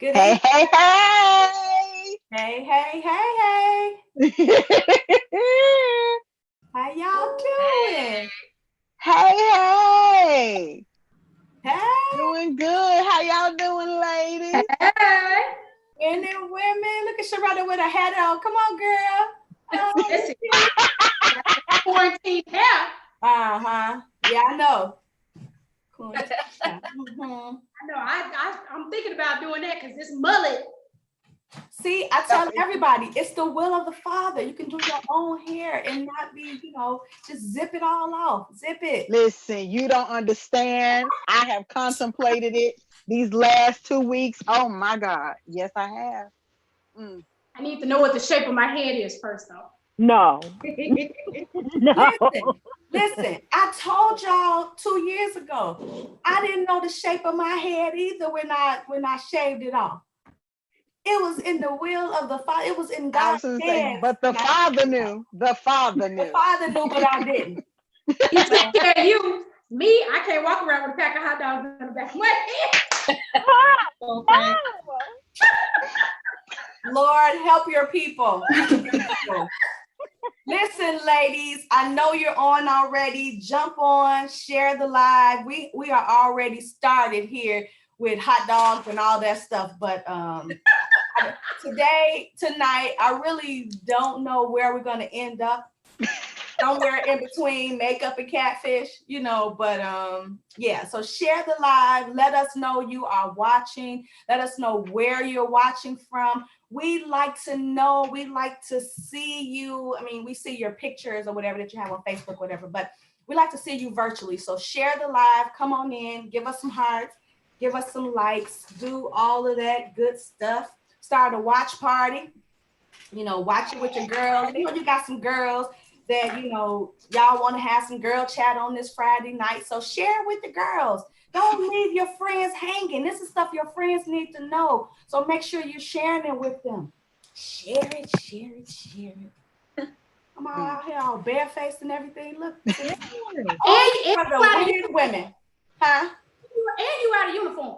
Good Hey, evening. hey, hey. Hey, hey, hey, Hey, hey. How y'all doing? hey. Hey, Doing good. How y'all doing, ladies? Hey, men and women. Look at Sharada with her hat on. Come on, girl. Oh, listen, quarantine hair. uh-huh. Yeah, I know. Quarantine. Mhm. I know. I'm thinking about doing that because this mullet. See, I tell everybody, it's the will of the Father. You can do your own hair and not be, just zip it all off. Zip it. Listen, you don't understand. I have contemplated it these last 2 weeks. Oh my God. Yes, I have. Mm. I need to know what the shape of my head is first, though. No, no. Listen, I told y'all 2 years ago. I didn't know the shape of my head either when I shaved it off. It was in the will of the Father. It was in I was God's going to say, hands. but the Father knew. The Father The knew. Father knew, but I didn't. He take care of you. Me, I can't walk around with a pack of hot dogs in the back of my head. Okay. Lord, help your people. Listen, ladies, I know you're on already. Jump on, share the live. We are already started here with hot dogs and all that stuff. But tonight, I really don't know where we're gonna end up. Somewhere in between makeup and catfish, but yeah, so share the live. Let us know you are watching. Let us know where you're watching from. We like to know, we like to see you. I mean, we see your pictures or whatever that you have on Facebook, whatever, but we like to see you virtually. So share the live, come on in, give us some hearts, give us some likes, do all of that good stuff. Start a watch party, watch it with your girls. You got some girls that y'all want to have some girl chat on this Friday night, so share with the girls. Don't leave your friends hanging. This is stuff your friends need to know, so make sure you're sharing it with them. Share it. I'm all out here all barefaced and everything. Look, And for the weird women, huh? you out of uniform.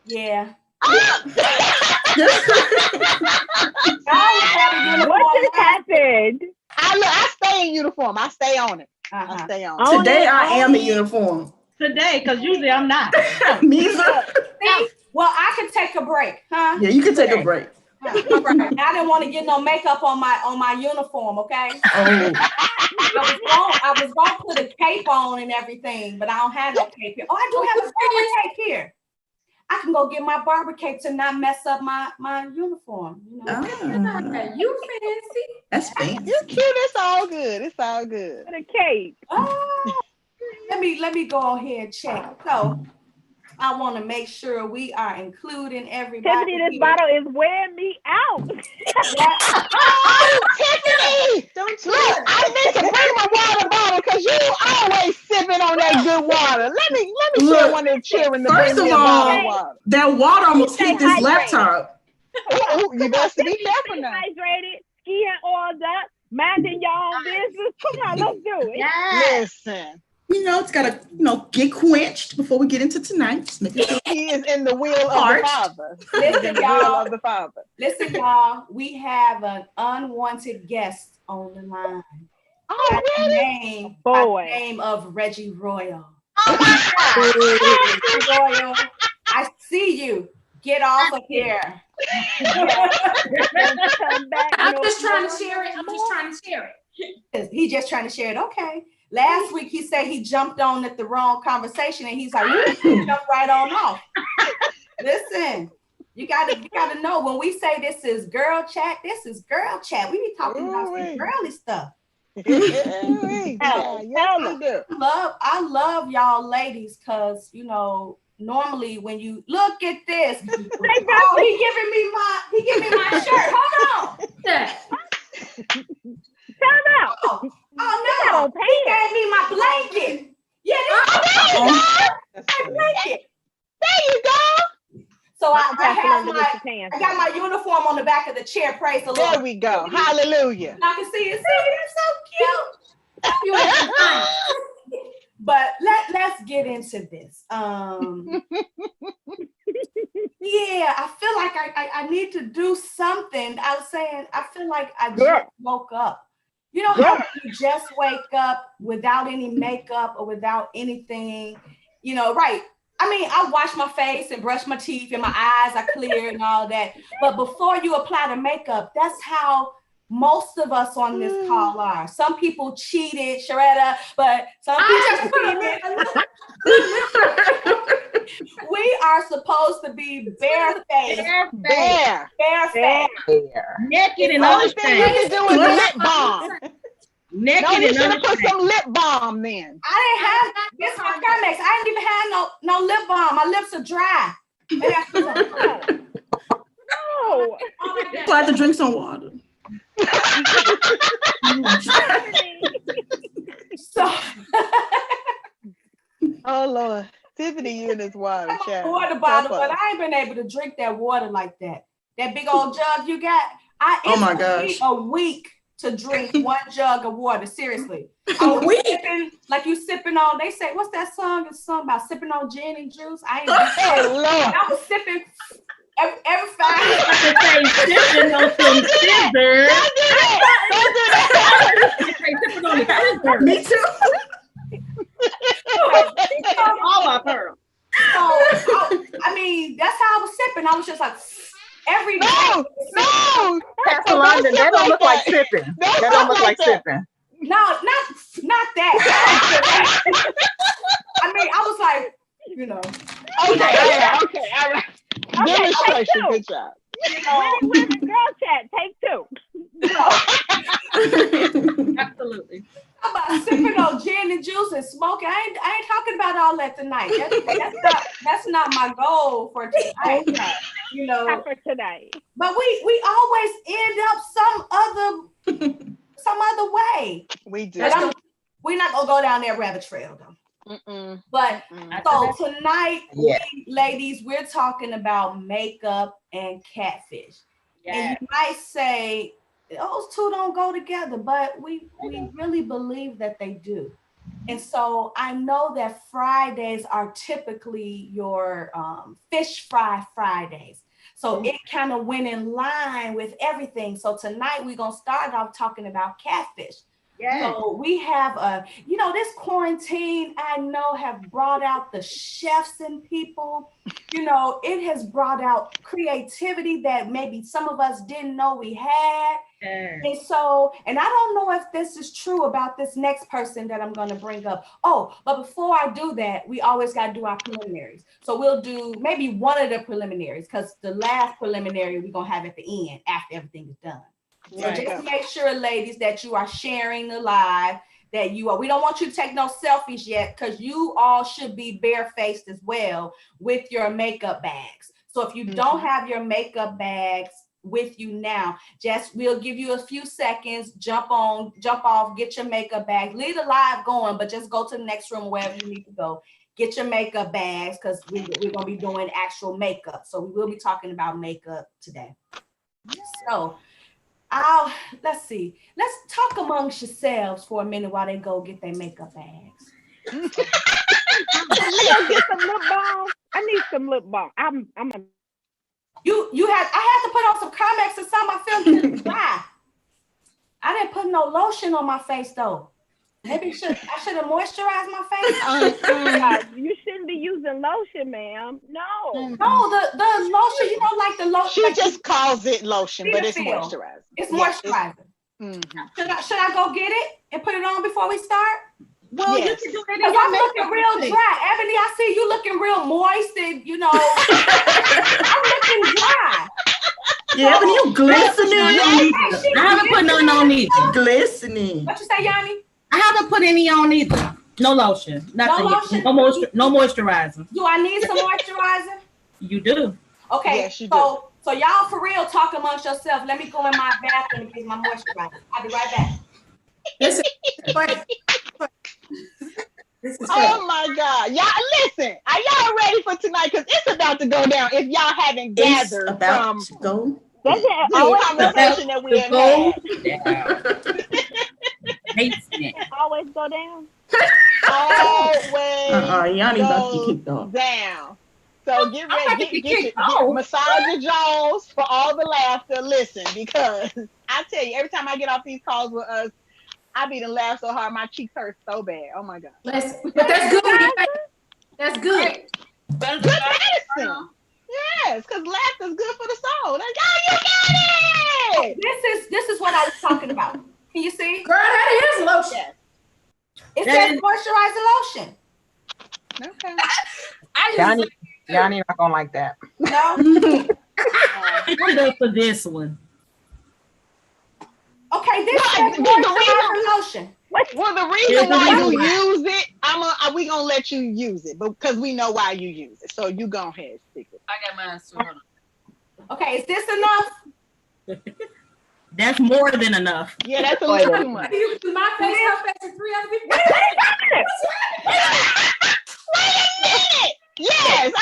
Yeah. What just happened? I stay in uniform. I stay on it. Uh-huh. I stay on it. Today I am in uniform. Today, because usually I'm not. Me either. See? Well, I could take a break, huh? Yeah, you can take a break. I didn't want to get no makeup on my uniform, okay? Oh, I was gonna put a cape on and everything, but I don't have no cape here. Oh, I do have a barber cape here. I can go get my barber cape to not mess up my uniform. You fancy? that's fancy. You're cute. It's all good. It's all good. The cake. Oh, let me go on here and check. So I want to make sure we are including everybody. Tiffany, this bottle is wearing me out. Oh, Tiffany! Don't look. I need to bring my water bottle because you always sipping on that good water. Let me share Look, one of them cheering to first bring me of a bottle of all, water. that water almost Stay hit this hydrated. laptop. Ooh, you best to be Stay careful now. hydrated, skiing oiled up, minding your own business. Come on, let's do it. Listen, It's gotta, get quenched before we get into tonight. Just making sure. he is in the will of the Parched. Father. Listen, The will y'all. of the Father. Listen, y'all. We have an unwanted guest on the line. Oh, really? By the Boy. name of Reggie Royal. Oh my God. Reggie Royal, I see you. Get off of here. Come back. I'm just trying to share it. He just trying to share it. Okay. Last week he said he jumped on at the wrong conversation and he's like, jump right on off. Listen, you gotta know when we say this is girl chat, this is girl chat. We be talking about some girly stuff. Yeah, we do. I love y'all ladies because normally when you look at this, he giving me my shirt. Hold on. Yeah. Time out. Oh no, he gave me my blanket. Yeah, this is my blanket. There you go. So I got my uniform on the back of the chair. Praise the Lord. There we go. Hallelujah. I can see it. See, that's so cute. But let's get into this. Yeah, I feel like I need to do something. I was saying, I feel like I Girl. just woke up. You know how you just wake up without any makeup or without anything, right? I mean, I wash my face and brush my teeth and my eyes are clear and all that. But before you apply the makeup, that's how most of us on this call are. Some people cheated, Sharetta, but some people cheated. We are supposed to be barefaced. Barefaced. Naked and Only thing you can unashamed. do is lip balm. Naked No, you and should have put unashamed. some lip balm then. I didn't have this my Carmex. I didn't even have no lip balm. My lips are dry. Maybe I should put some. No. So I have to drink some water. So Oh Lord, Tiffany, you in this water, child. water bottle, but I ain't been able to drink that water like that. That big old jug you got. Oh my gosh. A week to drink one jug of water. Seriously. I was sipping, like you sipping on, they say, what's that song? It's a song about sipping on gin and juice. I ain't Oh Lord. I was sipping every 5 Sipping on some scissors. Don't do that. Sipping on the scissors. Me too. All of her. So, I mean, that's how I was sipping. I was just like, every day. No. Pastor London, that don't look like sipping. That don't look like sipping. No, not that. I mean, I was like, Okay, all right. Demonstration, good job. Where's the girl chat? Take 2. Absolutely. I'm about sipping on gin and juice and smoking. I ain't talking about all that tonight. That's not my goal for tonight. Not for today. But we always end up some other way. We do. We're not gonna go down that rabbit trail though. But so tonight, ladies, we're talking about makeup and catfish. And you might say those two don't go together, but we really believe that they do. And so I know that Fridays are typically your fish fry Fridays. So it kind of went in line with everything. So tonight we're gonna start off talking about catfish. So we have this quarantine, I know, have brought out the chefs in people. It has brought out creativity that maybe some of us didn't know we had. And so, and I don't know if this is true about this next person that I'm going to bring up. Oh, but before I do that, we always got to do our preliminaries. So we'll do maybe one of the preliminaries, because the last preliminary we're going to have at the end after everything is done. So just make sure, ladies, that you are sharing the live, that you are. We don't want you to take no selfies yet, because you all should be barefaced as well with your makeup bags. So if you don't have your makeup bags with you now, we'll give you a few seconds, jump off, get your makeup bag, leave the live going, but just go to the next room, wherever you need to go. Get your makeup bags, because we're going to be doing actual makeup. So we will be talking about makeup today. So let's see. Let's talk amongst yourselves for a minute while they go get their makeup bags. I gotta get some lip balm. I need some lip balm. I had to put on some Carmex or something. I feel dry. I didn't put no lotion on my face though. Maybe I should have moisturized my face. You shouldn't be using lotion, ma'am. No. No, the lotion, like the lotion. She just calls it lotion, but it's moisturizer. It's moisturizer. Should I go get it and put it on before we start? Well, you can do it. I'm looking real dry. Ebony, I see you looking real moist and, I'm looking dry. Yeah, but you glistening. I haven't put none on either. Glistening. What you say, Yanni? I haven't put any on either. No lotion. Nothing. No lotion? No moisturizer. Do I need some moisturizer? You do. Okay, yes, you do. So y'all for real talk amongst yourselves. Let me go in my bathroom and get my moisturizer. I'll be right back. Oh my God. Y'all listen. Are y'all ready for tonight? Because it's about to go down if y'all haven't gathered from go. That's the conversation that we have had. Always go down. Always Yanni about to be kicked off. down. So get ready, get massage your jaws for all the laughter. Listen, because I tell you, every time I get off these calls with us, I be done laugh so hard my cheeks hurt so bad. Oh my god. Listen, but that's good. That's good. Right. Good medicine. Yes, because laughter is good for the soul. Like, oh, you got it. This is what I was talking about. Can you see? Girl, that is lotion. It says moisturizer lotion. Okay. Yanni not gonna like that. No. I'm up for this one. Okay, this is moisturizer lotion. Well, the reason why you use it, we gonna let you use it, because we know why you use it. So you go ahead, stick it. I got mine too. Okay, is this enough? That's more than enough. Yeah, that's a little too much. You do my face, her face, and 3 other people. Wait a minute. Yes,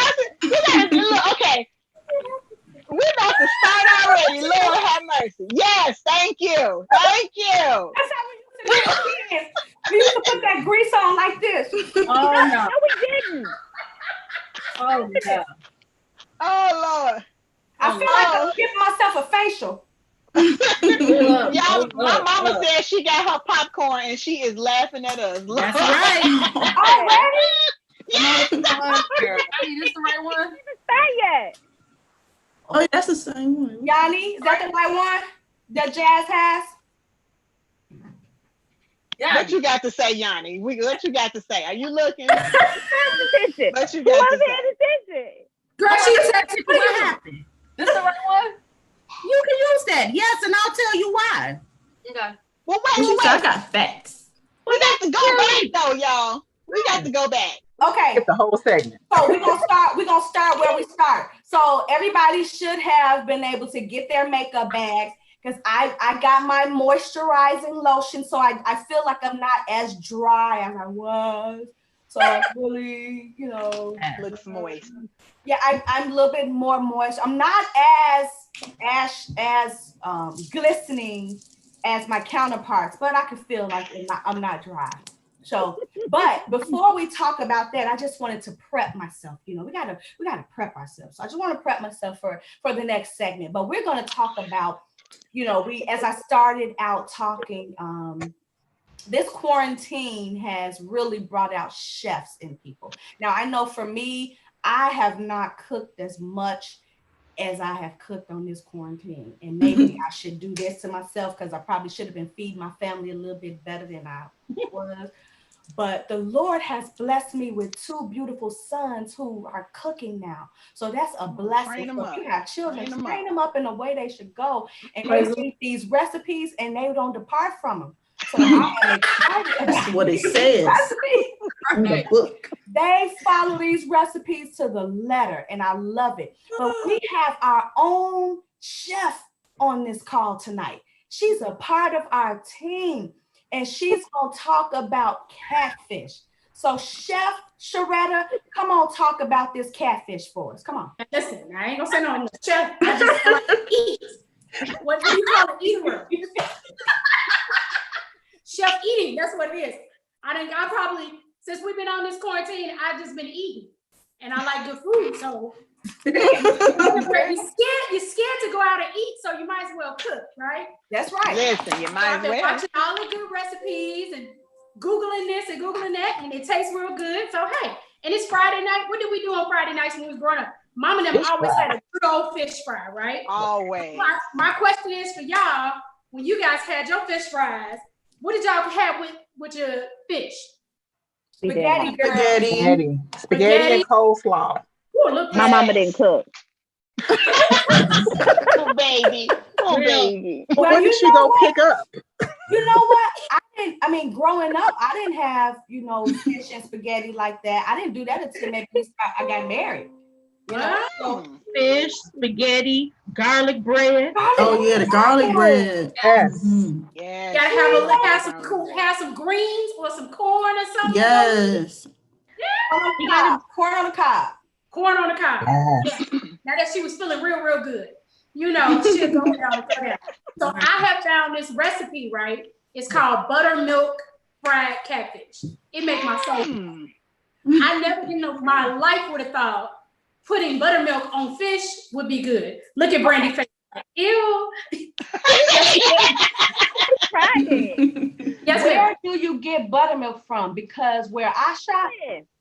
okay. We're about to start already. Lord have mercy. Yes, thank you. Thank you. That's how we used to do it. We used to put that grease on like this. Oh no. No, we didn't. Oh yeah. Oh Lord. I feel like I'm giving myself a facial. Y'all, my mama said she got her popcorn and she is laughing at us. That's right. Already? Yes. Is this the right one? Say it. Oh, that's the same one. Yanni, is that the right one that Jazz has? Yeah. What you got to say, Yanni? What you got to say? Are you looking? Attention. What you Who got to wasn't say? paying attention? Girl, she said, What happened? This the right one? You can use that. Yes, and I'll tell you why. Okay. Well, I got facts. We got to go back though, y'all. We got to go back. Okay. Get the whole segment. So we're gonna start where we start. So everybody should have been able to get their makeup bags, because I got my moisturizing lotion, so I feel like I'm not as dry as I was. So I really, Looks moist. yeah, I'm a little bit more moist. I'm not as glistening as my counterparts, but I can feel like I'm not dry. So, but before we talk about that, I just wanted to prep myself. We gotta prep ourselves. So I just want to prep myself for the next segment. But we're gonna talk about, as I started out talking, this quarantine has really brought out chefs in people. Now, I know for me, I have not cooked as much as I have cooked on this quarantine. And maybe I should do this to myself, because I probably should have been feeding my family a little bit better than I was. But the Lord has blessed me with 2 beautiful sons who are cooking now. So that's a blessing. So if you have children, train them up in the way they should go. And they eat these recipes and they don't depart from them. So I am excited about That's what it says in the book. They follow these recipes to the letter, and I love it. But we have our own chef on this call tonight. She's a part of our team, and she's going to talk about catfish. So Chef Sharetta, come on, talk about this catfish for us. Come on. listen, I ain't gonna say no chef. I just like to eat. What do you call it? Eater. Chef eating, that's what it is. I probably, since we've been on this quarantine, I've just been eating. And I like good food, so you're scared to go out and eat, so you might as well cook, right? That's right. Listen, you might as well. Watching all the good recipes and Googling this and Googling that, and it tastes real good. So hey, and it's Friday night. What did we do on Friday nights when we was growing up? Mom and them always had a good old fish fry, right? Always. My question is for y'all, when you guys had your fish fries, what did y'all have with your fish? Spaghetti, girl. Spaghetti and coleslaw. Ooh, look, My mama didn't cook. Oh, baby. Oh, baby. Well, What did she go pick up? You know what? Growing up, I didn't have, fish and spaghetti like that. I didn't do that until maybe I got married. Wow. Fish, spaghetti, garlic bread. Oh yeah, the garlic bread. Yes. Mhm. Yes. Gotta have some greens or some corn or something. Yes. Corn on the cob. Corn on the cob. Yes. Yeah. Now that she was feeling real, real good, she'll go down. So I have found this recipe, right? It's called buttermilk fried catfish. It makes my soul. I never in my life would have thought putting buttermilk on fish would be good. Look at Brandy face. Ew. Try it. Yes, Where ma'am. do you get buttermilk from? Because where I shop,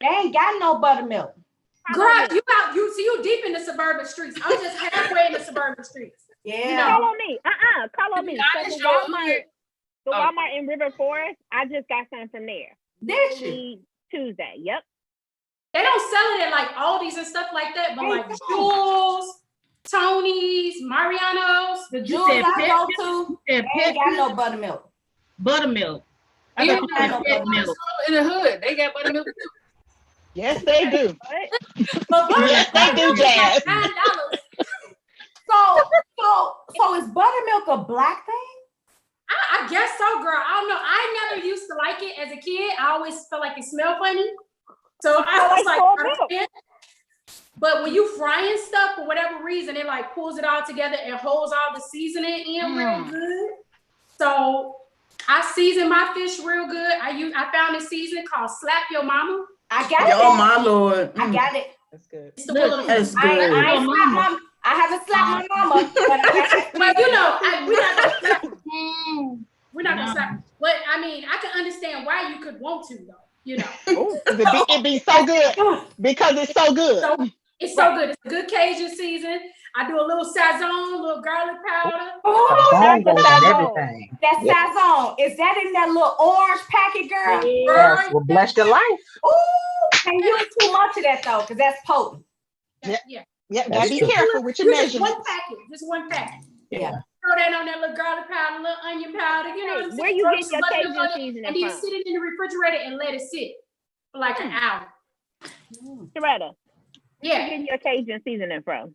they ain't got no buttermilk. Girl, you deep in the suburban streets. I'm just halfway in the suburban streets. Yeah. Call on me. Call on me. So the Walmart in River Forest, I just got some from there. Did you? Tuesday. Yep. They don't sell it at like Aldi's and stuff like that, but like Jewel's, Tony's, Mariano's. The Jewels I go to, they ain't got no buttermilk. Buttermilk. They don't got no buttermilk. In the hood, they got buttermilk too. Yes, they do. But Yes, they do, Jazz. $9. So is buttermilk a black thing? I guess so, girl. I don't know. I never used to like it as a kid. I always felt like it smelled funny. So I was like, but when you frying stuff for whatever reason, it like pulls it all together and holds all the seasoning in real good. So I season my fish real good. I found a season called Slap Your Mama. I got it. Oh my Lord. I got it. That's good. It's the one of the- That's good. I haven't slapped my mama, but I got it. But you know, we're not gonna slap. We're not gonna slap. But I mean, I can understand why you could want to, though. You know, Ooh, it be so good because it's so good. so it's so good. It's a good Cajun season. I do a little sazon, a little garlic powder. Oh, Sazon goes that's on sazon. everything. That sazon. Is that in that little orange packet, girl? Yes, will bless your life. Ooh, can't use too much of that though, because that's potent. Yeah. Yeah, That's gotta be true. careful with your Just measurements. one packet. Just one packet. Yeah. Throw that on that little garlic powder, little onion powder. You know what I'm saying? Where you Throw get some your buttermilk Cajun on it, seasoning and then you from? sit it in the refrigerator and let it sit for like an hour. Sharetta, Yeah. where you getting your Cajun seasoning from?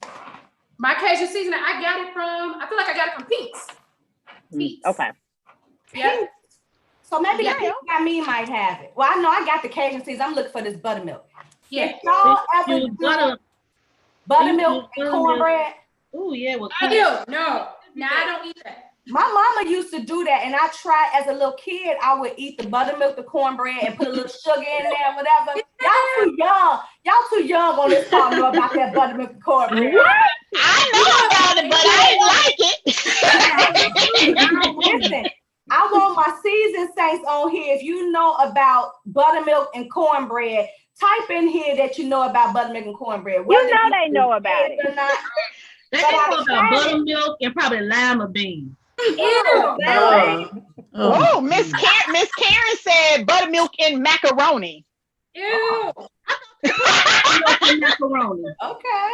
My Cajun seasoning, I got it from, I feel like I got it from Pete's. Pete's. Okay. Yeah. So maybe Yeah. the people got me might have it. Well, I know I got the Cajun season. I'm looking for this buttermilk. Yeah. If y'all ever You do butter. buttermilk and buttermilk. cornbread, Oh yeah, well, I do. No, I don't eat that. my mama used to do that, and I tried as a little kid. I would eat the buttermilk, the cornbread, and put a little sugar in there, whatever. Y'all too young. Y'all too young on this part to know about that buttermilk and cornbread. I know about it, but I ain't like it. Listen, I want my seasoned saints on here. If you know about buttermilk and cornbread, type in here that you know about buttermilk and cornbread. You know they know about it. Or not. they But I know about tried it. buttermilk and probably lima beans. Ew. Oh, Miss Karen said buttermilk and macaroni. Ew. Buttermilk and macaroni. Okay.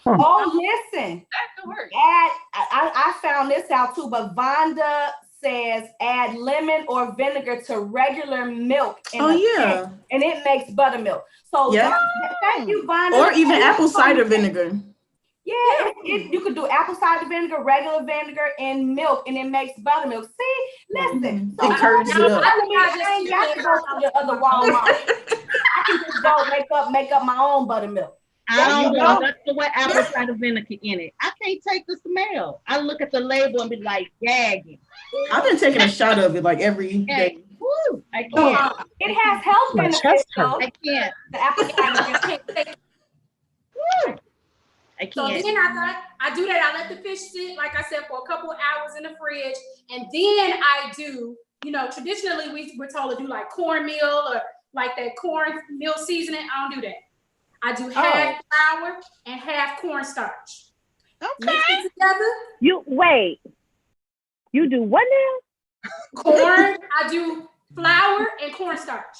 Oh, listen. That could work. I found this out too, but Vonda says add lemon or vinegar to regular milk in Oh, a yeah. pan, and it makes buttermilk. So Yeah. thank you, Vonda. Or even apple cider vinegar. Yeah, you could do apple cider vinegar, regular vinegar, and milk, and it makes buttermilk. See, listen. So Encourages it up. I ain't got to go to the other Walmart. I can just go make up my own buttermilk. I don't you want go. nothing with apple cider vinegar in it. I can't take the smell. I look at the label and be like gagging. I've been taking a shot of it like every day. Woo, I can't. It has health My benefits, chest though. hurts. I can't. The apple cider I can't take it. Woo. I So can't. then I do that. I let the fish sit, like I said, for a couple of hours in the fridge. And then I do, traditionally we're told to do like cornmeal or like that cornmeal seasoning. I don't do that. I do half flour and half cornstarch. Okay. Mix it together. You do what now? Corn, I do flour and cornstarch.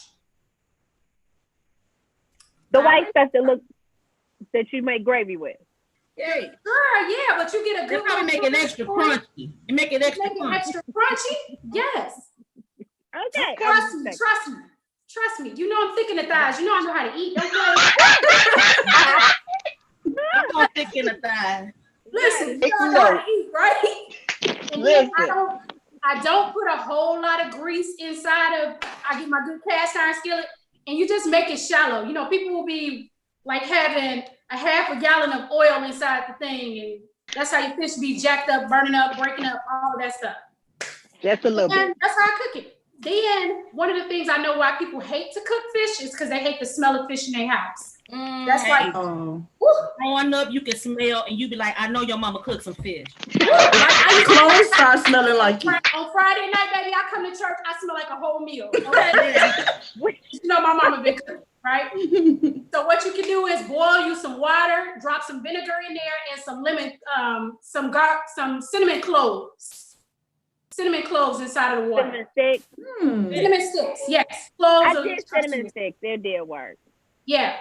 The white stuff that you make gravy with. Hey, Sure, yeah, but you get a they good probably make it extra crunchy. You make it extra Make it crunchy. extra crunchy? Yes. Okay. Trust me. You know I'm thick in the thighs. You know I know how to eat. Don't play. I'm gonna thick in the thigh. Listen, Take you know how to notes. eat, right? And then Listen. I don't put a whole lot of grease inside of. I get my good cast iron skillet, and you just make it shallow. People will be like having a half a gallon of oil inside the thing, and that's how your fish be jacked up, burning up, breaking up, all of that stuff. Just a little bit. And that's how I cook it. Then one of the things I know why people hate to cook fish is because they hate the smell of fish in their house. That's like growing up, you can smell, and you be like, I know your mama cooked some fish. Clothes start smelling like it. On Friday night, baby, I come to church, I smell like a whole meal. Okay, you know my mama been cooking, right? So what you can do is boil you some water, drop some vinegar in there, and some lemon, some cinnamon cloves. Cinnamon cloves inside of the water. Cinnamon sticks. Cinnamon sticks, yes. Cloves. I did cinnamon sticks. It did work. Yeah.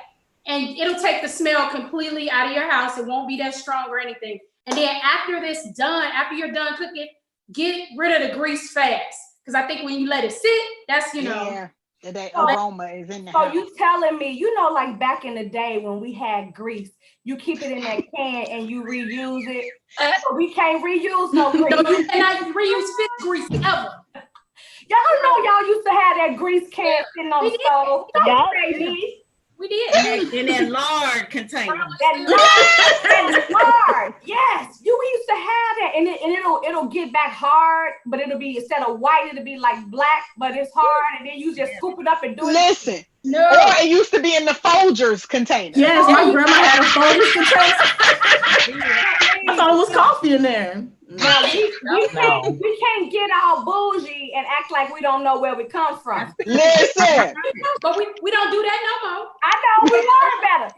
And it'll take the smell completely out of your house. It won't be that strong or anything. And then after you're done cooking, get rid of the grease fast. Because I think when you let it sit, that's, that aroma is in the house. So you telling me, like back in the day when we had grease, you keep it in that can and you reuse it. So we can't reuse no grease. No, you cannot reuse fish grease ever. Y'all know y'all used to have that grease can sitting on the stove. We did. In that lard container. That lard. Yes. We used to have that. And it'll get back hard, but it'll be, instead of white, it'll be like black, but it's hard. And then you just scoop it up and do it. Listen. No. Or it used to be in the Folgers container. Yes, my grandma had a Folgers container. I thought it was coffee in there. No, we can't get all bougie and act like we don't know where we come from. Listen. But we don't do that no more. I know, we learn better.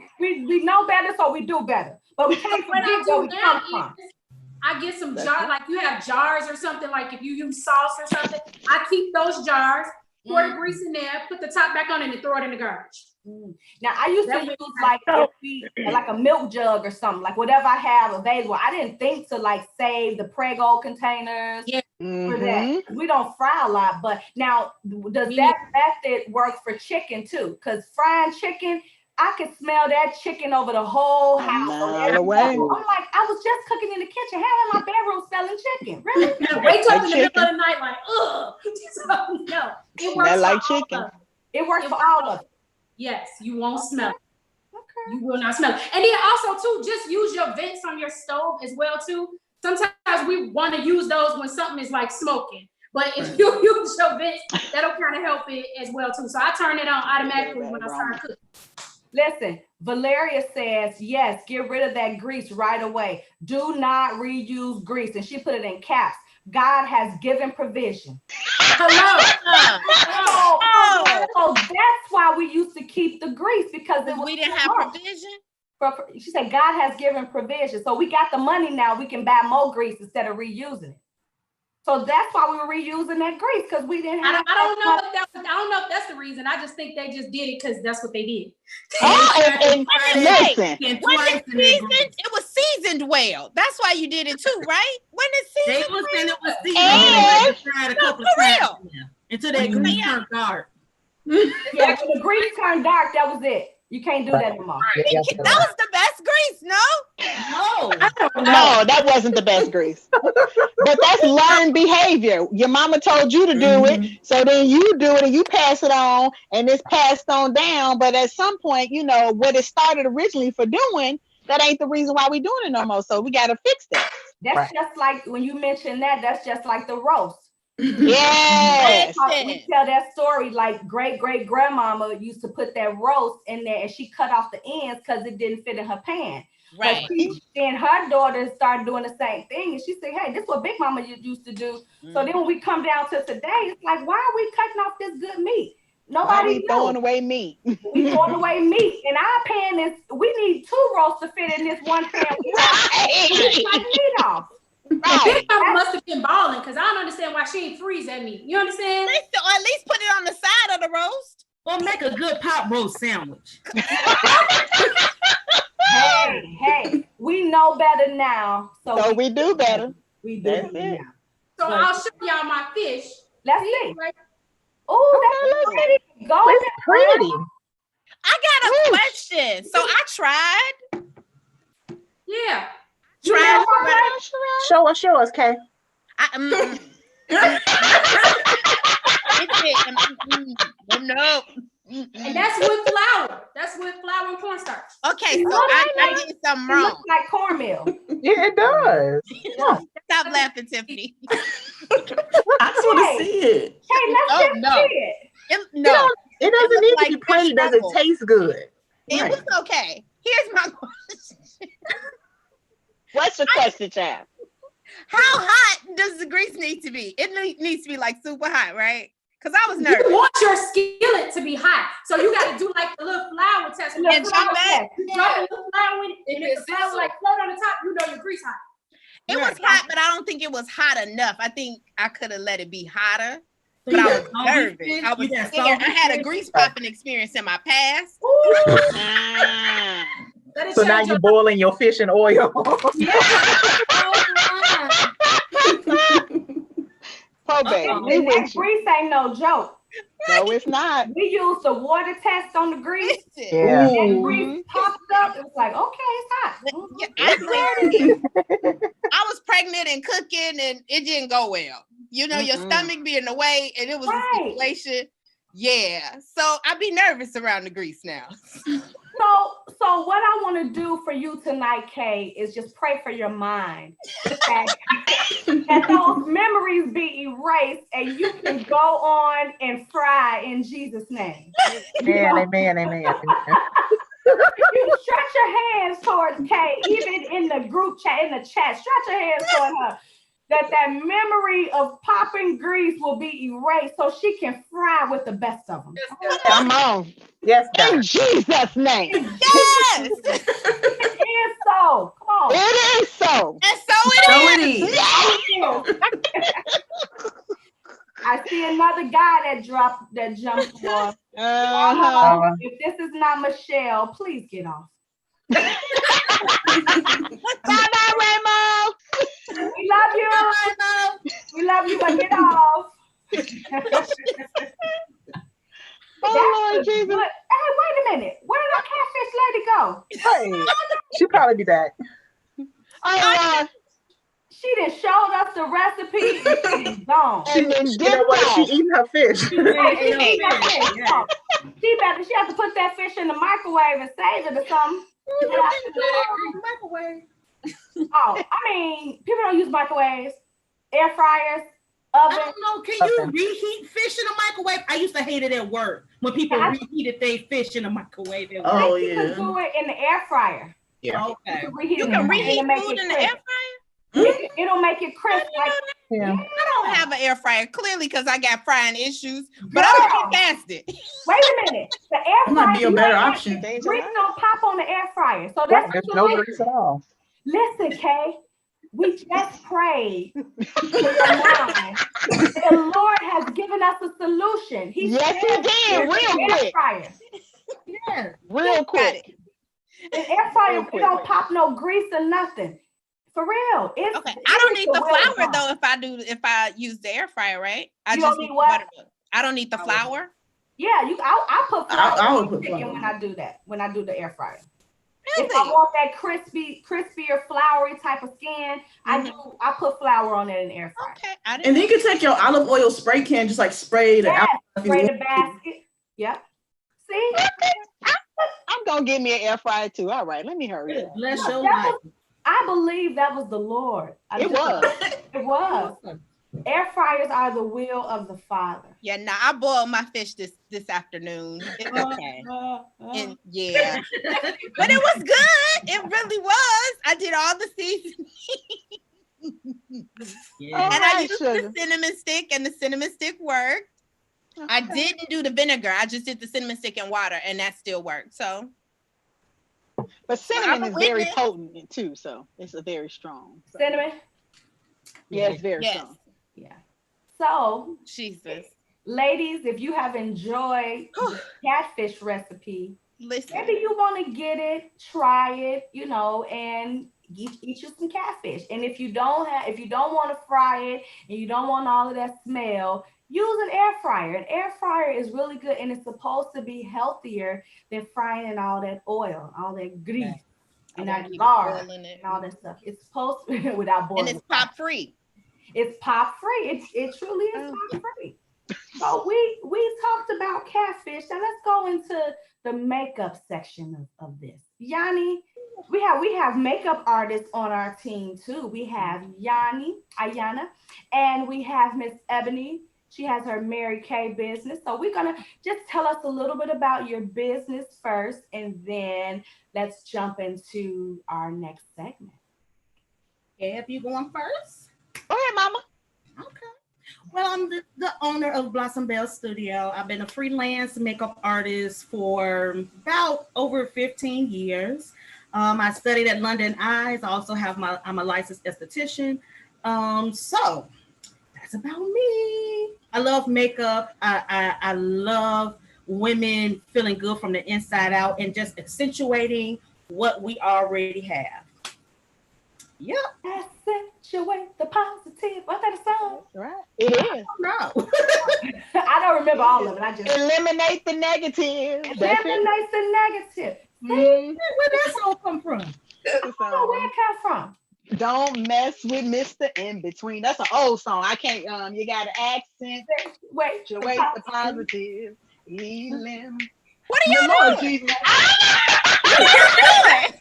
We know better, so we do better. But we can't forget where we come from. I get some jars, like you have jars or something, like if you use sauce or something, I keep those jars, pour the grease in there, put the top back on it, and throw it in the garbage. Now I used to use like a milk jug or something, like whatever I have available. I didn't think to like save the Prego containers for that. We don't fry a lot, but now does that method work for chicken too? Because frying chicken, I could smell that chicken over the whole house. I'm like, I was just cooking in the kitchen. How in my bedroom selling chicken? Really? Wake up in the middle of the night like, ugh. No, it works like for chicken. all of it. It works for all of it. Yes, you won't smell it. Okay. You will not smell it. And then also too, just use your vents on your stove as well too. Sometimes we want to use those when something is like smoking. But if you use your vents, that'll kind of help it as well too. So I turn it on automatically when I start cooking. Listen, Valeria says, yes, get rid of that grease right away. Do not reuse grease. And she put it in caps. God has given provision. Hello. So that's why we used to keep the grease, because we didn't have provision. She said God has given provision. So we got the money now. We can buy more grease instead of reusing it. So that's why we were reusing that grease, because we didn't have. I don't know if that's the reason. I just think they just did it because that's what they did. Listen, it was seasoned well. That's why you did it too, right? When it's seasoned, they was saying it was seasoned. Tried a couple of times until that grease turned dark. Yeah, when the grease turned dark, that was it. You can't do that no more. That was the best grease, no? No, that wasn't the best grease. But that's learned behavior. Your mama told you to do it, so then you do it and you pass it on, and it's passed on down. But at some point, what it started originally for doing, that ain't the reason why we doing it no more. So we got to fix that. That's just like when you mentioned that. That's just like the roast. Yes. We tell that story like great grandmama used to put that roast in there and she cut off the ends because it didn't fit in her pan. Right. Then her daughter started doing the same thing and she said, hey, this is what Big Mama used to do. So then when we come down to today, it's like, why are we cutting off this good meat? Nobody knows. Throwing away meat. We throwing away meat. And our pan is, we need 2 roasts to fit in this one pan. Meat off. Big Mama must have been balling, because I don't understand why she ain't freeze at me. You understand? Or at least put it on the side of the roast. Or make a good pot roast sandwich. Hey, we know better now. So we do better. We do better now. So I'll show y'all my fish. Let's see. Oh, that's pretty. Go. It's pretty. I got a question. So I tried. Yeah. Show us, Kay. No. And that's with flour. That's with flour and cornstarch. Okay, so I did something wrong. It looks like cornmeal. Yeah, it does. Stop laughing, Tiffany. I just want to see it. Hey, let's see it. No. It doesn't need to be pretty. Does it taste good? It was okay. Here's my question. What's the question, child? How hot does the grease need to be? It needs to be like super hot, right? Because I was nervous. You want your skillet to be hot. So you got to do like the little flour test. And jump back. You drop a little flour in it, and if the flour like float on the top, you know your grease hot. It was hot, but I don't think it was hot enough. I think I could have let it be hotter. But I was nervous. I was scared. I had a grease popping experience in my past. So now you're boiling your fish in oil. Grease ain't no joke. No, it's not. We used the water test on the grease. Yeah. And grease popped up. It was like, okay, it's hot. I was pregnant and cooking, and it didn't go well. You know, your stomach be in the way, and it was a situation. Yeah. So I'd be nervous around the grease now. So what I want to do for you tonight, Kay, is just pray for your mind that those memories be erased and you can go on and fry in Jesus' name. Amen. You stretch your hands towards Kay, even in the group chat, stretch your hands toward her. That memory of popping grease will be erased so she can fry with the best of them. Come on. Yes, God. In Jesus' name. Yes. It is so. Come on. It is so. And so it is. I see another guy that jumped off. If this is not Michelle, please get off. Bye bye, Rainbow. We love you. We love you, but get off. Lord Jesus. Hey, wait a minute. Where did our catfish lady go? Hey, she'll probably be back. She done showed us the recipe and she's gone. She eating her fish. She have to put that fish in the microwave and save it or something. Microwave. Oh, I mean, people don't use microwaves, air fryers, ovens. I don't know. Can you reheat fish in a microwave? I used to hate it at work when people reheated their fish in a microwave. You can do it in the air fryer. Yeah. Okay. You can reheat food in the air fryer? It'll make it crisp. I don't have an air fryer, clearly, because I got frying issues, but I'm gonna get past it. Wait a minute. The air fryer might be a better option. Grease don't pop on the air fryer. So that's there's no grease at all. Listen, Kay, we just prayed for your mind. The Lord has given us a solution. He did. Real quick. Fryer. Yeah. Real quick. The air fryer, we don't pop no grease or nothing. For real. Okay. I don't need the flour though if I use the air fryer, right? I don't need what? I don't need the flour. Yeah, I put flour I on chicken flour. when I do that. When I do the air fryer. Really? If I want that crispier, floury type of skin, I put flour on it in the air fryer. Okay. And then you can take your olive oil spray can, just like spray it out. Spray the basket. Yep. See? I'm gonna give me an air fryer too. All right, let me hurry up. Bless your life. I believe that was the Lord. It was. It was. Air fryers are the will of the Father. Yeah, no, I boiled my fish this afternoon. It's okay. And yeah. But it was good. It really was. I did all the seasoning. And I used the cinnamon stick, and the cinnamon stick worked. Okay. I didn't do the vinegar. I just did the cinnamon stick and water, and that still worked. So, but cinnamon is very potent too, so it's a very strong. So. Cinnamon? Yeah, it's very strong. Yeah. So, Jesus. Ladies, if you have enjoyed the catfish recipe, maybe you want to get it, try it, and eat you some catfish. And if you don't want to fry it and you don't want all of that smell, use an air fryer. An air fryer is really good, and it's supposed to be healthier than frying in all that oil, all that grease, and that lard, and all that stuff. It's supposed to without boiling. And it's pop free. It's pop free. It truly is pop free. So we talked about catfish. Now let's go into the makeup section of this. Yanni, we have makeup artists on our team too. We have Ayana, and we have Miss Ebony. She has her Mary Kay business. So we're going to just tell us a little bit about your business first, and then let's jump into our next segment. Have you going first? Go ahead, Mama. Okay. Well, I'm the owner of Blossom Bell Studio. I've been a freelance makeup artist for about over 15 years. I studied at London Eyes. I also have I'm a licensed esthetician. So that's about me. I love makeup. I love women feeling good from the inside out and just accentuating what we already have. Yep. Accentuate the positive. Wasn't that a song? That's right. It is. No. I don't remember all of it. I just Eliminate the negative. eliminate the negative. Where that song come from? I don't know where it come from. Don't mess with Mr. In Between. That's an old song. I can't. You got to accent. Wait, The positive. Elim. What are you Lord doing? Jesus.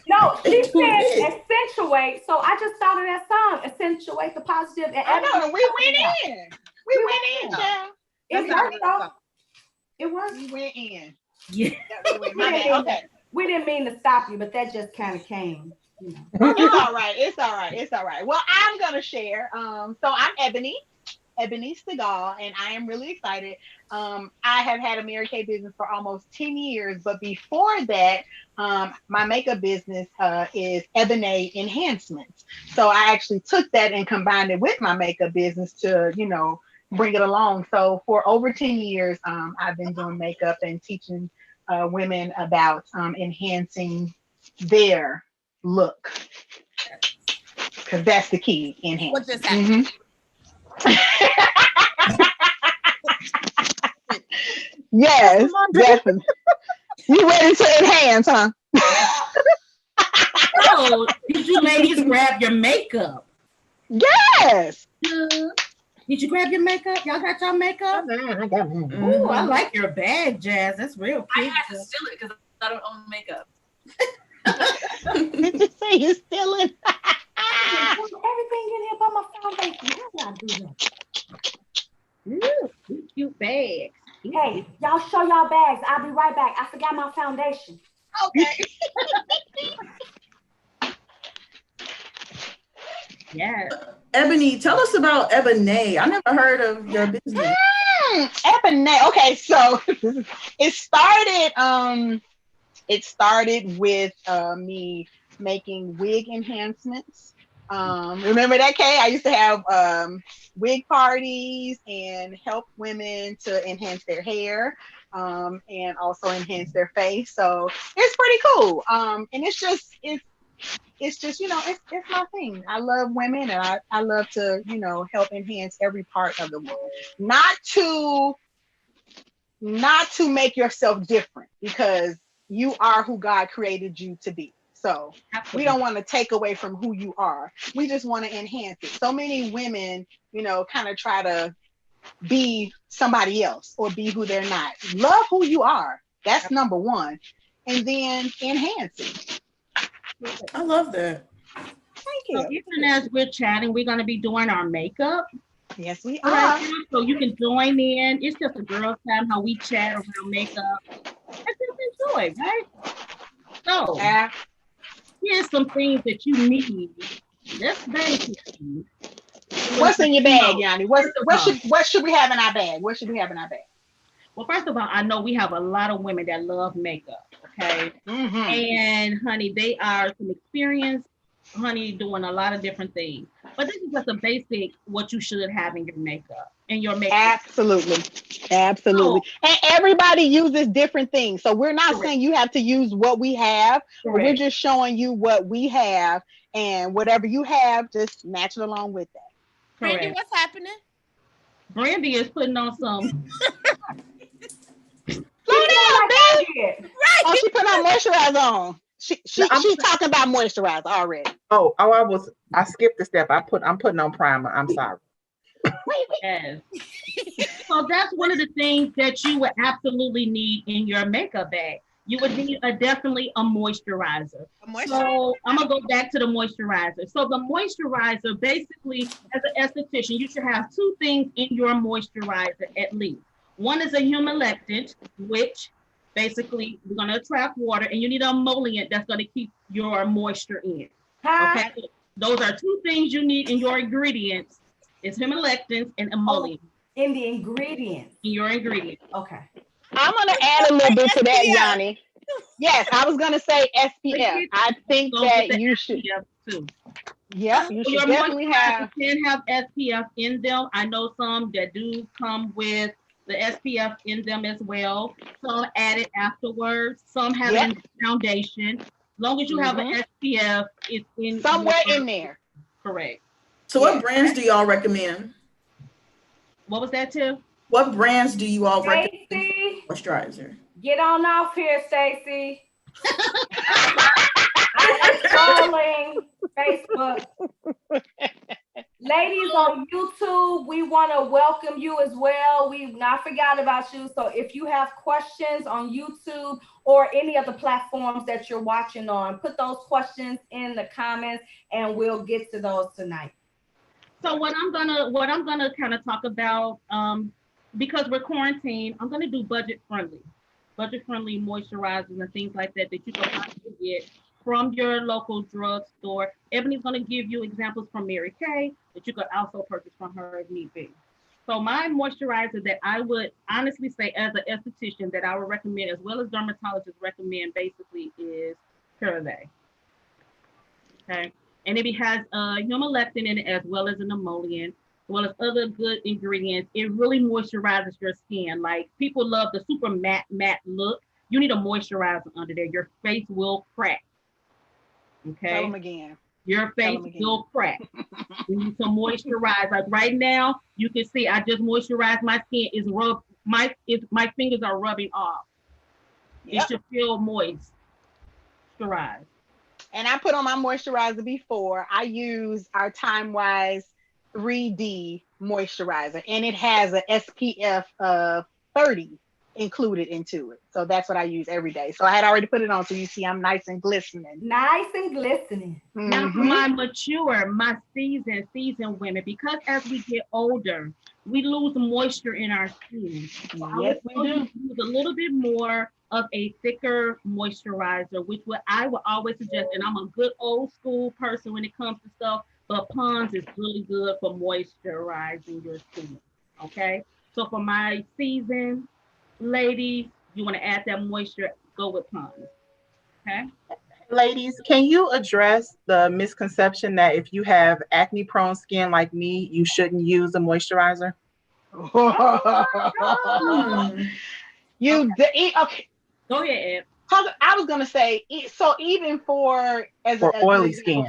No, she said accentuate. So I just thought of that song, accentuate the positive. And I know. We went in. We went in, child. It worked though. It worked. We went in. Yeah. My bad. Okay. We didn't mean to stop you, but that just kind of came. You know. It's all right. It's all right. It's all right. Well, I'm gonna share. So I'm Ebony Segal, and I am really excited. I have had a Mary Kay business for almost 10 years, but before that, my makeup business is Ebony Enhancements. So I actually took that and combined it with my makeup business to, bring it along. So for over 10 years, I've been doing makeup and teaching women about enhancing their look, because that's the key. Enhance. What just happened? Yes, definitely. You ready to enhance, huh? So, did you ladies grab your makeup? Yes. Did you grab your makeup? Y'all got your makeup? I got one. Ooh, I like your bag, Jazz. That's real I cute. had to steal it because I don't own makeup. Did you say you're stealing? Everything in here but my foundation. How did I do that? Ooh, cute bags. Hey, y'all show y'all bags. I'll be right back. I forgot my foundation. Okay. Yeah. Ebony, tell us about Ebony. I never heard of your business. Ebony. Okay, so it started with me making wig enhancements. Remember that, Kay? I used to have wig parties and help women to enhance their hair and also enhance their face. So it's pretty cool. And it's just it's my thing. I love women, and I love to, help enhance every part of the woman. Not to make yourself different, because you are who God created you to be. So we don't want to take away from who you are. We just want to enhance it. So many women, kind of try to be somebody else or be who they're not. Love who you are. That's number one. And then enhance it. I love that. Thank you. So even as we're chatting, we're going to be doing our makeup. Yes, we All are. right, so you can join in. It's just a girls' time, how we chat around makeup. Let's just enjoy, right? So here's some things that you need. That's basically. What's in your bag, Yanni? What should we have in our bag? What should we have in our bag? Well, first of all, I know we have a lot of women that love makeup, okay? Mm-hmm. And honey, they are some experience, honey, doing a lot of different things. But this is just a basic what you should have in your makeup. Absolutely. And everybody uses different things. So we're not saying you have to use what we have. We're just showing you what we have, and whatever you have, just match it along with that. Brandy, what's happening? Brandy is putting on some. Slow down, baby. Right. Oh, she put on moisturizer on. She's talking about moisturizer already. I skipped a step. I'm putting on primer. I'm sorry. Wait. Yes. So that's one of the things that you would absolutely need in your makeup bag. you would need definitely a moisturizer. So I'm gonna go back to the moisturizer. So the moisturizer, basically, as an esthetician, you should have two things in your moisturizer at least. One is a humectant, which basically we're gonna attract water, and you need an emollient that's gonna keep your moisture in. Okay, those are two things you need in your ingredients. It's humectants and emollients. In the ingredients. In your ingredients. Okay. I'm gonna add a little bit to that, Yanni. Yes, I was gonna say SPF. I think that you should. Too. Yep, you should definitely have. Can have SPF in them. I know some that do come with the SPF in them as well. Some add it afterwards. Some have it in the foundation. As long as you have an SPF, it's in somewhere in there. Correct. So what brands do y'all recommend? What was that, Tim? What brands do you all recommend for moisturizer? Get on off here, Stacey. I am scrolling Facebook. Ladies on YouTube, we want to welcome you as well. We've not forgot about you. So if you have questions on YouTube or any of the platforms that you're watching on, put those questions in the comments and we'll get to those tonight. So what I'm gonna kind of talk about, because we're quarantined, I'm gonna do budget friendly moisturizers and things like that you can possibly get from your local drugstore. Ebony's gonna give you examples from Mary Kay that you could also purchase from her if need be. So my moisturizer that I would honestly say as an esthetician that I would recommend, as well as dermatologists recommend, basically is CeraVe. Okay. And it has humectant in it as well as an emollient, as well as other good ingredients. It really moisturizes your skin. Like people love the super matte look. You need a moisturizer under there. Your face will crack. Okay. Tell them again. Your face will crack. You need to moisturize. Like right now, you can see I just moisturized my skin. My fingers are rubbing off. It should feel moisturized. And I put on my moisturizer before. I use our Time Wise 3D moisturizer, and it has an SPF of 30 included into it. So that's what I use every day. So I had already put it on, so you see I'm nice and glistening. Nice and glistening. Now for my seasoned women, because as we get older, we lose moisture in our skin. So yes, we do. Use a little bit more of a thicker moisturizer, which I would always suggest, and I'm a good old school person when it comes to stuff, but Pond's is really good for moisturizing your skin, okay? So for my seasoned ladies, you want to add that moisture, go with Pond's, okay? Ladies, can you address the misconception that if you have acne-prone skin like me, you shouldn't use a moisturizer? Okay. Go ahead, Ed. I was gonna say, so even for oily skin.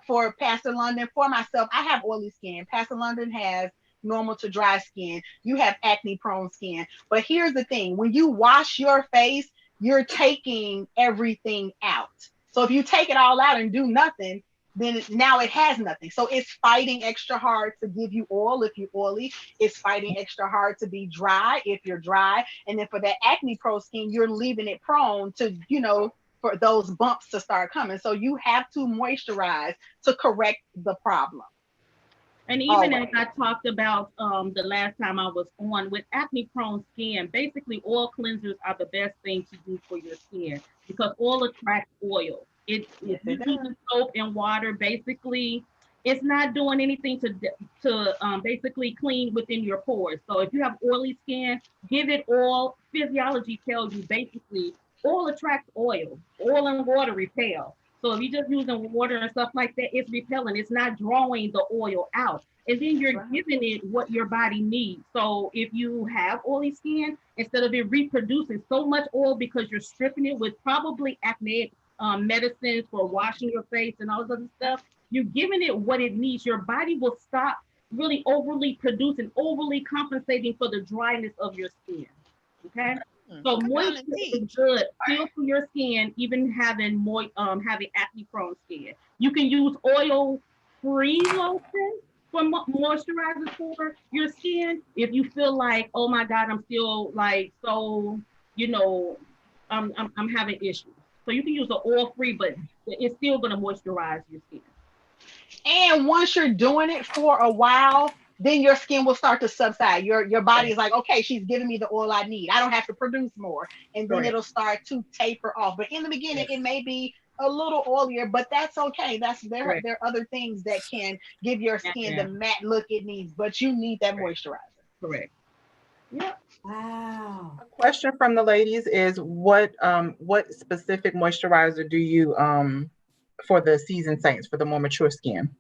For Pastor London, for myself, I have oily skin. Pastor London has normal to dry skin. You have acne prone skin. But here's the thing, when you wash your face, you're taking everything out. So if you take it all out and do nothing, then now it has nothing. So it's fighting extra hard to give you oil if you're oily. It's fighting extra hard to be dry if you're dry. And then for that acne prone skin, you're leaving it prone to, for those bumps to start coming. So you have to moisturize to correct the problem. And even as I talked about the last time I was on, with acne prone skin, basically oil cleansers are the best thing to do for your skin because oil attracts oil. If you use soap and water, basically it's not doing anything to basically clean within your pores. So if you have oily skin, give it oil. Physiology tells you basically oil attracts oil. Oil and water repel. So if you're just using water and stuff like that, it's repelling. It's not drawing the oil out. And then you're giving it what your body needs. So if you have oily skin, instead of it reproducing so much oil because you're stripping it with probably acne medicines for washing your face and all this other stuff, you're giving it what it needs. Your body will stop really overly producing, overly compensating for the dryness of your skin. Okay? So moisture is good still for your skin, even having acne prone skin. You can use oil-free lotion for moisturizers for your skin. If you feel like, oh my God, I'm still like so, I'm having issues. So you can use the oil-free, but it's still gonna moisturize your skin. And once you're doing it for a while, then your skin will start to subside. Your body is like, okay, she's giving me the oil I need. I don't have to produce more. And then it'll start to taper off. But in the beginning, it may be a little oilier, but that's okay. There are other things that can give your skin the matte look it needs, but you need that moisturizer. Correct. Yep. Wow. A question from the ladies is what specific moisturizer do you for the seasoned saints, for the more mature skin?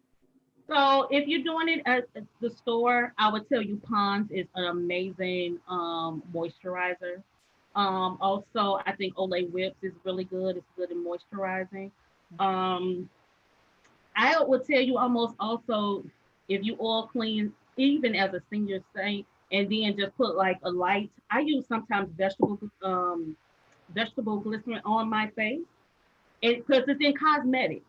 So if you're doing it at the store, I would tell you Pond's is an amazing moisturizer. Also, I think Olay Whips is really good. It's good in moisturizing. I would tell you almost also, if you oil clean, even as a senior saint, and then just put like a light. I use sometimes vegetable glycerin on my face, because it's in cosmetics.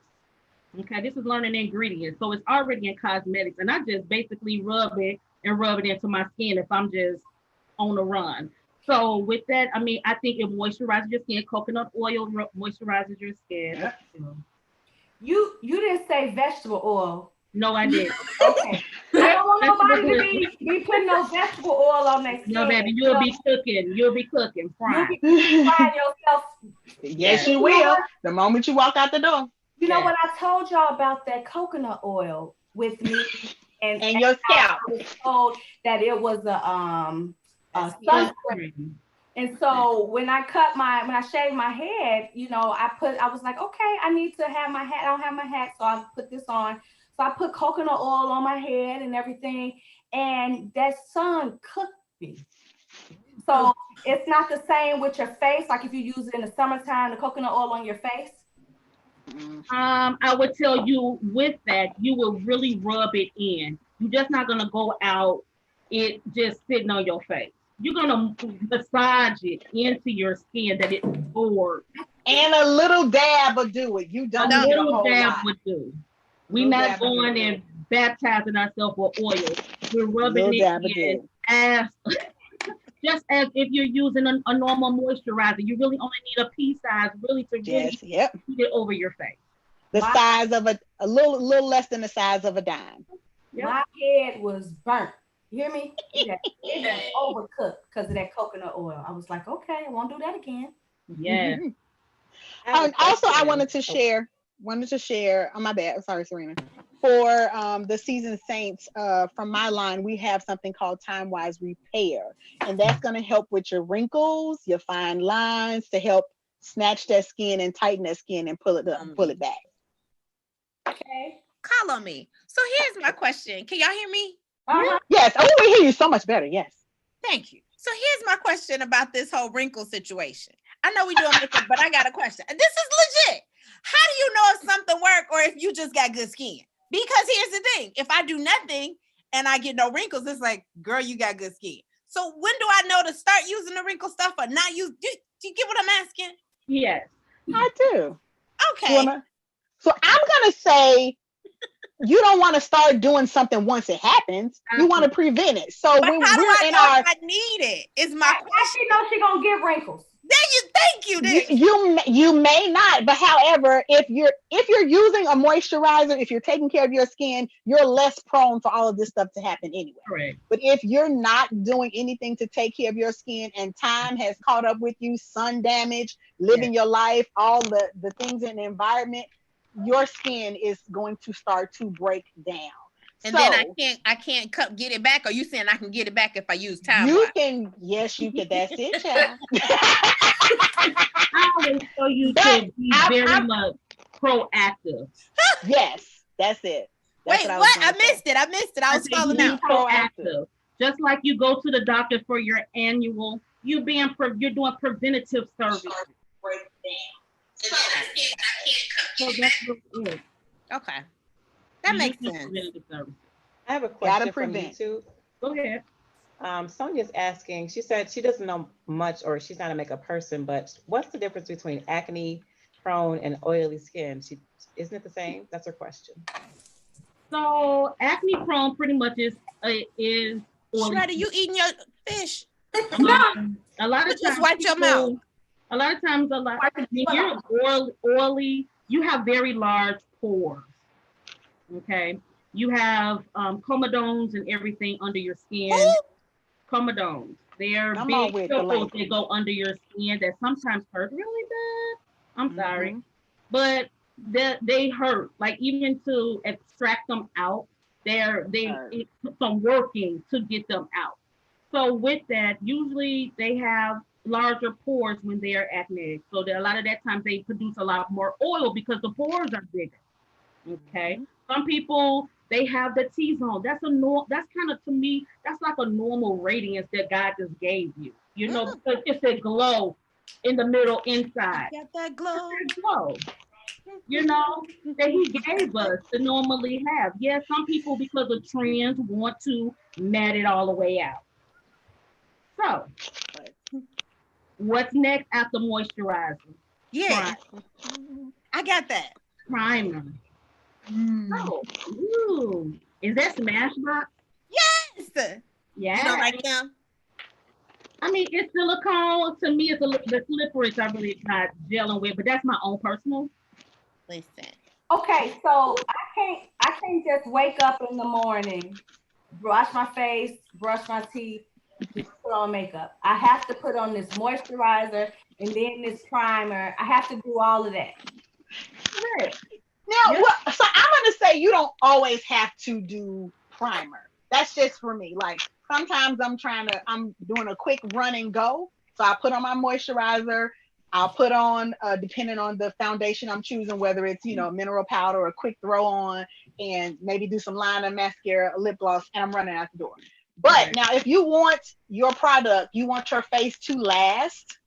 Okay, this is learning ingredients, so it's already in cosmetics, and I just basically rub it into my skin if I'm just on a run. So with that, I mean, I think it moisturizes your skin. Coconut oil moisturizes your skin. Yeah. You didn't say vegetable oil. No, I didn't. Okay. I don't want nobody to be putting no vegetable oil on their skin. No, baby, you'll be cooking. You'll be cooking, frying. You'll be frying yourself. Yes, you will. The moment you walk out the door. You know what I told y'all about that coconut oil with me and your scalp. I was told that it was a sunscreen. And so when I shaved my head, you know, I was like, okay, I need to have my hat. I don't have my hat, so I put this on. So I put coconut oil on my head and everything, and that sun cooked me. So it's not the same with your face. Like if you use it in the summertime, the coconut oil on your face. I would tell you with that, you will really rub it in. You're just not gonna go out it just sitting on your face. You're gonna massage it into your skin that it absorbs. And a little dab will do it. You don't need a whole dab would do. We're not going and baptizing ourselves with oil. We're rubbing it in as just as if you're using a normal moisturizer. You really only need a pea size, really, to really get it over your face. The size of a little less than the size of a dime. Yep. My head was burnt. You hear me? It was overcooked because of that coconut oil. I was like, okay, I won't do that again. Yeah. Also, I wanted to share. Oh, my bad. Sorry, Serena. For the seasoned saints, from my line, we have something called Time Wise Repair, and that's going to help with your wrinkles, your fine lines, to help snatch that skin and tighten that skin and pull it up, pull it back. Okay. Call on me. So here's my question. Can y'all hear me? Yes. Oh, we hear you so much better. Yes. Thank you. So here's my question about this whole wrinkle situation. I know we doing makeup, but I got a question. This is legit. How do you know if something worked or if you just got good skin? Because here's the thing. If I do nothing and I get no wrinkles, it's like, girl, you got good skin. So when do I know to start using the wrinkle stuff or not use? Do you get what I'm asking? Yes. I do. Okay. So I'm going to say you don't want to start doing something once it happens. You want to prevent it. So but when how we're do I in know our, if I need it? Is my question. How she know she gonna get wrinkles? Thank you. You may not, but however, if you're using a moisturizer, if you're taking care of your skin, you're less prone for all of this stuff to happen anyway. Correct. But if you're not doing anything to take care of your skin and time has caught up with you, sun damage, living your life, all the things in the environment, your skin is going to start to break down. And then I can't get it back. Or you saying I can get it back if I use Time You Wise? can, yes, you can. That's it, child. I always tell you to be very much proactive. Yes, that's it. That's Wait, what? I missed it. I was calling out. Proactive. Just like you go to the doctor for your annual, you're doing preventative services. So that's what it is. Okay. That makes sense. I have a question from YouTube. Go ahead. Sonia's asking, she said she doesn't know much, or she's not a makeup person, but what's the difference between acne prone and oily skin? Isn't it the same? That's her question. So acne prone pretty much is oily. Shredder, you eating your fish? A lot of just wipe your mouth. A lot of times, when you're oily, you have very large pores. Okay, you have comedones and everything under your skin. Comedones. They're big pimples that go under your skin that sometimes hurt really bad. I'm sorry, but they hurt. Like even to extract them out, it took some working to get them out. So with that, usually they have larger pores when they are acne. So a lot of that times they produce a lot more oil because the pores are bigger. Okay. Some people they have the T-zone. That's kind of to me, that's like a normal radiance that God just gave you. You know, because it's a glow in the middle inside. Got that glow. You know, that he gave us to normally have. Yeah, some people because of trends want to mat it all the way out. So, what's next after moisturizer? Yeah, I got that. Primer. Oh, ooh. Is that Smashbox? Yes. Yeah. You don't like them? I mean, it's silicone. To me, it's the slippery, so I really not gelling with, but that's my own personal. Listen. Okay, so I can't just wake up in the morning, brush my face, brush my teeth, just put on makeup. I have to put on this moisturizer and then this primer. I have to do all of that. Correct. Now, so I'm gonna say you don't always have to do primer. That's just for me. Like sometimes I'm doing a quick run and go. So I put on my moisturizer. I'll put on, depending on the foundation I'm choosing, whether it's, mineral powder or a quick throw on, and maybe do some liner, mascara, a lip gloss, and I'm running out the door. But now if you want your product, you want your face to last,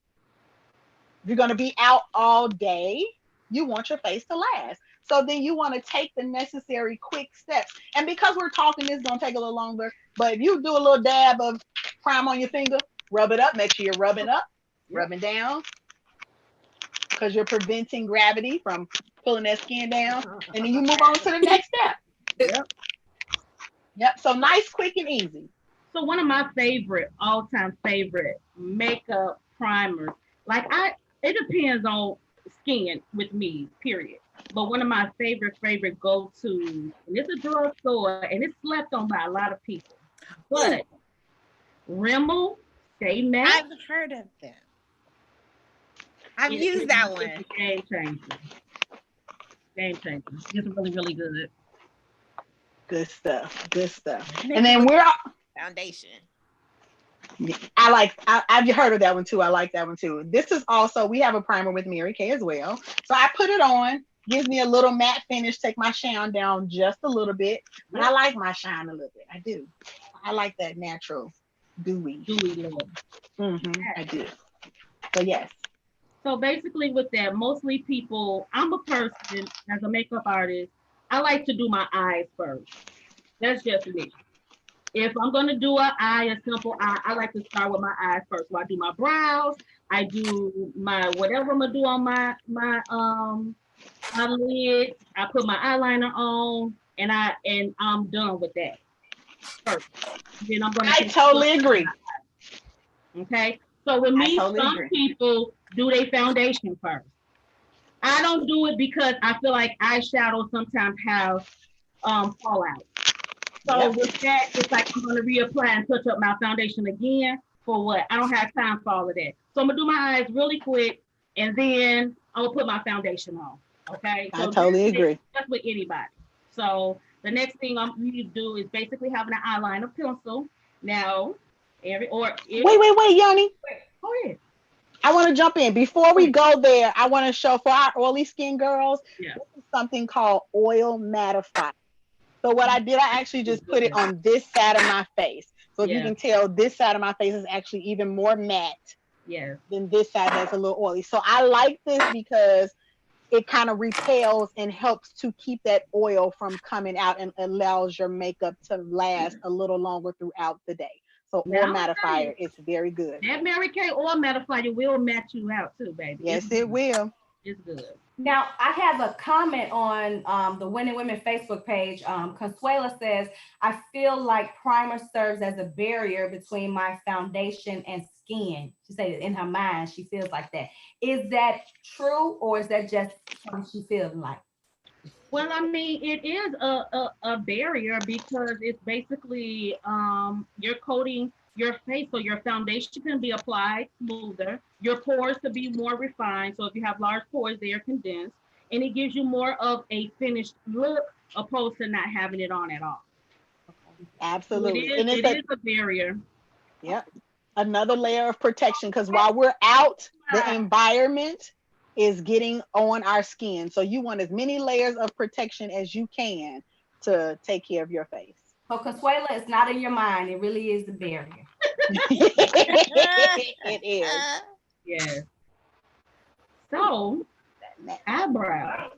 you're going to be out all day, you want your face to last. So then you want to take the necessary quick steps. And because we're talking, this is going to take a little longer, but if you do a little dab of prime on your finger, rub it up, make sure you're rubbing up, rubbing down, because you're preventing gravity from pulling that skin down, and then you move on to the next step. Yep. So nice, quick, and easy. So one of my all-time favorite makeup primers, it depends on skin with me, period. But one of my favorite go-to, and it's a drugstore, and it's slept on by a lot of people. But Rimmel Stay Matte. I've heard of them. I've used that one. It's a game changer. It's really, really good. Good stuff. And then we're foundation. I've heard of that one too. I like that one too. This is also, we have a primer with Mary Kay as well. So I put it on, gives me a little matte finish, take my shine down just a little bit. But I like my shine a little bit. I do. I like that natural dewy look. I do. So yes. So basically with that, mostly people, I'm a person, as a makeup artist, I like to do my eyes first. That's just me. If I'm going to do a simple eye, I like to start with my eyes first. So I do my brows, I do my, whatever I'm going to do on my lids, I put my eyeliner on, and I'm done with that first. Then I'm going to. I totally agree. Okay. So with me, some people do their foundation first. I don't do it because I feel like eyeshadow sometimes have fallout. So with that, it's like I'm gonna reapply and touch up my foundation again for what? I don't have time for all of that. So I'm gonna do my eyes really quick, and then I'm gonna put my foundation on. Okay. So I totally agree. That's with anybody. So the next thing I'm going to do is basically having an eyeliner pencil. Now, wait, Yoni. Go ahead. I want to jump in. Before we go there, I want to show for our oily skin girls, this is something called oil mattify. So what I did, I actually just put it on this side of my face. So if you can tell, this side of my face is actually even more matte than this side that's a little oily. So I like this because it kind of repels and helps to keep that oil from coming out and allows your makeup to last a little longer throughout the day. So oil mattifier is very good. That Mary Kay oil mattifier will match you out too, baby. Yes, it will. It's good. Now, I have a comment on the Winning Women Facebook page. Consuela says, I feel like primer serves as a barrier between my foundation and skin. She said in her mind, she feels like that. Is that true, or is that just something she feels like? Well, I mean, it is a barrier because it's basically you're coating your face so your foundation can be applied smoother, your pores to be more refined. So if you have large pores, they are condensed, and it gives you more of a finished look opposed to not having it on at all. Absolutely. So it is a barrier. Yep. Another layer of protection, because while we're out, the environment is getting on our skin. So you want as many layers of protection as you can to take care of your face. So Consuela, it's not in your mind. It really is the barrier. It is. Yes. So, eyebrows.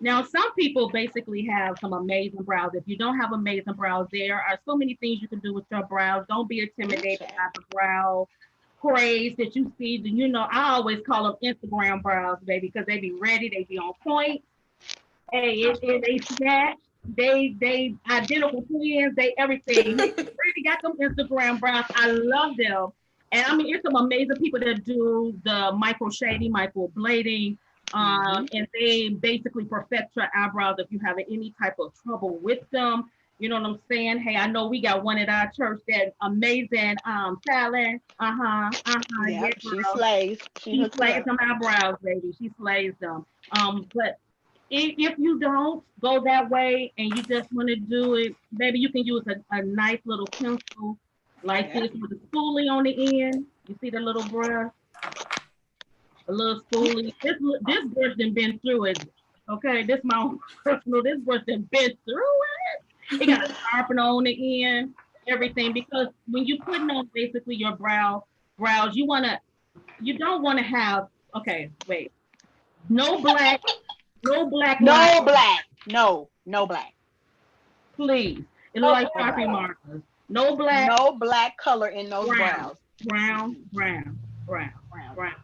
Now, some people basically have some amazing brows. If you don't have amazing brows, there are so many things you can do with your brows. Don't be intimidated by the brow craze that you see. You know, I always call them Instagram brows, baby, because they be ready, they be on point. Hey, they snatch, they identical twins, they everything. They really got them Instagram brows. I love them. And I mean, it's some amazing people that do the micro shading, micro blading. And they basically perfect your eyebrows if you have any type of trouble with them. You know what I'm saying? Hey, I know we got one at our church, that amazing Sally. Yeah, she slays. She slays them eyebrows, baby. She slays them. But if you don't go that way and you just want to do it, baby, you can use a nice little pencil like this with a spoolie on the end. You see the little brush? A little spoolie. This brush done been through it. Okay, this my own personal. This brush done been through it. It got a sharpener on the end, everything. Because when you putting on basically your brows, you don't want to have. Okay, wait. No black. No black. No black. Please. It looks like Sharpie markers. No black. No black color in those brows. Brown.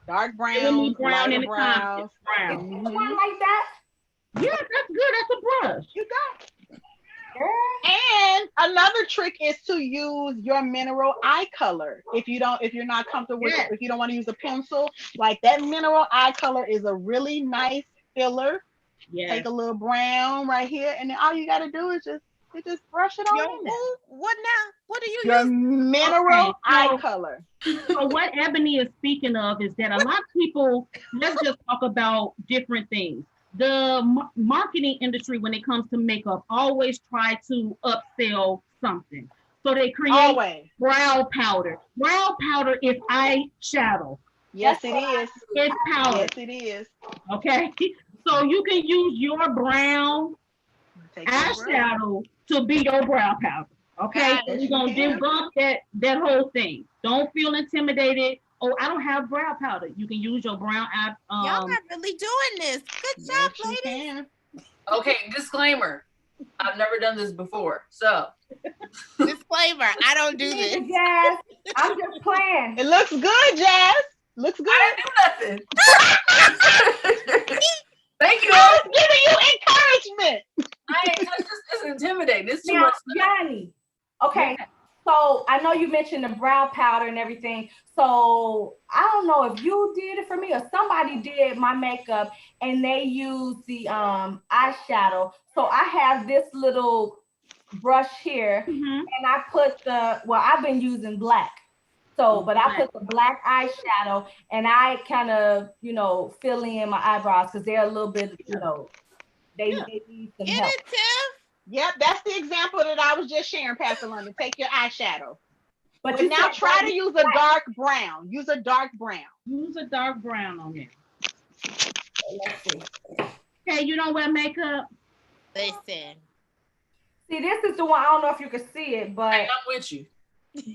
Dark brown, lighter browns. Brown. One like that? Yeah, that's good. That's a brush. You got it. And another trick is to use your mineral eye color. If you're not comfortable with it, if you don't want to use a pencil, like that mineral eye color is a really nice filler. Yes. Take a little brown right here, and then all you got to do is just brush it on. What now? What do you your use? Mineral eye color. So what Ebony is speaking of is that a lot of people, let's just talk about different things. The marketing industry, when it comes to makeup, always try to upsell something. So they create brow powder. Brow powder is eyeshadow. Yes, it is. It's powder. Yes, it is. Okay. So you can use your brown eyeshadow to be your brow powder. Okay. So we're gonna debunk that whole thing. Don't feel intimidated. Oh, I don't have brow powder. You can use your brown eye. Y'all not really doing this. Good job, ladies. Okay, disclaimer. I've never done this before. So disclaimer, I don't do this. Jazz, I'm just playing. It looks good, Jazz. Looks good. I didn't do nothing. Thank you. I was giving you encouragement. It's intimidating. It's too now, much. Johnny. Okay. Yeah. So I know you mentioned the brow powder and everything. So I don't know if you did it for me or somebody did my makeup and they used the eyeshadow. So I have this little brush here and I put I've been using black. So, but I put the black eyeshadow and I kind of, fill in my eyebrows because they're a little bit, they need some help. Yep, that's the example that I was just sharing, Pastor London. Take your eyeshadow. But now try to use a dark brown. Use a dark brown. Use a dark brown on it. Let's see. Okay, you don't wear makeup? Listen. See, this is the one, I don't know if you can see it, but I'm with you.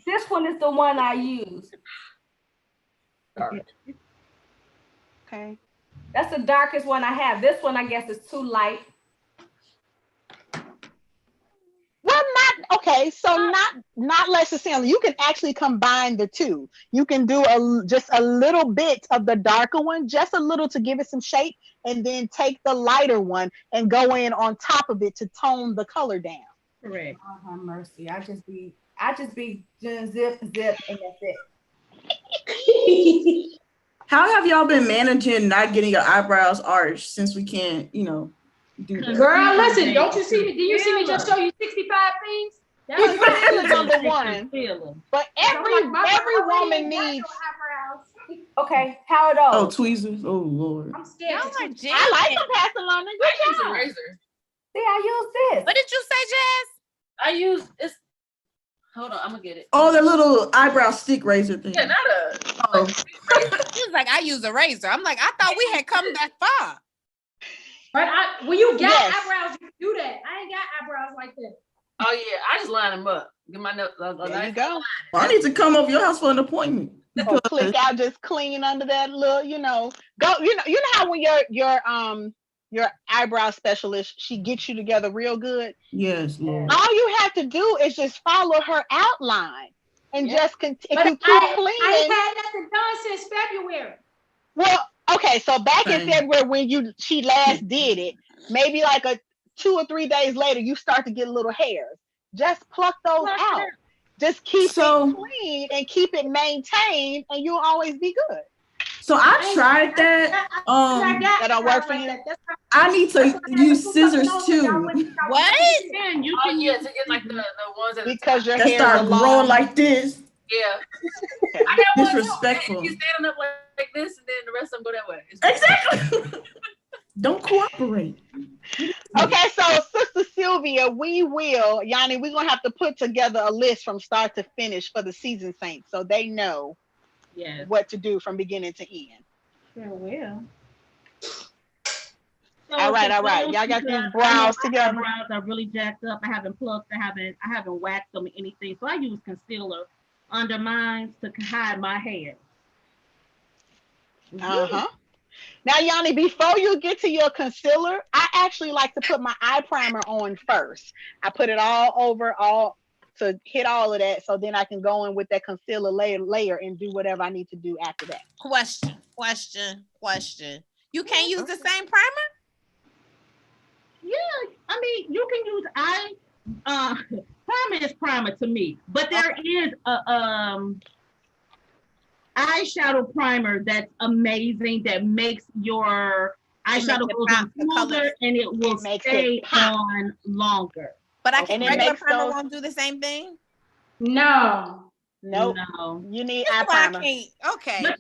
This one is the one I use. Okay. That's the darkest one I have. This one, I guess, is too light. Well, Okay, so not less assembly. You can actually combine the two. You can do just a little bit of the darker one, just a little to give it some shape, and then take the lighter one and go in on top of it to tone the color down. Correct. Oh, have mercy. I just be doing zip, and that's it. How have y'all been managing not getting your eyebrows arched since we can't, do that? Girl, listen, don't you see me? Did you see me just show you 65 things? Concealer's number one. But every woman needs. Okay, how are Oh, those? tweezers. Oh Lord. I'm scared. I like them, Pastor London. I Good use a job. razor. See, I use this. What did you say, Jazz? I use it's. Hold on, I'm gonna get it. Oh, the little eyebrow stick razor thing. Yeah, not a. Oh. He was like, I use a razor. I'm like, I thought we had come that far. But when you got Yes. eyebrows, you do that. I ain't got eyebrows like that. Oh yeah, I just line them up. Get my nose. There you go. Well, I need to come over your house for an appointment. Or click out just clean under that little, go. You know how when your eyebrow specialist, she gets you together real good. Yes, Lord. All you have to do is just follow her outline and just continue. If you keep I cleaning. ain't had nothing done since February. Well, okay, so back Same. in February when she last did it, maybe like 2 or 3 days later, you start to get little hairs. Just pluck those out. Just keep it clean and keep it maintained, and you'll always be good. So I tried that. That don't work for you. I need to use scissors too. What? You Oh can yeah, to get like the ones that Because your That hair start is growing long. like this. Yeah. I got one too. Disrespectful. You standing up like this, and then the rest of them go that way. Exactly. Don't cooperate. Okay, so Sister Sylvia, Yanni, we're gonna have to put together a list from start to finish for the season saints so they know what to do from beginning to end. Sure will. All right. Y'all got these brows together. My brows are really jacked up. I haven't plucked. I haven't waxed them or anything. So I use concealer under mine to hide my hair. Uh-huh. Now, Yanni, before you get to your concealer, I actually like to put my eye primer on first. I put it all over, to hit all of that, so then I can go in with that concealer layer and do whatever I need to do after that. Question. You can't use the same primer? Yeah, I mean, you can use primer is primer to me, but there is a eyeshadow primer that's amazing that makes your eyeshadow go smoother and it will stay on longer. But regular primer won't do the same thing? No. Nope. No. You need eye primer. Okay. But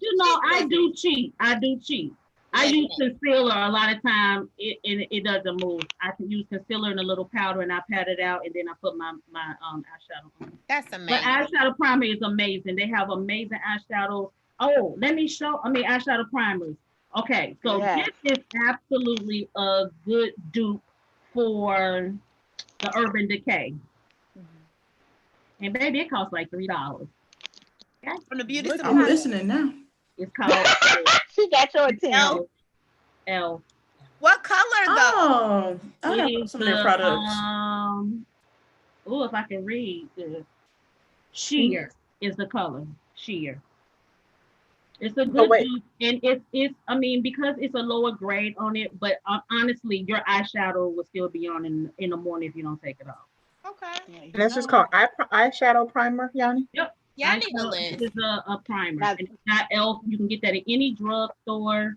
I do cheat. I use concealer a lot of times. It doesn't move. I can use concealer and a little powder, and I pat it out, and then I put my eyeshadow on. That's amazing. But eyeshadow primer is amazing. They have amazing eyeshadows. Oh, eyeshadow primers. Okay, so this is absolutely a good dupe for the Urban Decay. And baby, it costs like $3. Okay? From the beauty supply. I'm listening now. It's called She got your attention. L. What color though? Oh, I have some of their products. If I can read this. Sheer is the color. Sheer. It's a good dupe, and it's I mean, because it's a lower grade on it, but honestly, your eyeshadow will still be on in the morning if you don't take it off. Okay. And that's just called eyeshadow primer, Yanni? Yep. Yeah, I need the list. This is a primer. And it's not elf. You can get that at any drugstore,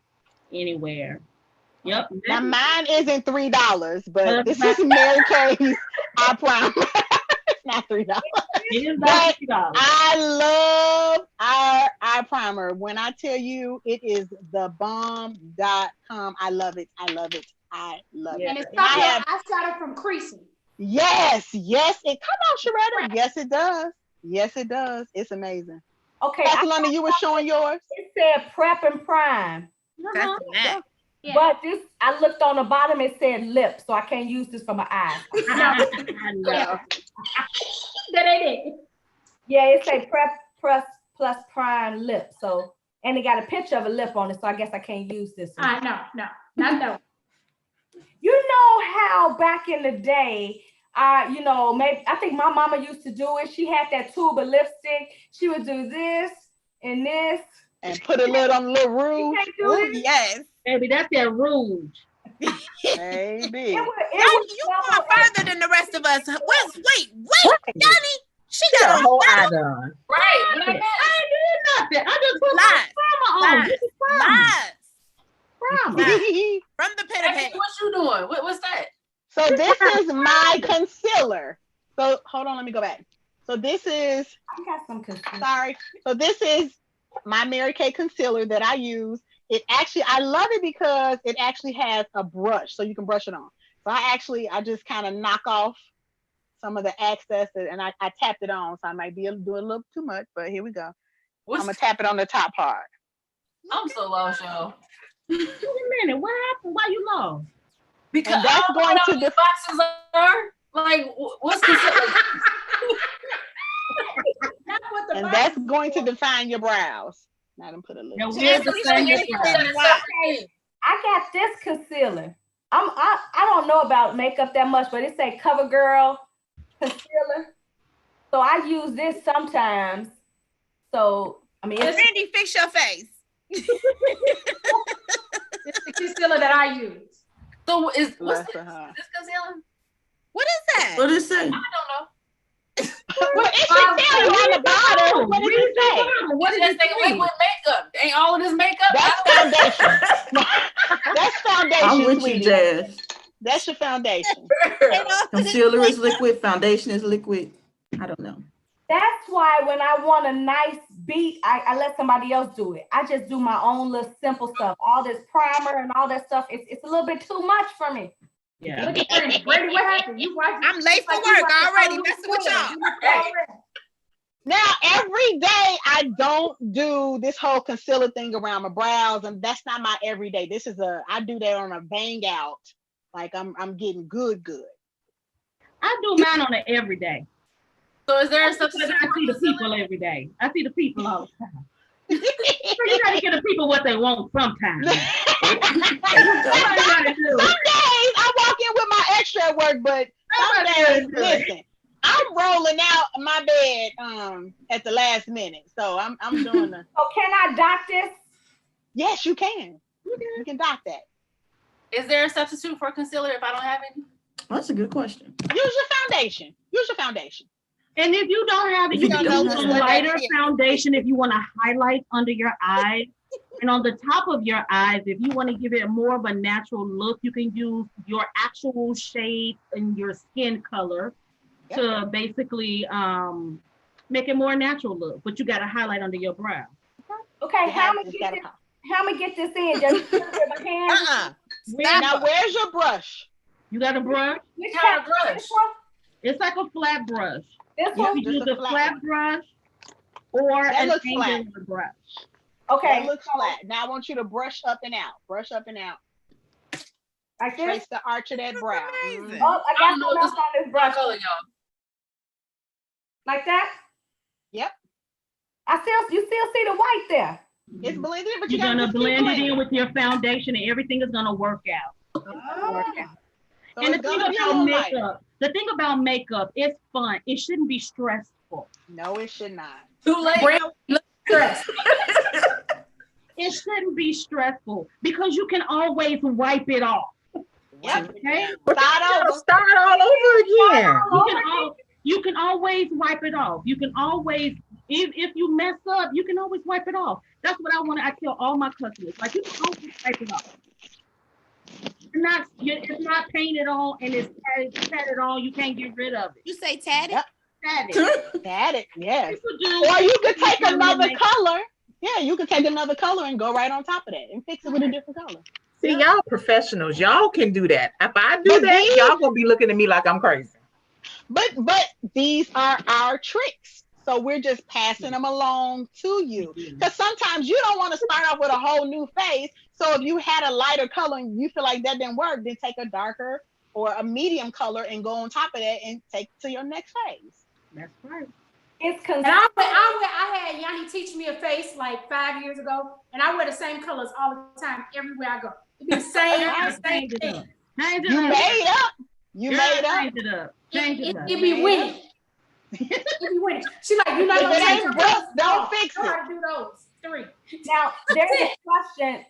anywhere. Yep. Now mine isn't $3, but this is Mary Kay's eye primer. It's not $3. It is not $3. I love our eye primer. When I tell you it is the bomb.com, I love it. I love it. And it stops your eyeshadow from creasing. Yes. It come on, Sharetta. Yes, it does. It's amazing. Okay. London, you were showing yours? It said prep and prime. That's that. Yeah. But I looked on the bottom, it said lip, so I can't use this for my eyes. I know. That ain't it. Yeah, it say prep plus prime lip. So, and it got a picture of a lip on it, so I guess I can't use this one. No. You know how back in the day, you know, maybe I think my mama used to do it. She had that tube of lipstick. She would do this and this. And put a little on the little rouge. Oh, yes. Baby, that's that rouge. Baby. You going further than the rest of us. Wait, Johnny. She got a whole eye done. Right. I ain't did nothing. I just put my primer on. This is primer. From the pit of hell. What you doing? What's that? So this is my concealer. So hold on, let me go back. So this is, I got some concealer. sorry. So this is my Mary Kay concealer that I use. It actually, I love it because it actually has a brush, so you can brush it on. So I just kind of knock off some of the excess, and I tapped it on. So I might be doing a little too much, but here we go. I'm gonna tap it on the top part. I'm so lost, y'all. Wait a minute, what happened? Why you lost? Because And that's going to the boxes are like, what's considered? And that's going to define your brows. Now I'm put a little. I got this concealer. I don't know about makeup that much, but it say CoverGirl concealer. So I use this sometimes. So I mean, Randy, fix your face. It's the concealer that I use. So what's this Uh-huh. concealer? What is that? What did it say? I don't know. Well, it should tell you on the bottom. What did it say? What did it say? Liquid makeup. Ain't all of this makeup? That's foundation. That's foundation. I'm with sweetie. you, Jazz. That's your foundation. Concealer is liquid, foundation is liquid. I don't know. that's why when I want a nice beat, I let somebody else do it. I just do my own little simple stuff. All this primer and all that stuff, it's a little bit too much for me. Yeah. Look at Brady. Brady, what happened? You watching? I'm late for work already. Messing with y'all. Now, every day I don't do this whole concealer thing around my brows, and that's not my everyday. I do that on a bang out. Like I'm getting good. I do mine on an everyday. So is there a Because I see the people every day. I see the people all the time. So you gotta give the people what they want sometimes. Some days I walk in with my extra at work, but some days, listen, I'm rolling out my bed at the last minute. So I'm doing the. So can I dot this? Yes, you can. You can dot that. Is there a substitute for concealer if I don't have any? That's a good question. Use your foundation. And if you don't have it, you can use a lighter foundation if you want to highlight under your eyes. And on the top of your eyes, if you want to give it more of a natural look, you can use your actual shade and your skin color to basically make it more natural look. But you got to highlight under your brow. Okay, how am I get this in? Just put it in my hand? Now, where's your brush? You got a brush? Which kind of brush? It's like a flat brush. This You one? can use a flat brush or an angular brush. Okay. That looks flat. Now I want you to brush up and out. Brush up and out. Like this? Trace the arch of that brow. Oh, I got something else on this brush. Y'all. Like that? Yep. You still see the white there. It's blended, but You're gonna blend it in with your foundation, and everything is gonna work out. So And it's gonna be a little lighter. the thing about makeup, it's fun. It shouldn't be stressful. No, it should not. Too late. Stress. It shouldn't be stressful because you can always wipe it off. Yep. Okay. Start all over again. You can always wipe it off. You can always, if you mess up, you can always wipe it off. That's what I tell all my customers. Like, you can always wipe it off. It's not painted on and it's tatted on. You can't get rid of it. You say tatted? Yep. Tatted, yes. Or you could take another color. Yeah, you could take another color and go right on top of that and fix it with a different color. See, y'all professionals, y'all can do that. If I do that, y'all gonna be looking at me like I'm crazy. But these are our tricks. So we're just passing them along to you. Because sometimes you don't want to start off with a whole new face. So if you had a lighter color and you feel like that didn't work, then take a darker or a medium color and go on top of that and take to your next phase. That's right. It's And I had Yanni teach me a face like 5 years ago, and I wear the same colors all the time everywhere I go. It be the same thing. You made up. You made up. Change it up. Change it up. It be winning. It be winning. She like, you're not If gonna it change ain't your broke, don't fix Know it. how to do those 3. Now,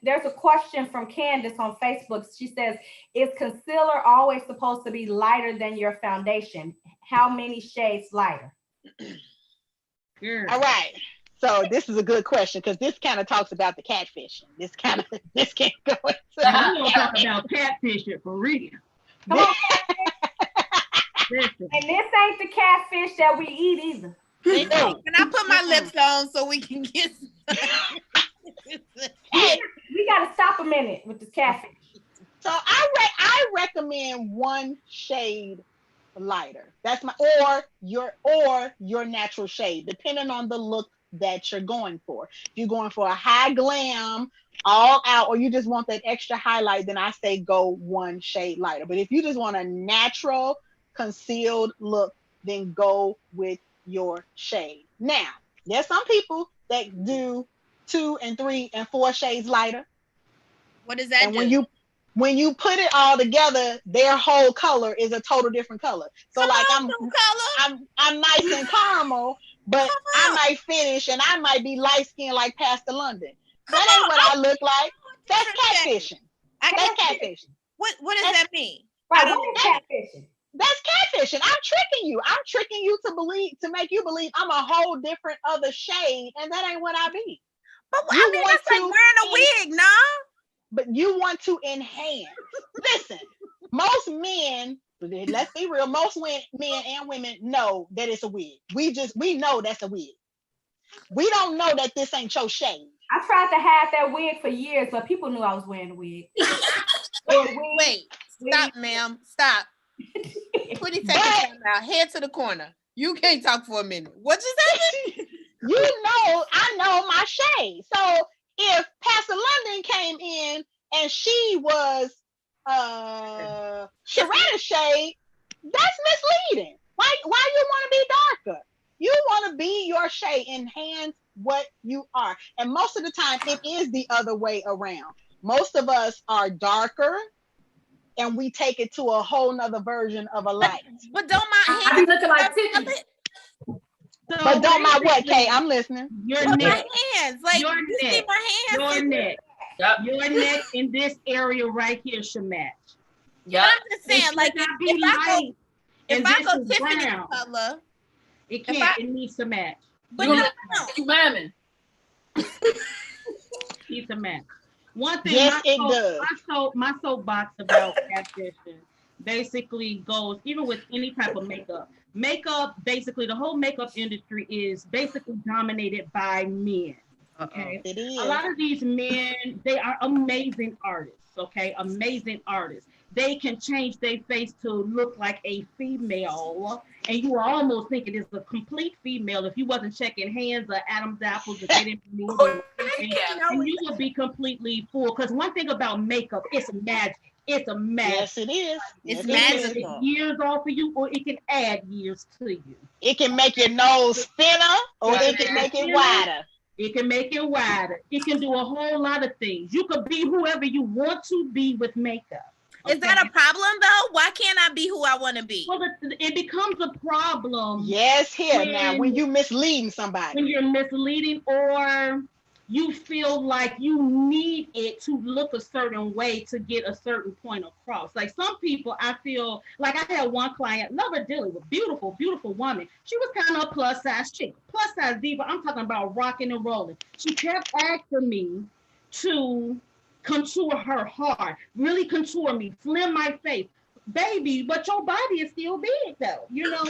there's a question from Candace on Facebook. She says, is concealer always supposed to be lighter than your foundation? How many shades lighter? All right. So this is a good question because this kind of talks about the catfishing. This can't go into Now we gonna talk about catfishing for real. Come on, and this ain't the catfish that we eat either. Can I put my lips on so we can get We gotta stop a minute with this catfish. So I recommend 1 shade lighter. That's or your natural shade, depending on the look that you're going for. If you're going for a high glam, all out, or you just want that extra highlight, then I say go 1 shade lighter. But if you just want a natural concealed look, then go with your shade. Now, there's some people that do 2 and 3 and 4 shades lighter. What does that and do? When you put it all together, their whole color is a total different color. So I'm nice and caramel, but I might finish and I might be light skinned like Pastor London. That ain't what I look like. That's catfishing. That's catfishing. What does that mean? Right, what is catfishing? That's catfishing. I'm tricking you. I'm tricking you to make you believe I'm a whole different other shade, and that ain't what I be. But I mean, that's like wearing a wig, no? But you want to enhance. Listen, most men, let's be real, most men and women know that it's a wig. We know that's a wig. We don't know that this ain't your shade. I tried to hide that wig for years, but people knew I was wearing a wig. Wait, stop, ma'am. Stop. 20 seconds now. Head to the corner. You can't talk for a minute. What just happened? I know my shade. So if Pastor London came in and she was Sharetta shade, that's misleading. Why you want to be darker? You want to be your shade, enhance what you are. And most of the time it is the other way around. Most of us are darker and we take it to a whole nother version of a light. But don't my hands I be looking like Tiffany. But don't my what, Kay? I'm listening. Your but neck. my hands, like Your you neck. see my hands. Your neck. Yep. Your neck in this area right here should match. Yeah, I'm just saying, like if I go Tiffany brown, color, it can't. It needs to match. But you mamming. Needs to match. One thing, yes, it does. My soapbox about catfishing basically goes even with any type of makeup. Makeup, basically, the whole makeup industry is basically dominated by men. Okay, it is. A lot of these men, they are amazing artists. Okay, amazing artists. They can change their face to look like a female, and you are almost thinking it's a complete female if you wasn't checking hands or Adam's apples if they didn't move. And you would be completely fooled. Because one thing about makeup, it's magic. It's a magic. Yes, it is. It's magical. It can take years off of you, or it can add years to you. It can make your nose thinner, or it can make it wider. It can make it wider. It can do a whole lot of things. You could be whoever you want to be with makeup. Okay? Is that a problem though? Why can't I be who I want to be? Well, it becomes a problem. Yes, when you misleading somebody. When you're misleading, or you feel like you need it to look a certain way to get a certain point across. Like some people, I feel like I had one client, love her dearly, with beautiful, beautiful woman. She was kind of a plus size chick, plus size diva. I'm talking about rocking and rolling. She kept asking me to contour her hard, really contour me, slim my face. Baby, but your body is still big though, you know?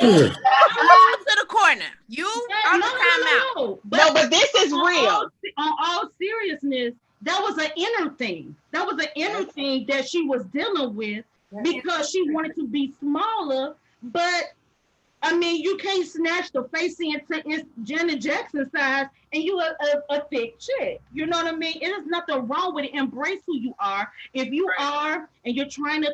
I'm going to the corner. You on the timeout. No, but this is real. On all seriousness, that was an inner thing. That was an inner thing that she was dealing with because she wanted to be smaller. But I mean, you can't snatch the face into Janet Jackson size and you a thick chick. You know what I mean? There's nothing wrong with it. Embrace who you are. If you are and you're trying to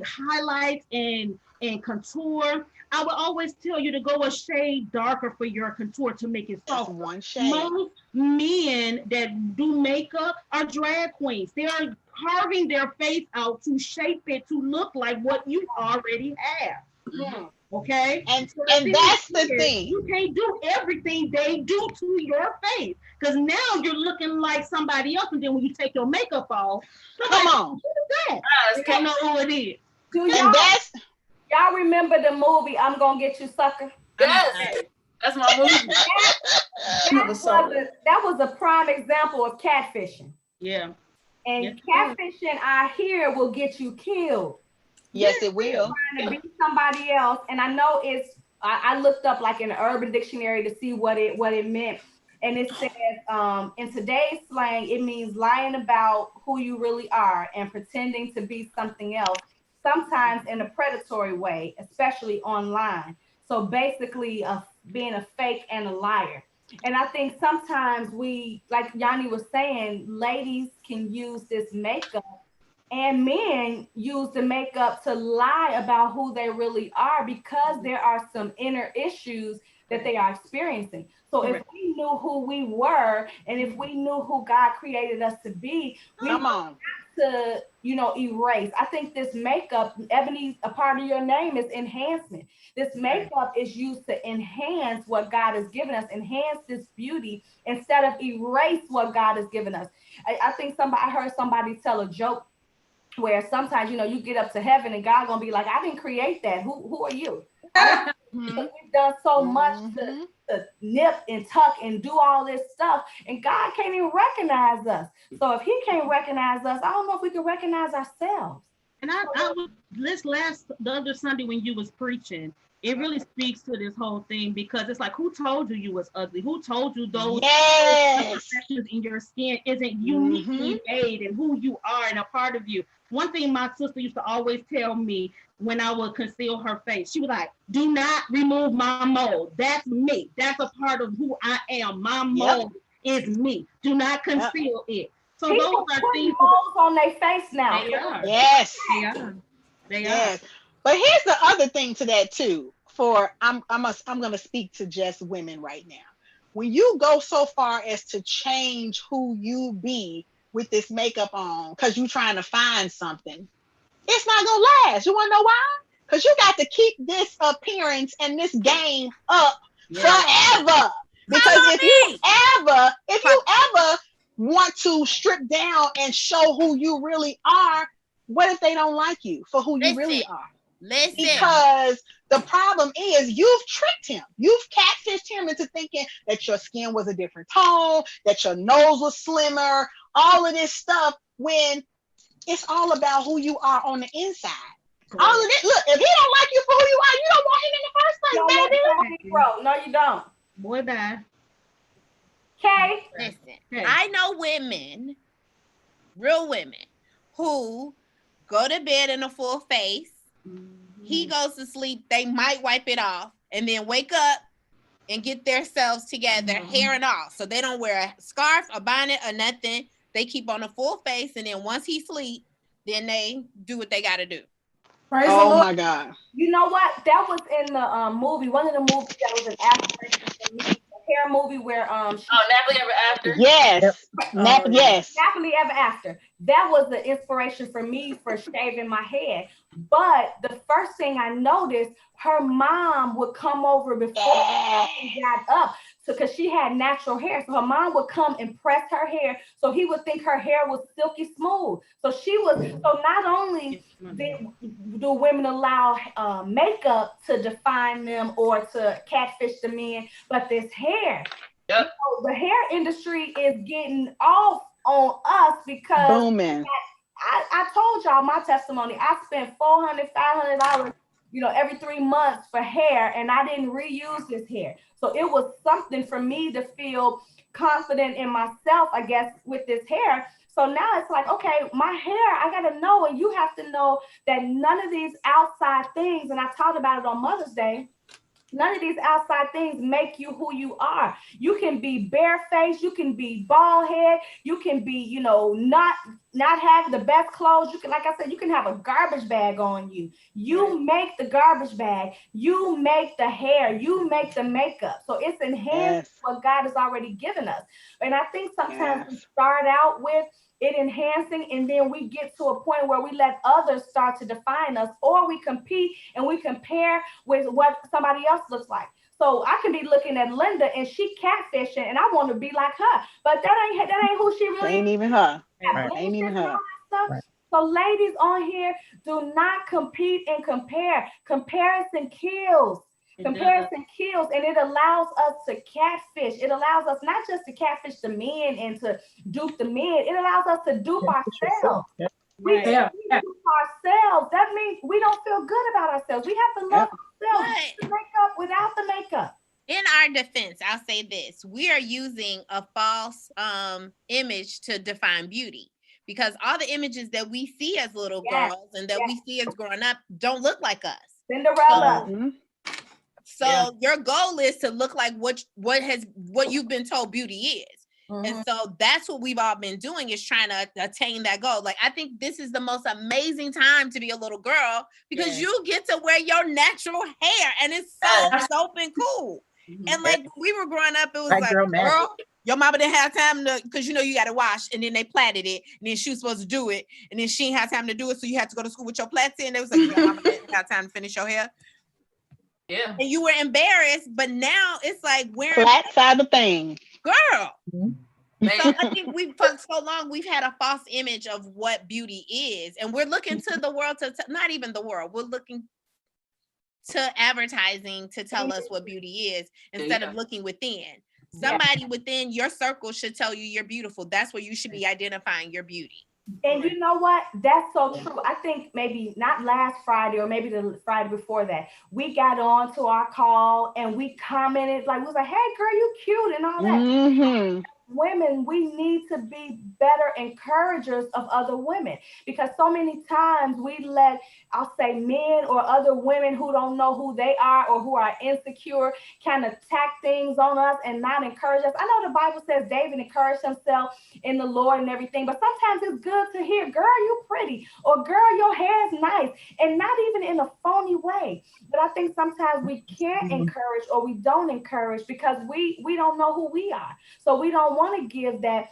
highlight and and contour, I would always tell you to go a shade darker for your contour to make it soft. One shade. Most men that do makeup are drag queens. They are carving their face out to shape it to look like what you already have. Mm-hmm. Okay, and that's the thing. You can't do everything they do to your face, because now you're looking like somebody else, and then when you take your makeup off, come on, you don't know who it is. Do y'all remember the movie I'm Gonna Get You, Sucker? Yes, that's my movie. That was a prime example of catfishing. Yeah. And catfishing, I hear, will get you killed. Yes, it will. Trying to be somebody else, and I know it's. I looked up like in the Urban Dictionary to see what it meant, and it says in today's slang, it means lying about who you really are and pretending to be something else, sometimes in a predatory way, especially online. So basically, being a fake and a liar. And I think sometimes we, like Yanni was saying, ladies can use this makeup. And men use the makeup to lie about who they really are because there are some inner issues that they are experiencing. So if we knew who we were and if we knew who God created us to be, we have to, erase. I think this makeup, Ebony, a part of your name is enhancement. This makeup is used to enhance what God has given us, enhance this beauty instead of erase what God has given us. I think I heard somebody tell a joke where sometimes, you get up to heaven and God gonna be like, I didn't create that. Who are you? We've done so much to nip and tuck and do all this stuff, and God can't even recognize us. So if he can't recognize us, I don't know if we can recognize ourselves. And I was the other Sunday when you was preaching, it really speaks to this whole thing, because it's like, who told you was ugly? Who told you those imperfections in your skin isn't uniquely made and who you are and a part of you? One thing my sister used to always tell me when I would conceal her face, she was like, do not remove my mole. That's me. That's a part of who I am. My mole is me. Do not conceal it. So people those are put things moles on their face now. They are. Yes. They are. But here's the other thing to that too. I'm gonna speak to just women right now. When you go so far as to change who you be with this makeup on because you're trying to find something, it's not gonna last. You wanna know why? Because you got to keep this appearance and this game up forever. Because if you ever want to strip down and show who you really are, what if they don't like you for who you really are? Because the problem is you've tricked him. You've catfished him into thinking that your skin was a different tone, that your nose was slimmer, all of this stuff, when it's all about who you are on the inside. Correct. All of it. Look, if he don't like you for who you are, you don't want him in the first place, baby. No, you don't. Boy, bye. Okay. Listen, I know women, real women, who go to bed in a full face. He goes to sleep, they might wipe it off and then wake up and get themselves together, hair and all. So they don't wear a scarf, a bonnet, or nothing. They keep on a full face, and then once he sleep, then they do what they got to do. Oh my God. You know what? That was in the movie, one of the movies that was an aspiration for me. Hair movie where Nappily Ever After. Yes. Yes. Nappily Ever After. That was the inspiration for me for shaving my head. But the first thing I noticed, her mom would come over before she got up, because she had natural hair. So her mom would come and press her hair, so he would think her hair was silky smooth. So not only do women allow makeup to define them or to catfish the men, but this hair. Yep. The hair industry is getting off on us because booming. I told y'all my testimony. I spent $400, $500, every 3 months for hair, and I didn't reuse this hair. So it was something for me to feel confident in myself, I guess, with this hair. So now it's like, okay, my hair, I got to know, and you have to know that none of these outside things, and I talked about it on Mother's Day, none of these outside things make you who you are. You can be barefaced, you can be bald head, you can be, not not have the best clothes. You can, like I said, you can have a garbage bag on you. You make the garbage bag. You make the hair. You make the makeup. So it's enhanced what God has already given us. And I think sometimes we start out with it enhancing, and then we get to a point where we let others start to define us, or we compete and we compare with what somebody else looks like. So I can be looking at Linda and she catfishing, and I want to be like her, but that ain't who she really ain't is. even her. Right. Ain't even her. Right. So ladies on here, do not compete and compare. Comparison kills. Comparison kills, and it allows us to catfish. It allows us not just to catfish the men and to dupe the men. It allows us to dupe ourselves. We dupe ourselves. That means we don't feel good about ourselves. We have to love ourselves. The makeup without the makeup. In our defense, I'll say this: we are using a false image to define beauty, because all the images that we see as little girls and that we see as growing up don't look like us. Cinderella. So your goal is to look like what you've been told beauty is. And so that's what we've all been doing, is trying to attain that goal. Like, I think this is the most amazing time to be a little girl, because you get to wear your natural hair, and it's so dope and cool. And like, when we were growing up, it was like, girl, your mama didn't have time to, because you got to wash, and then they plaited it, and then she was supposed to do it, and then she didn't have time to do it, so you had to go to school with your plaits in. They was like, your mama didn't have time to finish your hair. Yeah. And you were embarrassed, but now it's like wearing flat side of thing. Girl. So I think for so long we've had a false image of what beauty is, and we're looking to the world to not even the world. We're looking to advertising to tell us what beauty is instead of looking within. Somebody within your circle should tell you you're beautiful. That's where you should be identifying your beauty. And you know what? That's so true. I think maybe not last Friday or maybe the Friday before that, we got on to our call and we commented, like, we was like, hey girl, you cute and all that. Women, we need to be better encouragers of other women, because so many times we let, I'll say, men or other women who don't know who they are or who are insecure kind of tack things on us and not encourage us. I know the Bible says David encouraged himself in the Lord and everything, but sometimes it's good to hear, girl, you pretty, or girl, your hair is nice, and not even in a phony way. But I think sometimes we can't encourage, or we don't encourage, because we don't know who we are. So we don't want to give that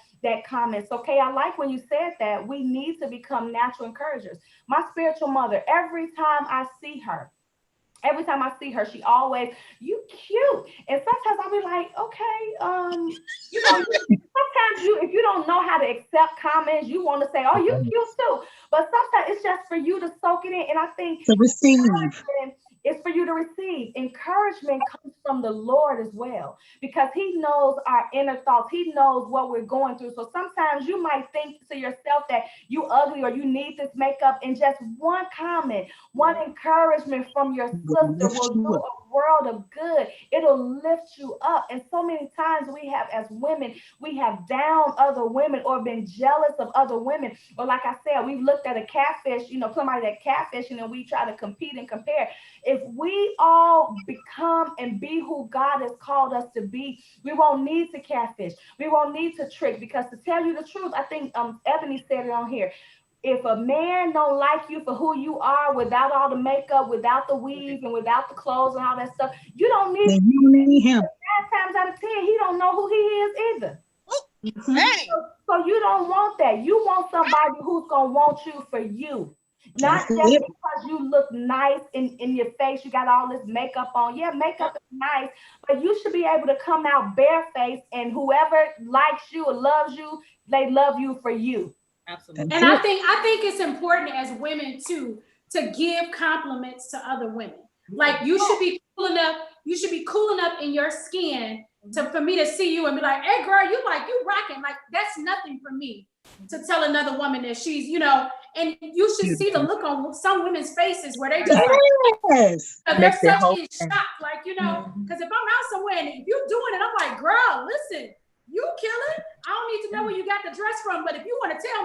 comments. Okay, I like when you said that. We need to become natural encouragers. My spiritual mother, every time I see her, she always, you cute. And sometimes I'll be like, okay, sometimes if you don't know how to accept comments, you want to say, oh, you cute too. But sometimes it's just for you to soak it in. And I think to receive. It's for you to receive. Encouragement comes from the Lord as well, because he knows our inner thoughts. He knows what we're going through. So sometimes you might think to yourself that you ugly or you need this makeup, and just one comment, one encouragement from your sister will do a world of good. It'll lift you up. And so many times we have, as women, we have downed other women or been jealous of other women. Or like I said, we've looked at a catfish, somebody that catfishing, and we try to compete and compare. If we all become and be who God has called us to be, we won't need to catfish. We won't need to trick, because to tell you the truth, I think Ebony said it on here. If a man don't like you for who you are, without all the makeup, without the weave, and without the clothes and all that stuff, you don't need him. 9 times out of 10, he don't know who he is either. So you don't want that. You want somebody who's gonna want you for you. Not just because you look nice in your face, you got all this makeup on. Yeah, makeup is nice, but you should be able to come out barefaced, and whoever likes you or loves you, they love you for you. Absolutely. And I think it's important as women too to give compliments to other women. Like, you should be cool enough. You should be cool enough in your skin for me to see you and be like, hey girl, you rocking. Like, that's nothing for me to tell another woman that she's, and you should see the look on some women's faces where they just they're such in shock, like, because if I'm out somewhere and if you're doing it, I'm like, girl, listen, you killing. I don't need to know where you got the dress from, but if you want to tell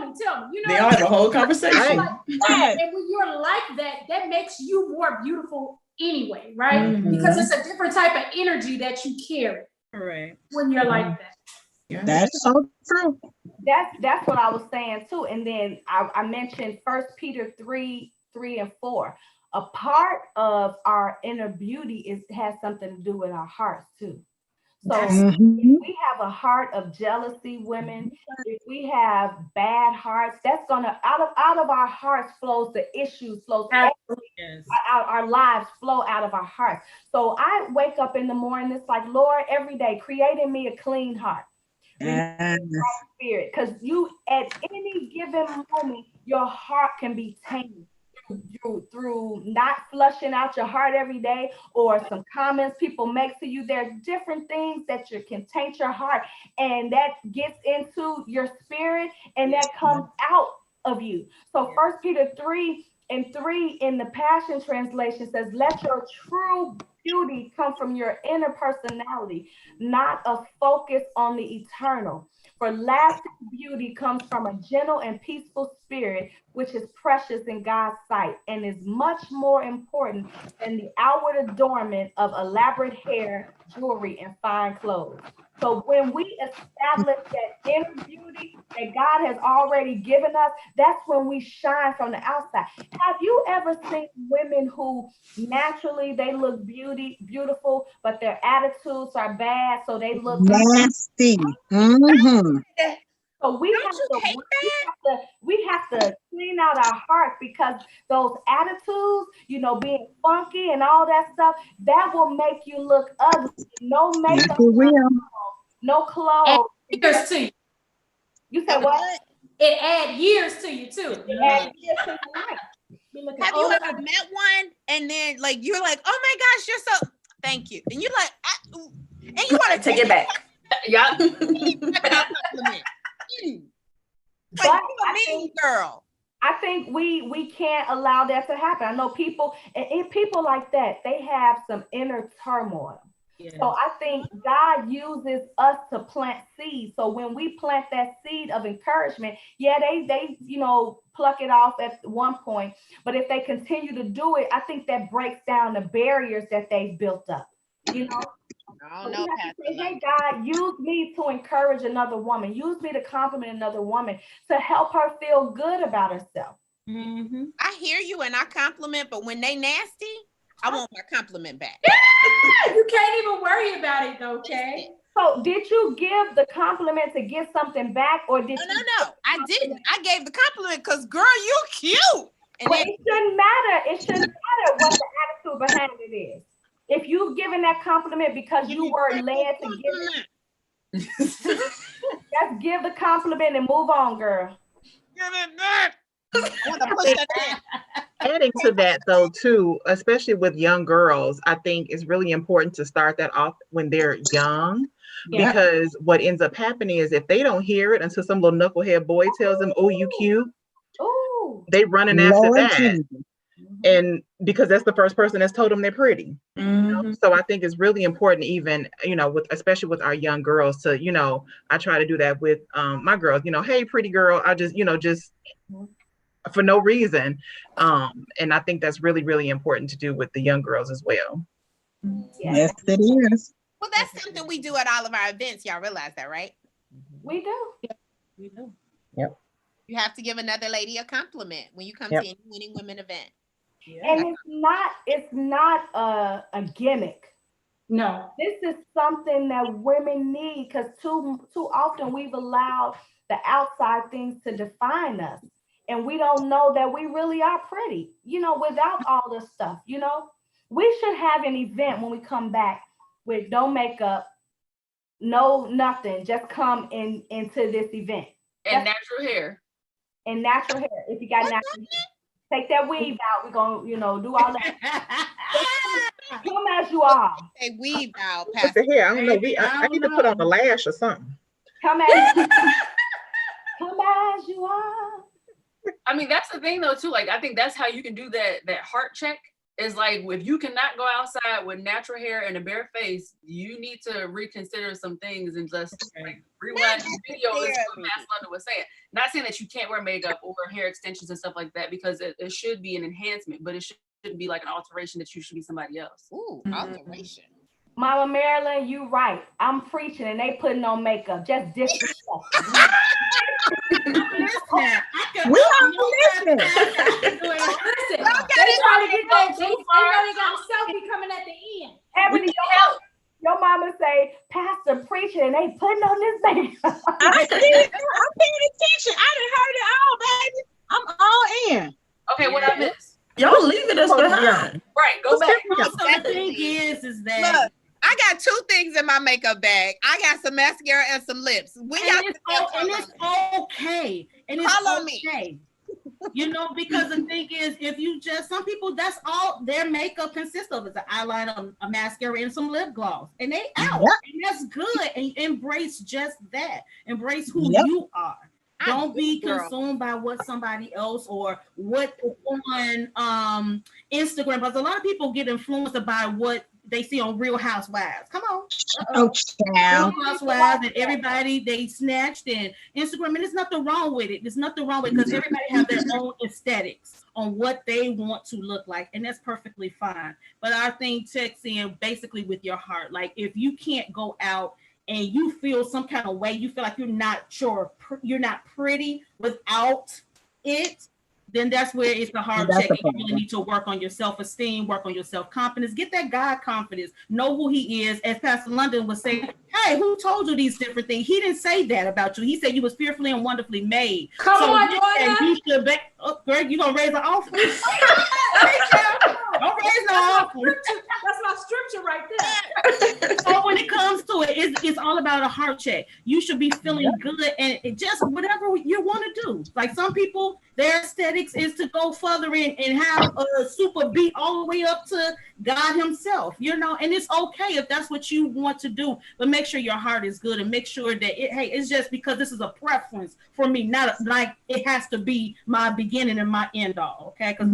me. They all have a whole conversation. And when you're like that makes you more beautiful anyway, right? Because it's a different type of energy that you carry. Right. When you're like that. That's so true. That's what I was saying too. And then I mentioned 1 Peter 3:3 and 4. A part of our inner beauty has something to do with our hearts too. So if we have a heart of jealousy, women, if we have bad hearts, that's gonna out of our hearts flows the issues, flows our lives flow out of our hearts. So I wake up in the morning, it's like, Lord, every day, create in me a clean heart. Spirit, because you at any given moment, your heart can be tainted through not flushing out your heart every day, or some comments people make to you. There are different things that can taint your heart, and that gets into your spirit, and that comes out of you. So 1 Peter 3:3 in the Passion Translation says, let your true beauty come from your inner personality, not a focus on the eternal. For lasting beauty comes from a gentle and peaceful spirit, which is precious in God's sight and is much more important than the outward adornment of elaborate hair, jewelry, and fine clothes. So when we establish that inner beauty that God has already given us, that's when we shine from the outside. Have you ever seen women who naturally they look beautiful, but their attitudes are bad, so they look nasty? So we have to clean out our hearts, because those attitudes, being funky and all that stuff, that will make you look ugly. No makeup, no clothes. Years to you. You said what? It adds years to you too. It adds years to your life. Have you ever met one and then like you're like, oh my gosh, you're so thank you, and you're like, and you want to take it back? Yeah. But I think we can't allow that to happen. I know people, and people like that, they have some inner turmoil. So I think God uses us to plant seeds. So when we plant that seed of encouragement, they pluck it off at one point, but if they continue to do it, I think that breaks down the barriers that they've built up. Oh, no, say, hey, God, use me to encourage another woman. Use me to compliment another woman, to help her feel good about herself. I hear you and I compliment, but when they nasty, I want my compliment back. You can't even worry about it though, okay? So did you give the compliment to get something back, or did you? No, I didn't. I gave the compliment because, girl, you cute. And it shouldn't matter. It shouldn't matter what the attitude behind it is. If you've given that compliment because you were led to give it, just give the compliment and move on, girl. Give it back. Adding to that though too, especially with young girls, I think it's really important to start that off when they're young, because what ends up happening is if they don't hear it until some little knucklehead boy tells them, oh, you cute, they running after that. And because that's the first person that's told them they're pretty. So I think it's really important, even, especially with our young girls, to, I try to do that with my girls, hey, pretty girl, I just for no reason. And I think that's really, really important to do with the young girls as well. Yes, it is. Well, that's something we do at all of our events. Y'all realize that, right? We do. We do. Yep. You have to give another lady a compliment when you come to any Winning Women event. And it's not a gimmick. No. This is something that women need, because too often we've allowed the outside things to define us. And we don't know that we really are pretty, without all this stuff. We should have an event when we come back with no makeup, no nothing. Just come into this event. And natural hair. And natural hair. If you got natural hair. Take that weave out. We're going to, do all that. Come as you are. Say weave out. What the hair? I don't know. I need to put on a lash or something. Come as you are. I mean, that's the thing though too. Like, I think that's how you can do that heart check. Is like, if you cannot go outside with natural hair and a bare face, you need to reconsider some things and just rewind the video. Is what Mass London was saying. Not saying that you can't wear makeup or hair extensions and stuff like that, because it should be an enhancement, but it shouldn't be like an alteration that you should be somebody else. Ooh, alteration. Mama Marilyn, you right. I'm preaching and they putting on makeup. Just disrespectful. We are listening. Listen, they trying to get that. They know they got a selfie coming at the end. Ebony, your mama say, Pastor preaching and they putting on this makeup. I see it. I'm paying attention. I done heard it all, baby. I'm all in. Okay, what I missed? Y'all leaving us behind. Right, go back. The thing is that Look, I got two things in my makeup bag. I got some mascara and some lips. and it's okay. And it's Follow okay. You know, because the thing is, if you just, some people, that's all their makeup consists of is an eyeliner, a mascara, and some lip gloss. And they out. Yep. And that's good. And embrace just that. Embrace who Yep. you are. Don't be consumed by what somebody else or what on Instagram. Because a lot of people get influenced by what they see on Real Housewives. Come on. Oh, child. Real Housewives and everybody they snatched and Instagram. And there's nothing wrong with it. There's nothing wrong with it because everybody has their own aesthetics on what they want to look like. And that's perfectly fine. But our thing checks in basically with your heart. Like if you can't go out and you feel some kind of way, you feel like you're not pretty without it, then that's where it's the hard check. You really need to work on your self-esteem, work on your self-confidence, get that God confidence, know who he is. As Pastor London was saying, hey, who told you these different things? He didn't say that about you. He said you was fearfully and wonderfully made. Come on, Jordan. He should be, Greg, you gonna raise an offering? Don't raise no offering. That's my scripture right there. So when it comes to it, it's all about a heart check. You should be feeling good and it just whatever you want to do. Like some people, their aesthetics is to go further in and have a super beat all the way up to God himself, you know, and it's okay if that's what you want to do, but make sure your heart is good and make sure that it's just because this is a preference for me, not like it has to be my beginning and my end all, okay? Because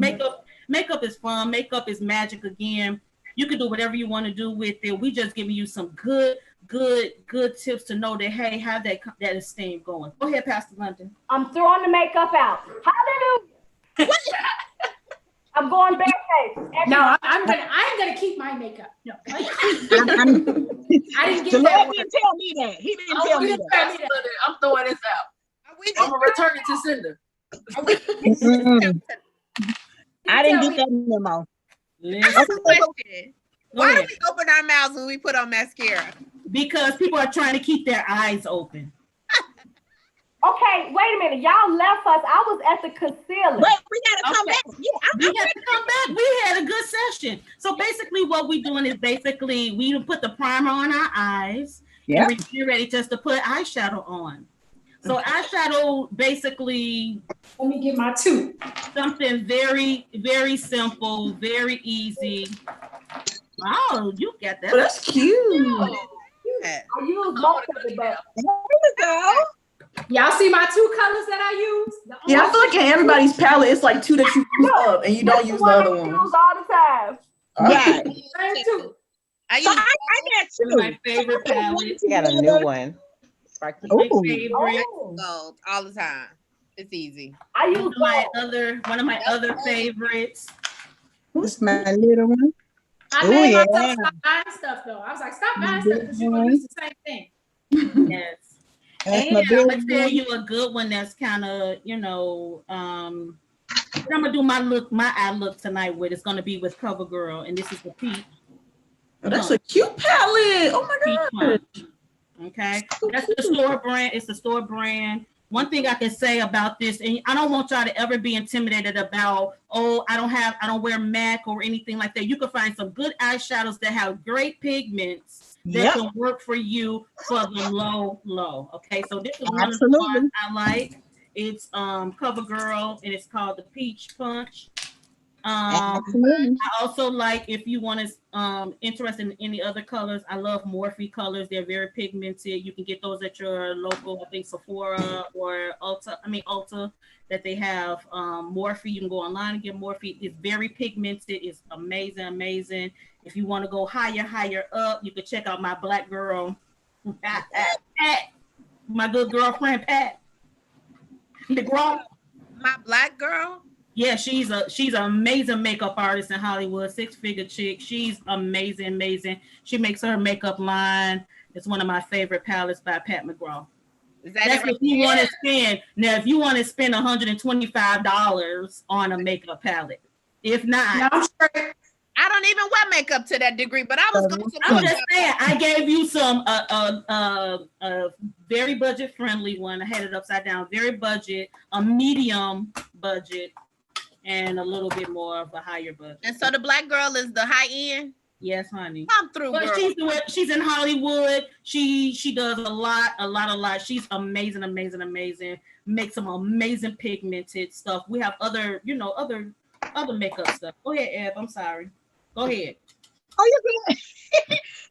makeup is fun, makeup is magic again. You can do whatever you want to do with it. We just giving you some good tips to know that, hey, have that esteem going. Go ahead, Pastor London. I'm throwing the makeup out. Hallelujah. I'm going bareface. No, I'm gonna keep my makeup. No, I didn't get Jaleel that. didn't tell me that. He didn't tell me that. I'm throwing this out. I'm gonna return it to Cinder. I didn't get that memo. I have a question. Why do we open our mouths when we put on mascara? Because people are trying to keep their eyes open. Okay, wait a minute. Y'all left us. I was at the concealer. Wait, we gotta come back. Yeah, we had to come back. We had a good session. So basically what we're doing is we put the primer on our eyes and we're ready just to put eyeshadow on. So eyeshadow basically, let me get my two. Something very, very simple, very easy. Oh, you got that. Oh, that's cute. I use most of it, but there we go. Y'all see my two colors that I use? Yeah, I feel like in everybody's palette, it's like two that you use up and you don't use the other one. Use all the time. Right. Same two. I got two. My favorite palette. I got a new one. Sparkly. My favorite. Gold all the time. It's easy. I use one of my other favorites. This is my little one. I made myself stop buying stuff though. I was like, stop buying stuff because you're gonna use the same thing. Yes. That's And my I'm big gonna tell one. you a good one that's kind of, I'm gonna do my eye look tonight with. It's gonna be with CoverGirl, and this is the peach. Oh, that's a cute palette. Oh my god. Okay, that's the store brand. It's the store brand. One thing I can say about this, and I don't want y'all to ever be intimidated about, I don't wear MAC or anything like that. You can find some good eyeshadows that have great pigments that can work for you for the low. Okay, so this is one of the ones I like. It's CoverGirl, and it's called the Peach Punch. I also like, if you want to interested in any other colors, I love Morphe colors. They're very pigmented. You can get those at your local, I think Sephora or Ulta, that they have Morphe. You can go online and get Morphe. It's very pigmented. It's amazing. If you want to go higher up, you can check out my black girl, Pat, my good girlfriend Pat. My black girl. Yeah, she's an amazing makeup artist in Hollywood, 6-figure chick. She's amazing. She makes her makeup line. It's one of my favorite palettes by Pat McGraw. That's if you want to spend. Now, if you want to spend $125 on a makeup palette, if not, I don't even wear makeup to that degree, but I was going to. I'm just saying, I gave you some very budget friendly one. I had it upside down, very budget, a medium budget, and a little bit more of a higher budget. And so the black girl is the high end. Yes, honey. I'm through, but girl. She's in Hollywood. She does a lot. She's amazing. Makes some amazing pigmented stuff. We have other makeup stuff. Go ahead, Eb. I'm sorry. Go ahead. Oh, you're good.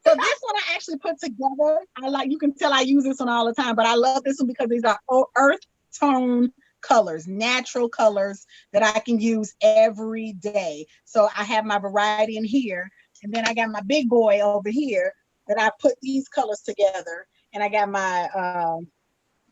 So this one I actually put together. You can tell I use this one all the time, but I love this one because these are earth tone colors, natural colors that I can use every day. So I have my variety in here, and then I got my big boy over here that I put these colors together, and I got my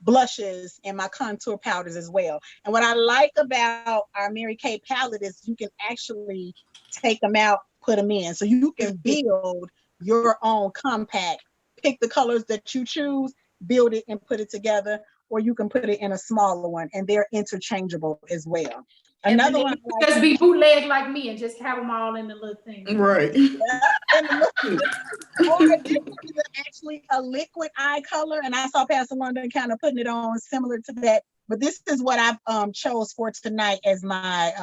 blushes and my contour powders as well. And what I like about our Mary Kay palette is you can actually take them out, put them in, so you can build your own compact. Pick the colors that you choose, build it and put it together, or you can put it in a smaller one, and they're interchangeable as well. Another one, just be bootleg like me and just have them all in the little thing. Right. Or this is actually a liquid eye color, and I saw Pastor London kind of putting it on similar to that. But this is what I've chose for tonight as my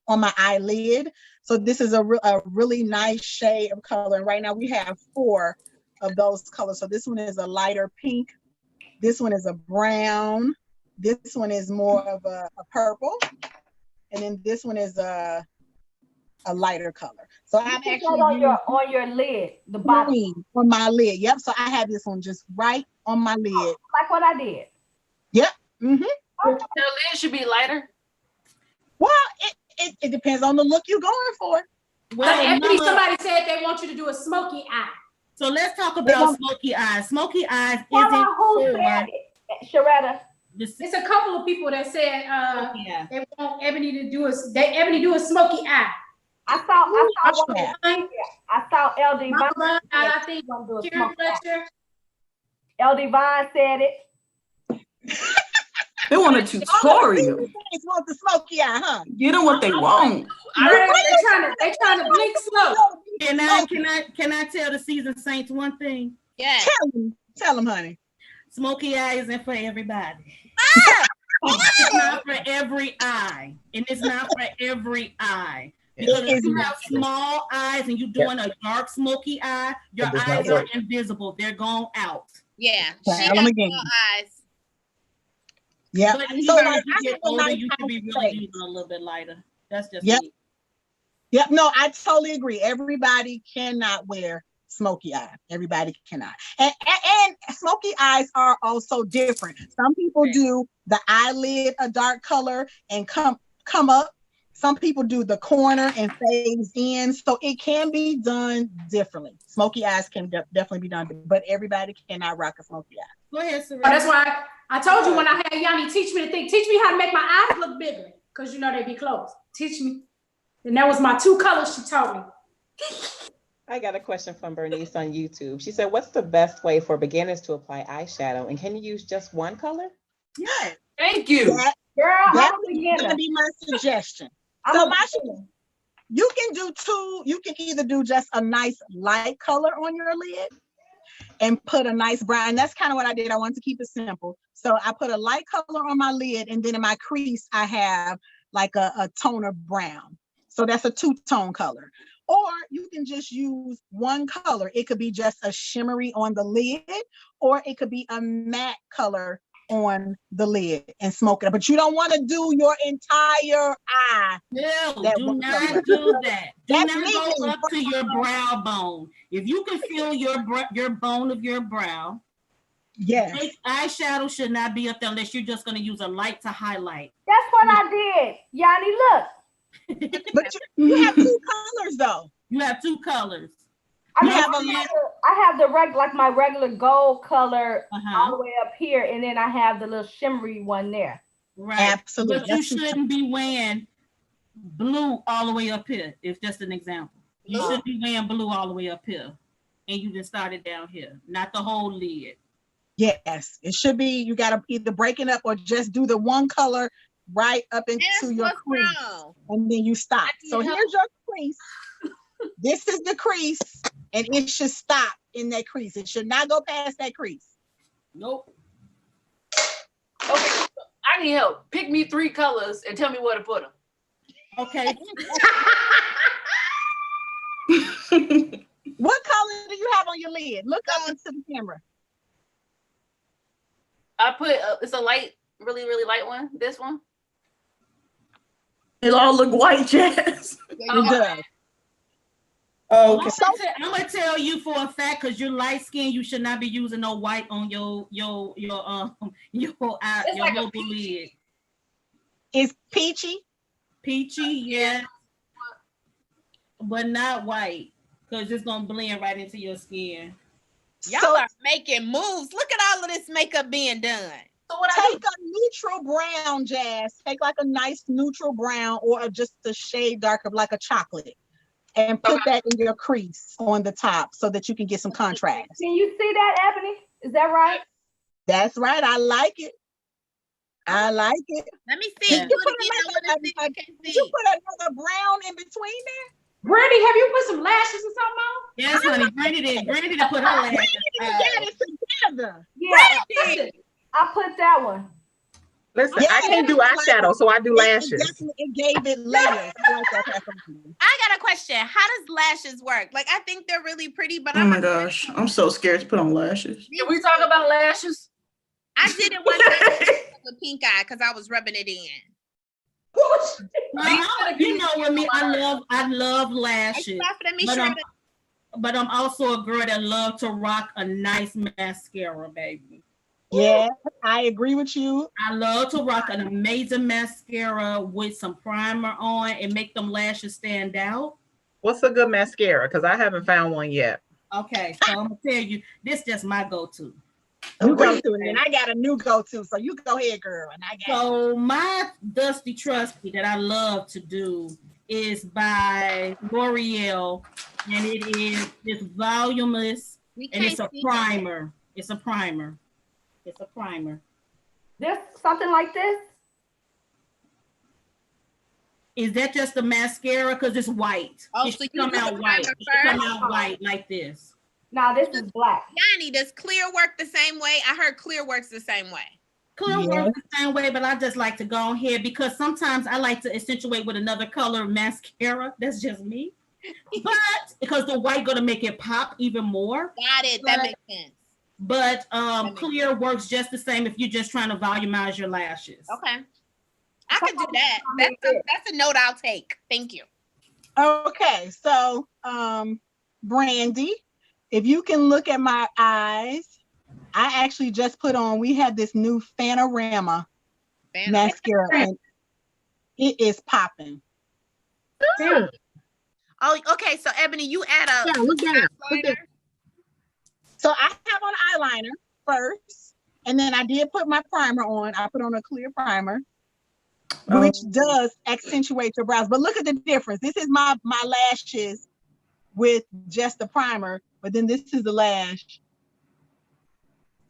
on my eyelid. So this is a really nice shade of color. And right now we have 4 of those colors. So this one is a lighter pink. This one is a brown. This one is more of a purple. And then this one is a lighter color. So I'm actually on your lid, the bottom. On my lid. Yep. So I have this one just right on my lid. Like what I did. Yep. Mm-hmm. The lid should be lighter. Well, it depends on the look you're going for. Well, somebody said they want you to do a smoky eye. So let's talk about smoky eyes. Smoky eyes isn't Sharetta. It's a couple of people that said they want Ebony to do a smoky eye. I saw LD Vine. I think LD Vine said it. They want a tutorial. They want the smoky eye, huh? Get them what they want. They trying to blink slow. Can I tell the seasoned saints one thing? Yeah. Tell them, honey. Smoky eye isn't for everybody. It's not for every eye, and it's not for every eye. Because if you have small eyes and you're doing a dark smoky eye, your eyes are invisible. They're gone out. Yeah. She got small eyes. Yeah. But so as you get older, you should be really using a little bit lighter. That's just me. Yep. No, I totally agree. Everybody cannot wear smoky eye. Everybody cannot. And smoky eyes are also different. Some people do the eyelid a dark color and come up. Some people do the corner and fades in. So it can be done differently. Smoky eyes can definitely be done, but everybody cannot rock a smoky eye. Go ahead, Sarah. That's why I told you when I had Yanni teach me how to make my eyes look bigger, because they be closed. Teach me. And that was my 2 colors she taught me. I got a question from Bernice on YouTube. She said, what's the best way for beginners to apply eyeshadow? And can you use just one color? Yeah. Thank you. That's going to be my suggestion. You can do 2. You can either do just a nice light color on your lid and put a nice brown. And that's kind of what I did. I wanted to keep it simple. So I put a light color on my lid, and then in my crease, I have like a toner brown. So that's a 2-tone color. Or you can just use one color. It could be just a shimmery on the lid, or it could be a matte color on the lid and smoke it up. But you don't want to do your entire eye. No, do not do that. Do not go up to your brow bone. If you can feel your bone of your brow, yes, eyeshadow should not be up there unless you're just going to use a light to highlight. That's what I did. Yanni, look. But you have 2 colors though. You have 2 colors. I have the my regular gold color all the way up here, and then I have the little shimmery one there. Right. Absolutely. But you shouldn't be wearing blue all the way up here. If just an example, you should be wearing blue all the way up here, and you just started down here, not the whole lid. Yes, it should be. You got to either break it up or just do the one color right up into your crease, and then you stop. So here's your crease. This is the crease, and it should stop in that crease. It should not go past that crease. Nope. Okay, I need help. Pick me 3 colors and tell me where to put them. Okay. What color do you have on your lid? Look up into the camera. I put it's a light, really, really light one. This one. It all look white, Jazz. It does. Oh, okay. I'm gonna tell you for a fact, because you're light skinned, you should not be using no white on your mobile lid. It's peachy. Peachy, yeah, but not white, because it's gonna blend right into your skin. Y'all are making moves. Look at all of this makeup being done. So take a neutral brown, Jazz. Take like a nice neutral brown or just a shade darker, like a chocolate, and put that in your crease on the top so that you can get some contrast. Can you see that, Ebony? Is that right? That's right. I like it. I like it. Let me see. Did you put another brown in between there? Brandy, have you put some lashes or something on? Yes, honey. Brandy did put her lashes. Got it together. Yeah, I put that one. Listen, I can't do eyeshadow, so I do lashes. It gave it layers. I got a question. How does lashes work? Like, I think they're really pretty, but oh my gosh, I'm so scared to put on lashes. Can we talk about lashes? I did it one time with pink eye because I was rubbing it in. You know with me, I love lashes. But I'm also a girl that loves to rock a nice mascara, baby. Yeah, I agree with you. I love to rock an amazing mascara with some primer on and make them lashes stand out. What's a good mascara? Because I haven't found one yet. Okay, so I'm gonna tell you, this is just my go-to. You go to it, and I got a new go-to. So you go ahead, girl. And I got so my Dusty Trusty that I love to do is by L'Oreal, and it's voluminous, and it's a primer. It's a primer. It's a primer. This something like this? Is that just the mascara? Because it's white. Oh, it so should come out white. It should come out white like this. Now this is black. Yanni, does clear work the same way? I heard clear works the same way. Clear works the same way, but I just like to go on here because sometimes I like to accentuate with another color mascara. That's just me. But because the white gonna make it pop even more. Got it. That makes sense. But clear works just the same if you're just trying to volumize your lashes. Okay. I could do that. That's a note I'll take. Thank you. Okay, so Brandy, if you can look at my eyes, I actually just put on, we had this new Panorama mascara and it is popping. Oh, okay. So Ebony, you add a eyeliner. So I have on eyeliner first, and then I did put my primer on. I put on a clear primer, which does accentuate your brows. But look at the difference. This is my lashes with just the primer, but then this is the lash.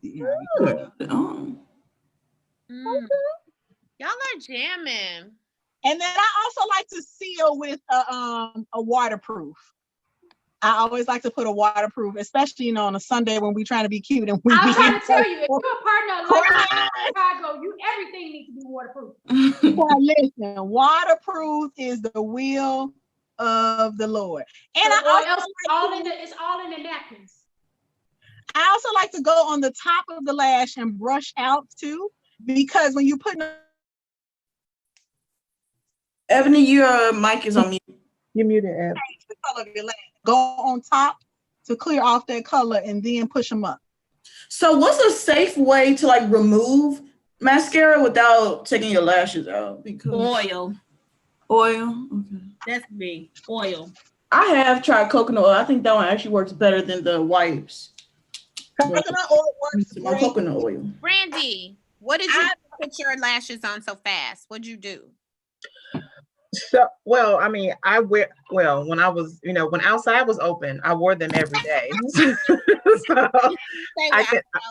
Y'all are jamming. And then I also like to seal with a waterproof. I always like to put a waterproof, especially on a Sunday when we're trying to be cute. And we I'm trying to tell you, if you're a partner like Chicago, everything needs to be waterproof. Well, listen, waterproof is the will of the Lord. And it's all in the napkins. I also like to go on the top of the lash and brush out too, because when you put Ebony, your mic is on mute. You're muted, Eb. The color of your lash. Go on top to clear off that color and then push them up. So what's a safe way to like remove mascara without taking your lashes out? Because oil. Okay. That's me. Oil. I have tried coconut oil. I think that one actually works better than the wipes. Coconut oil works. My coconut oil. Brandy, what did you put your lashes on so fast? What'd you do? So, well, I mean, I wear, well, when I was, when outside was open, I wore them every day. So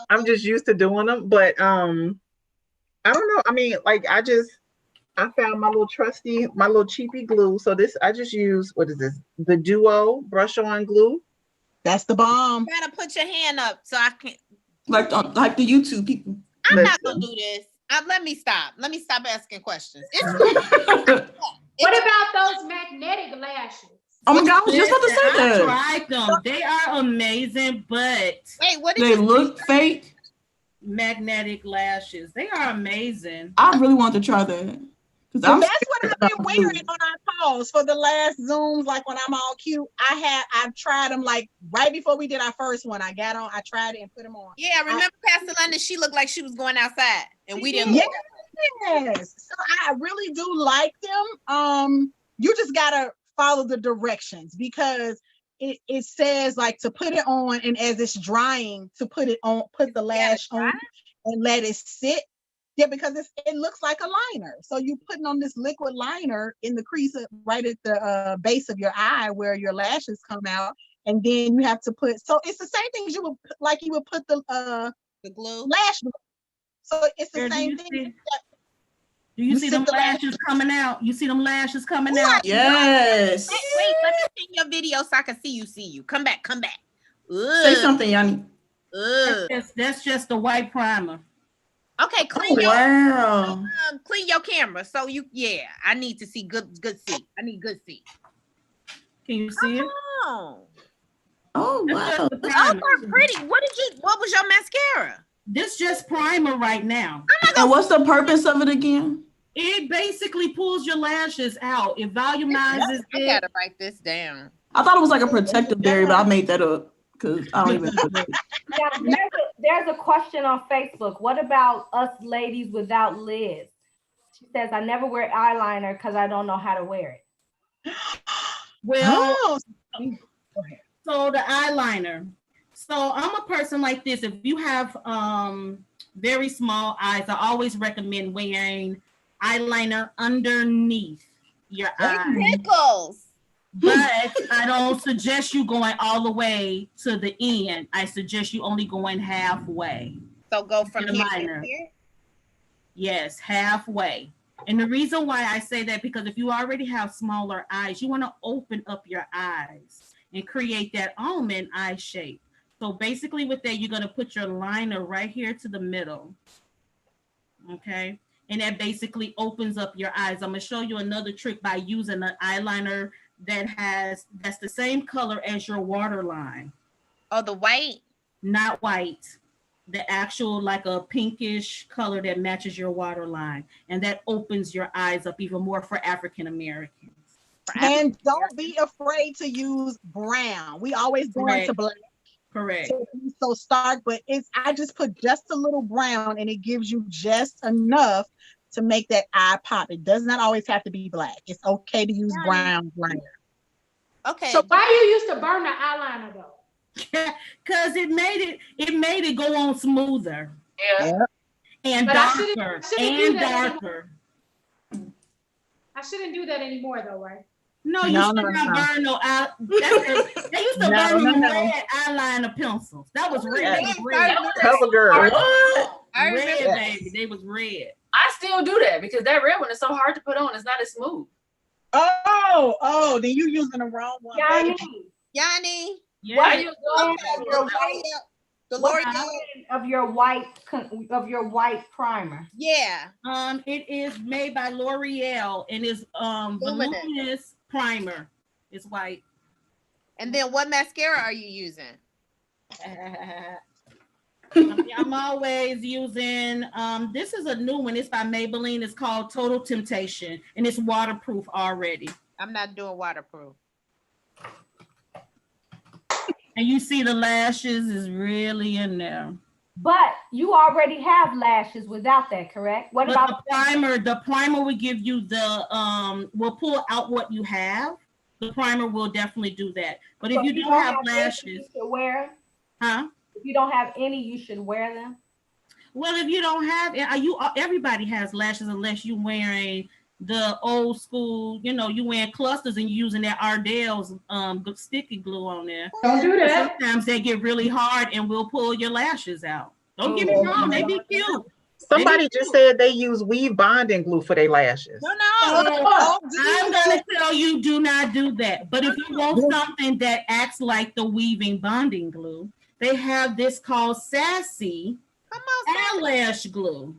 I'm just used to doing them, but I don't know. I mean, like I found my little cheapy glue. So I just use, what is this? The Duo brush on glue. That's the bomb. You gotta put your hand up so I can. Like the YouTube people. I'm not gonna do this. Let me stop. Let me stop asking questions. What about those magnetic lashes? Oh my God, I was just about to say that. I tried them. They are amazing, but wait, what did they look fake? Magnetic lashes. They are amazing. I really want to try that. So that's what I've been wearing on our calls for the last Zooms. Like when I'm all cute, I've tried them like right before we did our first one. I tried it and put them on. Yeah, I remember Pastor London. She looked like she was going outside, and we didn't. Yes, so I really do like them. You just gotta follow the directions because it says like to put it on, and as it's drying, to put the lash on and let it sit. Yeah, because it looks like a liner. So you're putting on this liquid liner in the crease right at the base of your eye where your lashes come out, and then you have to put. So it's the same thing as you would put the glue, lash glue. So it's the same thing. Do you see them lashes coming out? You see them lashes coming out? Yes. Wait, let me see your video so I can see you. Come back. Ugh. Say something, Yanni. That's just the white primer. Okay, clean your camera. So I need to see good see. I need good see. Can you see it? Oh wow. They're pretty. What was your mascara? This just primer right now. And what's the purpose of it again? It basically pulls your lashes out. It volumizes it. I gotta write this down. I thought it was like a protective barrier, but I made that up because I don't even know. There's a question on Facebook. What about us ladies without lids? She says, I never wear eyeliner because I don't know how to wear it. Well, so the eyeliner. So I'm a person like this. If you have very small eyes, I always recommend wearing eyeliner underneath your eye. Pickles. But I don't suggest you going all the way to the end. I suggest you only going halfway. So go from here to here? Yes, halfway. And the reason why I say that, because if you already have smaller eyes, you want to open up your eyes and create that almond eye shape. So basically with that, you're going to put your liner right here to the middle. Okay. And that basically opens up your eyes. I'm going to show you another trick by using an eyeliner that's the same color as your waterline. Oh, the white? Not white. The actual like a pinkish color that matches your waterline. And that opens your eyes up even more for African Americans. And don't be afraid to use brown. We always go into black. Correct. So start, but I just put just a little brown and it gives you just enough to make that eye pop. It does not always have to be black. It's okay to use brown liner. Okay. So why do you used to burn the eyeliner though? Because it made it go on smoother. Yeah. And but darker. I shouldn't do that anymore though, right? No, you should not burn no eye. They used to burn red eyeliner pencils. That was red. Cover girl. Red, baby. They was red. I still do that because that red one is so hard to put on. It's not as smooth. Oh, then you using the wrong one. Yanni. Yeah. What of your white primer? Yeah. It is made by L'Oreal and is voluminous primer. It's white. And then what mascara are you using? I'm always using this is a new one. It's by Maybelline. It's called Total Temptation and it's waterproof already. I'm not doing waterproof. And you see the lashes is really in there. But you already have lashes without that, correct? What about the primer? The primer will give you the will pull out what you have. The primer will definitely do that. But if you don't have lashes, you should wear. Huh? If you don't have any, you should wear them. Well, if you don't have everybody has lashes unless you're wearing the old school, you wearing clusters and using that Ardell's sticky glue on there. Don't do that. Sometimes they get really hard and will pull your lashes out. Don't get me wrong, they be cute. Somebody just said they use weave bonding glue for their lashes. No. I'm gonna tell you, do not do that. But if you want something that acts like the weaving bonding glue, they have this called Sassy eyelash glue.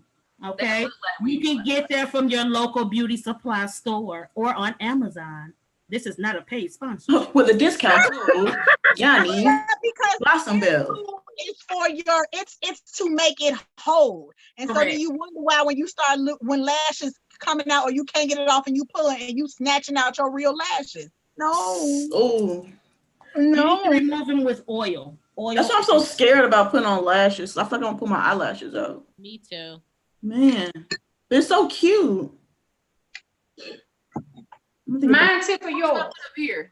Okay, you can get that from your local beauty supply store or on Amazon. This is not a paid sponsor. With a discount code, Yanni, because Blossom Bell. It's for it's to make it whole. And so then you wonder why when you start when lashes coming out or you can't get it off and you pulling and you snatching out your real lashes. No. Oh. No. You remove them with oil. That's why I'm so scared about putting on lashes. I feel like I'm gonna pull my eyelashes out. Me too. Man, they're so cute. Mine tip or yours? Up here.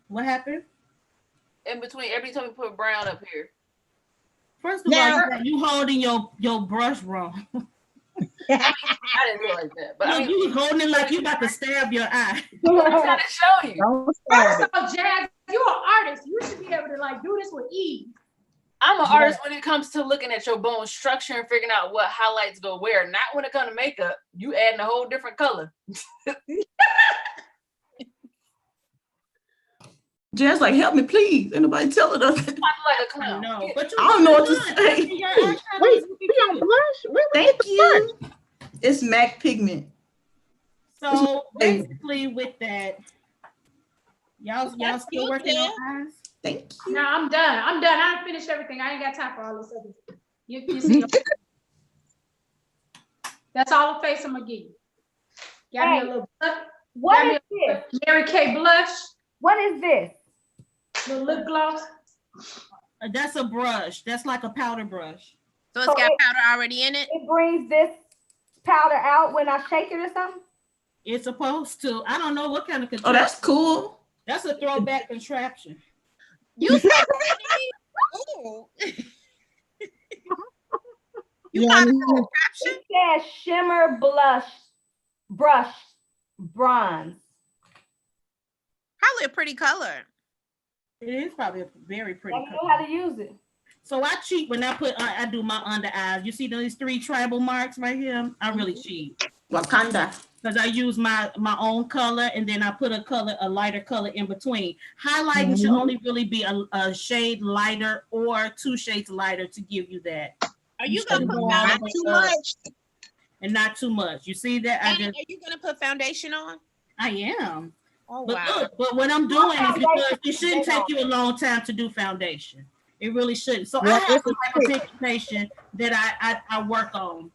What happened? In between, every time we put brown up here. First of all, you holding your brush wrong. I didn't realize that. But no, you holding it like you about to stab your eye. I'm trying to show you. First of all, Jazz, you're an artist. You should be able to do this with ease. I'm an artist when it comes to looking at your bone structure and figuring out what highlights go where. Not when it comes to makeup. You adding a whole different color. Jazz, like, help me, please. Ain't nobody telling us. I'm like a clown. No, but I don't know what to say. Wait, we on blush? Thank you. It's MAC pigment. So basically, with that, y'all still working on eyes? Thank you. No, I'm done. I finished everything. I ain't got time for all this other stuff. You see, that's all the face I'm gonna give you. Got me a little blush. What is this? Mary Kay blush. What is this? Little lip gloss. That's a brush. That's like a powder brush. So it's got powder already in it? It brings this powder out when I shake it or something? It's supposed to. I don't know what kind of contraption. Oh, that's cool. That's a throwback contraption. You said Ooh. You got a contraption? It says shimmer brush bronze. Probably a pretty color. It is probably a very pretty I color. know how to use it. So I cheat when I do my under eyes. You see these 3 tribal marks right here? I really cheat. Wakanda. Because I use my own color and then I put a lighter color in between. Highlighting should only really be a shade lighter or 2 shades lighter to give you that. Are you gonna put not too much? And not too much. You see that? Are you gonna put foundation on? I am. Oh, but wow. look, but what I'm doing is because it shouldn't take you a long time to do foundation. It really shouldn't. So I have some type of pigmentation that I work on.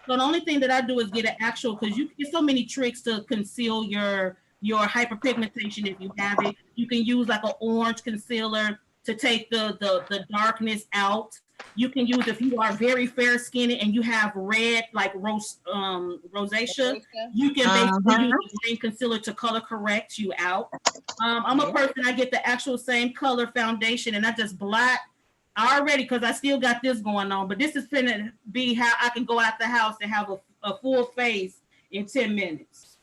So the only thing that I do is get an actual, because you get so many tricks to conceal your hyperpigmentation if you have it. You can use like an orange concealer to take the darkness out. You can use, if you are very fair skinned and you have red like rosacea, you can basically use the green concealer to color correct you out. I'm a person, I get the actual same color foundation and I just blot already because I still got this going on, but this is gonna be how I can go out the house and have a full face in 10 minutes.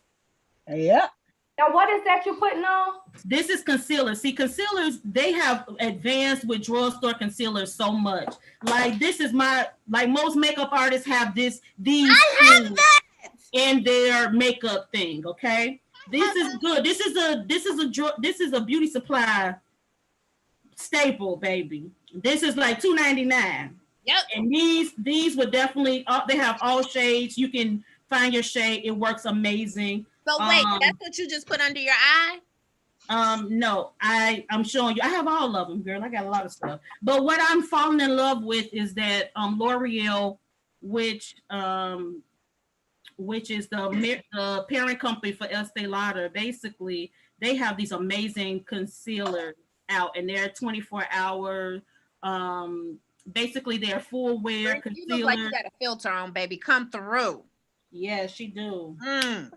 Yeah. Now, what is that you're putting on? This is concealer. See, concealers, they have advanced with drugstore concealers so much. Like this is like most makeup artists have these things in their makeup thing. Okay, this is good. This is a beauty supply staple, baby. This is like $2.99. Yep. And these would definitely they have all shades. You can find your shade. It works amazing. So wait, that's what you just put under your eye? No, I'm showing you. I have all of them, girl. I got a lot of stuff. But what I'm falling in love with is that L'Oreal, which is the parent company for Estee Lauder. Basically, they have these amazing concealers out, and they're 24-hour. Basically, they're full wear concealer. You look like you got a filter on, baby. Come through. Yeah, she do. I'm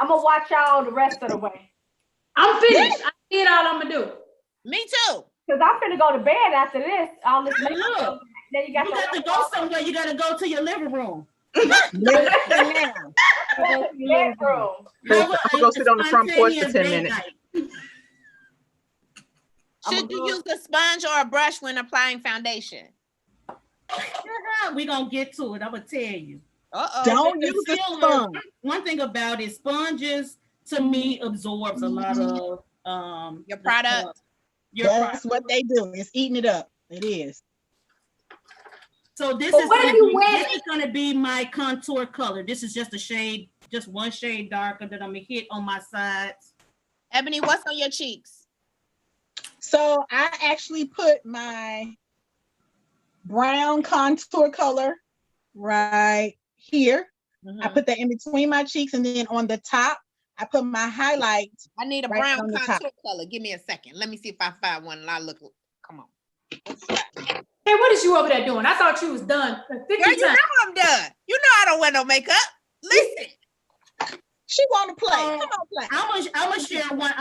gonna watch y'all the rest of the way. I'm finished. I did all I'm gonna do. Me too. Cause I'm finna go to bed after this. All this. Then you got to go somewhere. You got to go to your living room. Living bedroom. I'm gonna go sit on the front porch for 10 minutes. Should you use a sponge or a brush when applying foundation? We're gonna get to it. I'm gonna tell you. Don't use a sponge. One thing about it, sponges to me absorbs a lot of your product. That's what they do. It's eating it up. It is. So this is gonna be my contour color. This is just a shade, just one shade darker that I'm gonna hit on my sides. Ebony, what's on your cheeks? So I actually put my brown contour color right here. I put that in between my cheeks, and then on the top, I put my highlight. I need a brown contour color. Give me a second. Let me see if I find one and I look. Come on. Hey, what is you over there doing? I thought you was done. 50 Girl, you know I'm done. You know I don't wear no makeup. Listen. She want to play. Come on, play. I'm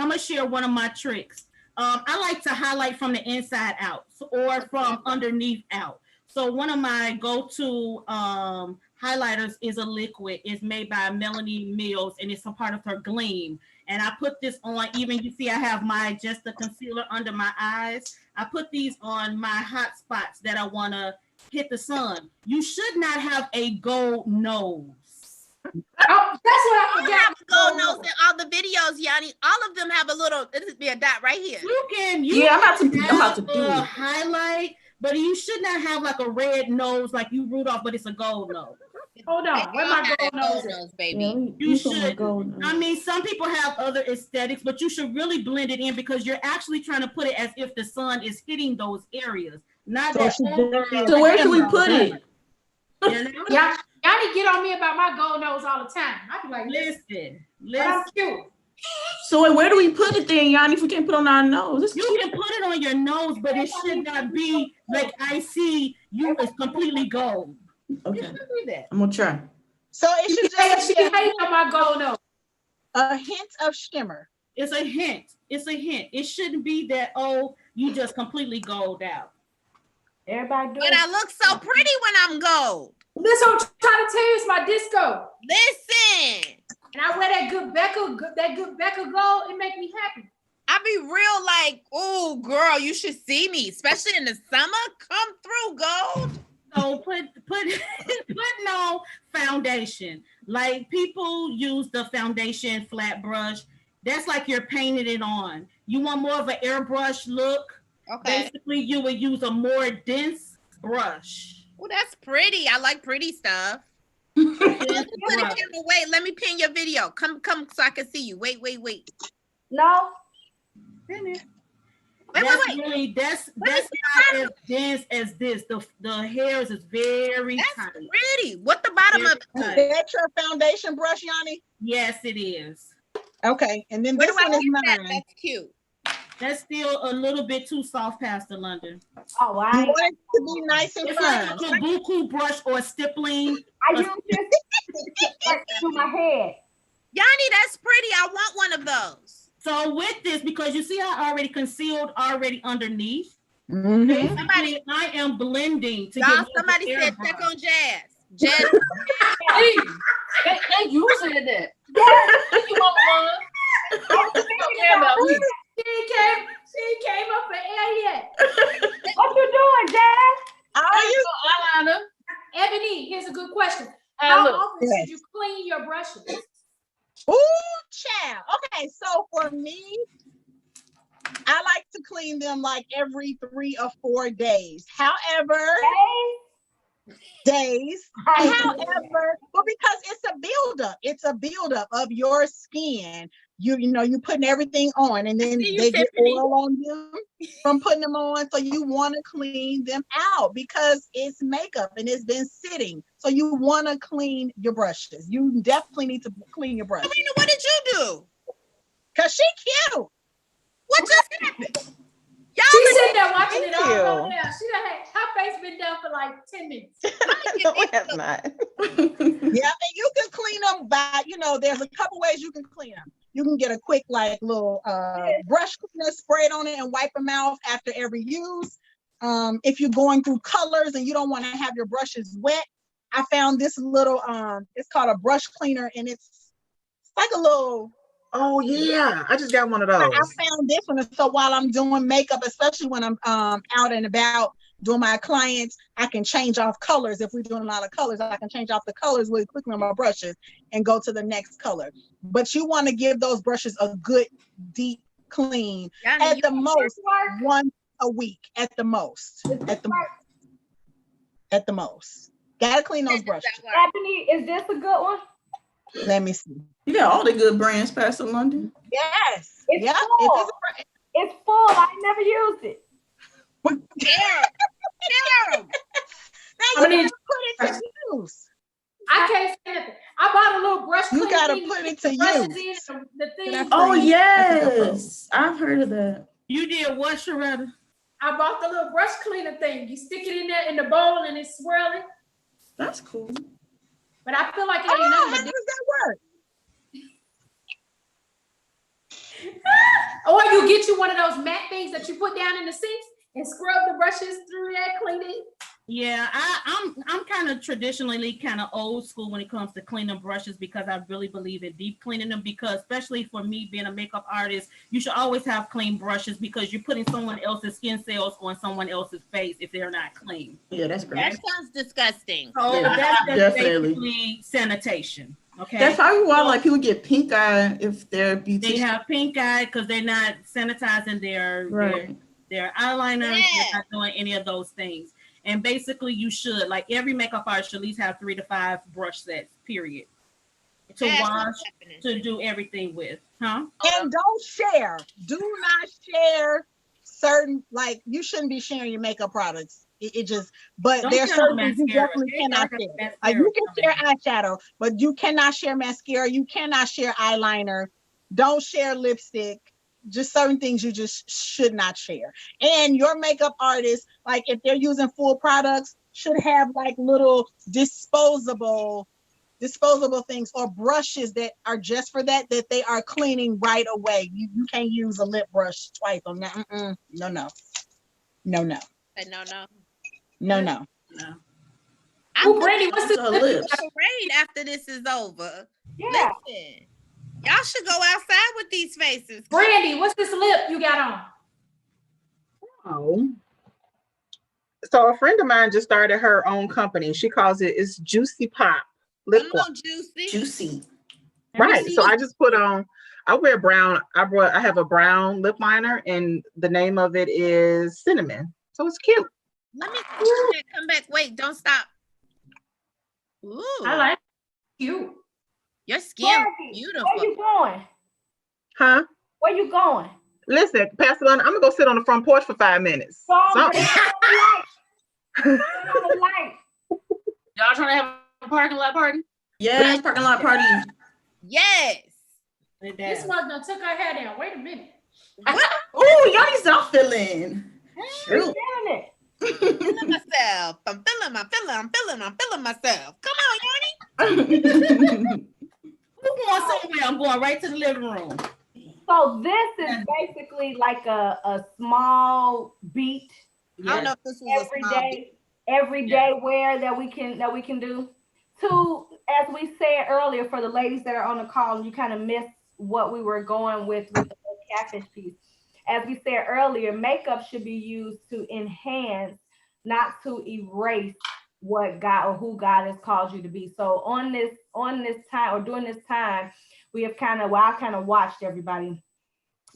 gonna share one of my tricks. I like to highlight from the inside out or from underneath out. So one of my go-to highlighters is a liquid. It's made by Melanie Mills, and it's a part of her Gleam. And I put this on, even you see I have just the concealer under my eyes. I put these on my hot spots that I want to hit the sun. You should not have a gold nose. That's what I forgot. Gold nose in all the videos, Yanni. All of them have a little, this be a dot right here. I'm about to do a highlight, but you should not have like a red nose like you Rudolph, but it's a gold nose. Hold on, where my gold nose, baby? You should. I mean, some people have other aesthetics, but you should really blend it in because you're actually trying to put it as if the sun is hitting those areas, not that. So where should we put it? Yanni get on me about my gold nose all the time. I be like, listen. I'm cute. So where do we put it then, Yanni, if we can't put it on our nose? You can put it on your nose, but it should not be like I see you is completely gold. Okay. You should do that. I'm gonna try. So it should just be on my gold nose. A hint of shimmer. It's a hint. It shouldn't be that, you just completely gold out. Everybody do. And I look so pretty when I'm gold. This what I'm trying to tell you is my disco. Listen. And I wear that good Becca gold. It make me happy. I be real like, oh, girl, you should see me, especially in the summer. Come through, gold. So put no foundation. Like people use the foundation flat brush. That's like you're painting it on. You want more of an airbrush look. Okay. Basically, you would use a more dense brush. Well, that's pretty. I like pretty stuff. Wait, let me pin your video. Come so I can see you. Wait. No. Wait. That's not as dense as this. The hairs is very tight. Pretty. What the bottom of it? Is that your foundation brush, Yanni? Yes, it is. Okay, and then this one is mine. That's cute. That's still a little bit too soft, Pastor London. Oh, wow. You want it to be nice and it's firm. like a kabuki brush or stippling. I use this like to my head. Yanni, that's pretty. I want one of those. So with this, because you see I already concealed underneath. Mm-hmm. I am blending to get. Somebody said check on Jazz. Jazz. They using it. You want one? She came up for air yet. What you doing, Jazz? Are you eyeliner? Ebony, here's a good question. How often should you clean your brushes? Ooh, child. Okay, so for me, I like to clean them like every 3 or 4 days. However, However, well, because it's a buildup of your skin. You putting everything on, and then they get oil on them from putting them on. So you want to clean them out because it's makeup and it's been sitting. So you want to clean your brushes. You definitely need to clean your brushes. Serena, what did you do? Cause she cute. What just happened? She's sitting there watching it all go down. Her face been down for like 10 minutes. No, it has not. Yeah, and you can clean them by, there's a couple ways you can clean them. You can get a quick little brush cleaner, spray it on it and wipe them out after every use. if you're going through colors and you don't want to have your brushes wet, I found this little it's called a brush cleaner, and it's like a little. Oh yeah, I just got one of those. I found this one, so while I'm doing makeup, especially when I'm out and about doing my clients, I can change off colors. If we're doing a lot of colors, I can change off the colors really quickly on my brushes and go to the next color. But you want to give those brushes a good deep clean, at the most once a week, at the most. At the most. Gotta clean those brushes. Ebony, is this a good one? Let me see. You got all the good brands, Pastor London. Yes. It's yep. full. It's full. I never used it. Now you gotta put it to use. I can't say nothing. I bought a little brush. You gotta put it to use. The thing. Oh yes, I've heard of that. You did what, Sharetta? I bought the little brush cleaner thing. You stick it in there in the bowl and it's swirling. That's cool. But I feel like it ain't nothing. How does that work? Or you get you one of those mat things that you put down in the sinks and scrub the brushes through there, clean it. Yeah, I'm kind of traditionally kind of old school when it comes to cleaning brushes, because I really believe in deep cleaning them, because especially for me being a makeup artist, you should always have clean brushes, because you're putting someone else's skin cells on someone else's face if they're not clean. Yeah, that's great. That sounds disgusting. So Yeah, that's definitely basically sanitation. Okay. That's probably why like people get pink eye if they're beautician. They have pink eye because they're not sanitizing their eyeliner. Yeah. They're not doing any of those things. And basically, you should, like, every makeup artist should at least have 3 to 5 brush sets, period, to wash, to do everything with, huh? And don't share. Do not share certain, like, you shouldn't be sharing your makeup products. It just, but Don't there's share certain things you mascara. definitely They cannot got share. mascara You can share eyeshadow, but you cannot share mascara. You cannot share eyeliner. Don't share lipstick. Just certain things you just should not share. And your makeup artist, like if they're using full products, should have like little disposable things or brushes that are just for that they are cleaning right away. You can't use a lip brush twice on that. No. Oh, Brandy, what's this? Parade after this is over. Yeah. Listen, y'all should go outside with these faces. Brandy, what's this lip you got on? Oh. So a friend of mine just started her own company. She calls it's Juicy Pop Lip Gloss. Juicy. Right. So I just put on, I wear brown. I have a brown lip liner and the name of it is Cinnamon. So it's cute. Let me come back. Wait, don't stop. Ooh. I like you. Your skin beautiful. Where you going? Huh? Where you going? Listen, Pastor London, I'm gonna go sit on the front porch for 5 minutes. Y'all trying to have a parking lot party? Yes, parking lot party. Yes. This one done took her hair down. Wait a minute. Oh, y'all need to stop feeling. Shoot. Feeling myself. I'm feeling myself. Come on, Yanni. Who's going somewhere? I'm going right to the living room. So this is basically like a small beat. I don't know if this was everyday wear that we can do. To, as we said earlier, for the ladies that are on the call, and you kind of missed what we were going with the catfish piece. As we said earlier, makeup should be used to enhance, not to erase what God or who God has called you to be. So on this time, or during this time, we have I kind of watched everybody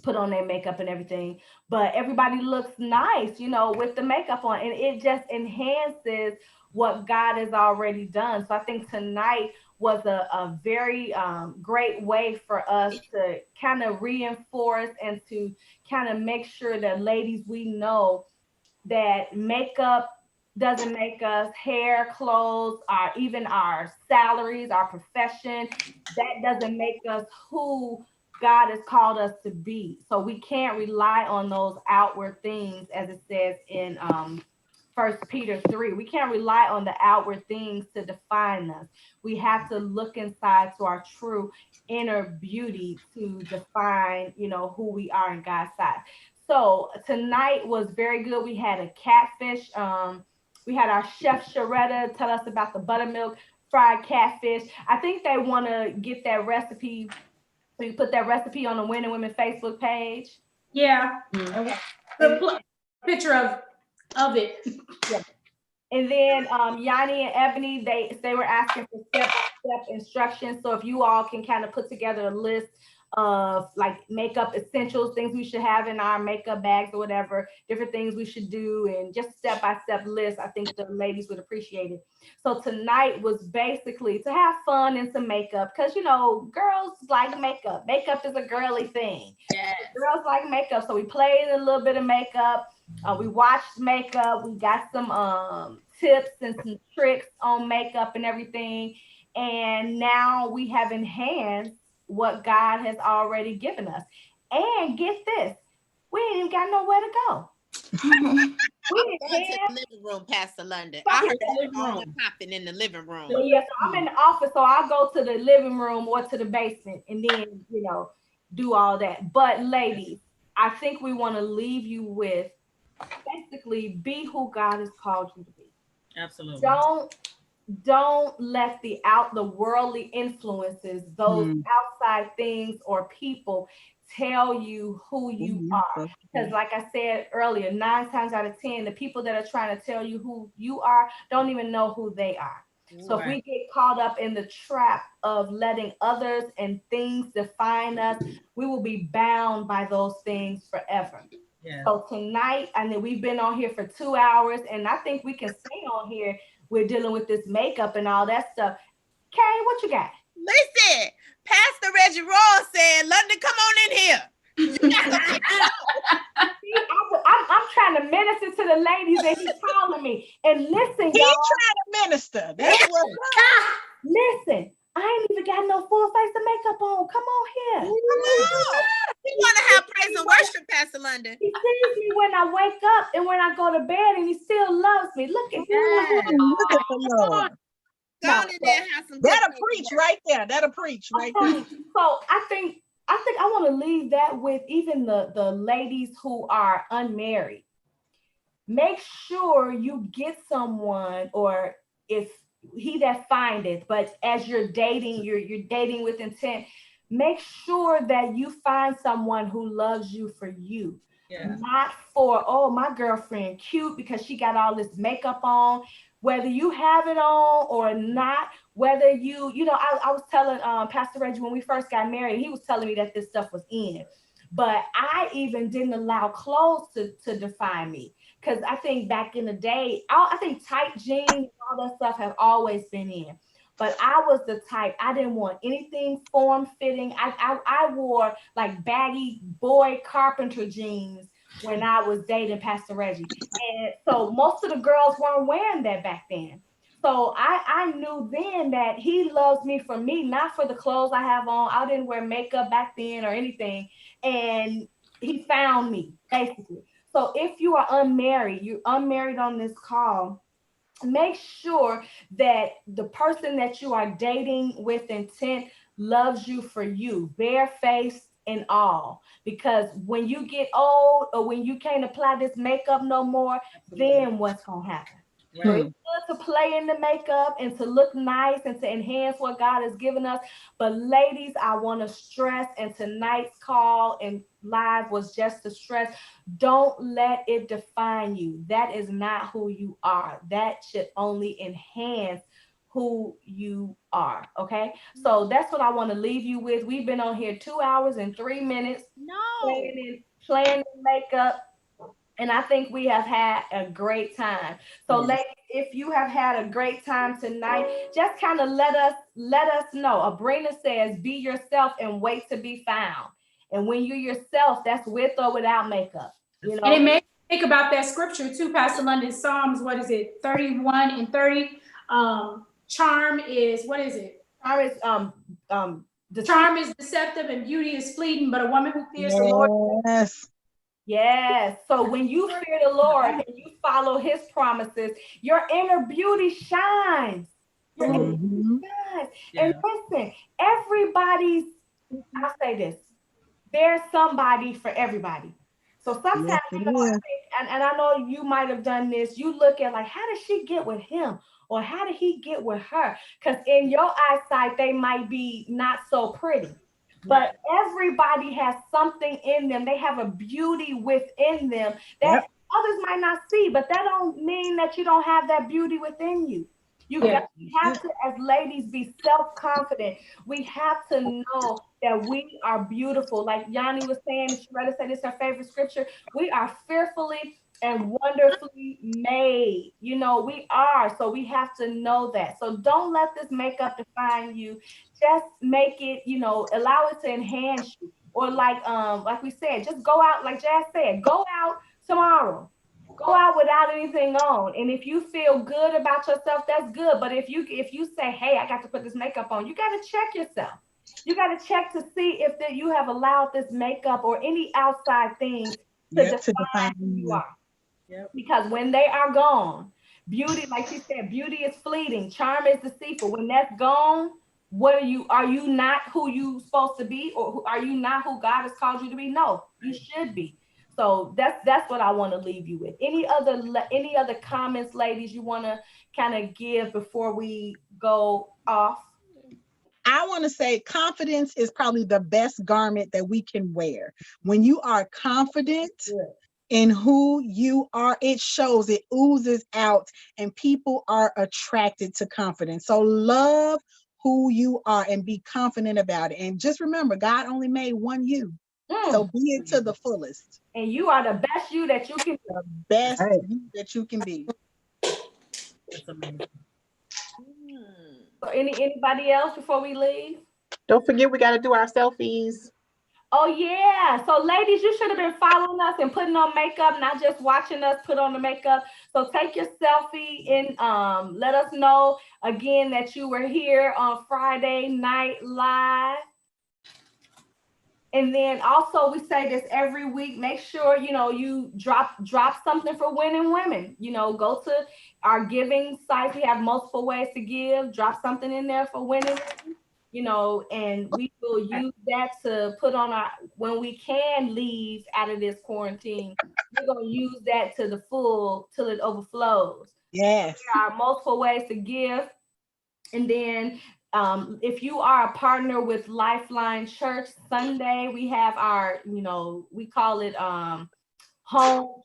put on their makeup and everything, but everybody looks nice, with the makeup on, and it just enhances what God has already done. So I think tonight was a very great way for us to kind of reinforce and to kind of make sure that, ladies, we know that makeup doesn't make us, hair, clothes, even our salaries, our profession, that doesn't make us who God has called us to be. So we can't rely on those outward things, as it says in 1 Peter 3. We can't rely on the outward things to define us. We have to look inside to our true inner beauty to define, who we are in God's sight. So tonight was very good. We had a catfish. We had our chef Sharetta tell us about the buttermilk fried catfish. I think they want to get that recipe. So you put that recipe on the Winning Women Facebook page. Yeah. The picture of it. Yeah. And then Yanni and Ebony, they were asking for step-by-step instructions. So if you all can kind of put together a list of like makeup essentials, things we should have in our makeup bags or whatever, different things we should do, and just step-by-step list, I think the ladies would appreciate it. So tonight was basically to have fun and some makeup, because you know, girls like makeup. Makeup is a girly thing. Yes. Girls like makeup. So we played a little bit of makeup. We watched makeup. We got some tips and some tricks on makeup and everything. And now we have enhanced what God has already given us. And get this, we ain't even got nowhere to go. Going to the living room, Pastor London. I heard that all popping in the living room. So yeah, so I'm in the office, so I'll go to the living room or to the basement and then, you know, do all that. But ladies, I think we want to leave you with basically be who God has called you to be. Absolutely. Don't let the worldly influences, those outside things or people tell you who you are. Because like I said earlier, 9 times out of 10, the people that are trying to tell you who you are don't even know who they are. So if we get caught up in the trap of letting others and things define us, we will be bound by those things forever. Yeah. So tonight, I mean, we've been on here for 2 hours, and I think we can stay on here. We're dealing with this makeup and all that stuff. Kay, what you got? Listen, Pastor Reggie Ross said, London, come on in here. I'm trying to minister to the ladies and he's calling me. And listen, y'all. He's trying to minister. That's what. Listen, I ain't even got no full face of makeup on. Come on here. Come on. We want to have praise and worship, Pastor London. He sees me when I wake up and when I go to bed, and he still loves me. Look at him. Look at the Lord. That'll preach right there. That'll preach right there. So I think I want to leave that with even the ladies who are unmarried. Make sure you get someone, or if he that findeth, but as you're dating, you're dating with intent. Make sure that you find someone who loves you for you. Yeah. Not for, oh, my girlfriend cute because she got all this makeup on. Whether you have it on or not, whether you know, I was telling Pastor Reggie when we first got married, he was telling me that this stuff was in. But I even didn't allow clothes to define me. Because I think back in the day, I think tight jeans and all that stuff have always been in. But I was the type, I didn't want anything form-fitting. I wore like baggy boy carpenter jeans when I was dating Pastor Reggie. And so most of the girls weren't wearing that back then. So I knew then that he loves me for me, not for the clothes I have on. I didn't wear makeup back then or anything. And he found me, basically. So if you are unmarried, you're unmarried on this call, make sure that the person that you are dating with intent loves you for you, barefaced and all. Because when you get old or when you can't apply this makeup no more, then what's going to happen? Right. So it's good to play in the makeup and to look nice and to enhance what God has given us. But ladies, I want to stress, and tonight's call and live was just to stress, don't let it define you. That is not who you are. That should only enhance who you are. Okay. So that's what I want to leave you with. We've been on here 2 hours and 3 minutes. Playing in makeup. And I think we have had a great time. So ladies, if you have had a great time tonight, just kind of let us know. Abrina says, be yourself and wait to be found. And when you're yourself, that's with or without makeup. You know? And it made me think about that scripture too, Pastor London, Psalms, 31 and 30. Charm is, what is it? The charm is deceptive and beauty is fleeting, but a woman who fears the Lord. Yes. So when you fear the Lord and you follow his promises, your inner beauty shines. Your inner beauty shines. Yeah. And listen, I'll say this, there's somebody for everybody. So sometimes, Yes, it is. and I know you might have done this, you look at like, how did she get with him? Or how did he get with her? Because in your eyesight, they might be not so pretty. But everybody has something in them. They have a beauty within them that others might not see, but that don't mean that you don't have that beauty within you. You have to, as ladies, be self-confident. We have to know that we are beautiful. Like Yanni was saying, Sharetta said it's her favorite scripture. We are fearfully and wonderfully made. You know, we are. So we have to know that. So don't let this makeup define you. Just make it, you know, allow it to enhance you. Or like we said, just go out, like Jazz said, go out tomorrow. Go out without anything on. And if you feel good about yourself, that's good. But if you say, hey, I got to put this makeup on, you got to check yourself. You got to check to see if that you have allowed this makeup or any outside things to define who you are. Because when they are gone, beauty, like she said, beauty is fleeting, charm is deceitful. When that's gone, what are you not who you supposed to be, or are you not who God has called you to be? No, you should be. So that's what I want to leave you with. Any other comments, ladies, you want to kind of give before we go off? I want to say confidence is probably the best garment that we can wear. When you are confident in who you are, it shows, it oozes out, and people are attracted to confidence. So love who you are and be confident about it. And just remember, God only made one you. So be it to the fullest. And you are the best you that you can be. The best you that you can be. That's amazing. So anybody else before we leave? Don't forget, we got to do our selfies. Oh yeah. So ladies, you should have been following us and putting on makeup, not just watching us put on the makeup. So take your selfie and let us know again that you were here on Friday Night Live. And then also we say this every week, make sure, you know, you drop something for winning women. You know, go to our giving site. We have multiple ways to give. Drop something in there for winning women, you know, and we will use that to put on our, when we can leave out of this quarantine, we're going to use that to the full till it overflows. Yes. There are multiple ways to give. And then if you are a partner with Lifeline Church, Sunday, we have our, you know, we call it home,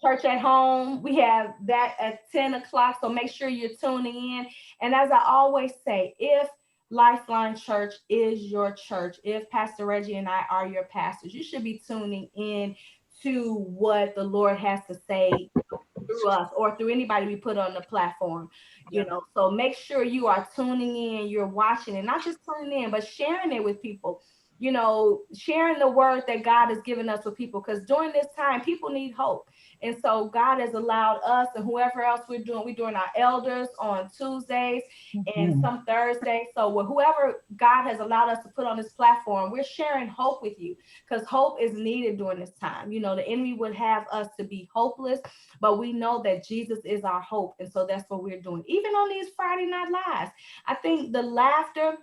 church at home. We have that at 10 o'clock. So make sure you're tuning in. And as I always say, if Lifeline Church is your church, if Pastor Reggie and I are your pastors, you should be tuning in to what the Lord has to say through us or through anybody we put on the platform, you know. So make sure you are tuning in, you're watching, and not just tuning in, but sharing it with people, you know, sharing the word that God has given us with people, because during this time people need hope. And so God has allowed us and whoever else we're doing our elders on Tuesdays and some Thursdays. So with whoever God has allowed us to put on this platform, we're sharing hope with you, because hope is needed during this time. You know, the enemy would have us to be hopeless, but we know that Jesus is our hope. And so that's what we're doing. Even on these Friday Night Lives, I think the laughter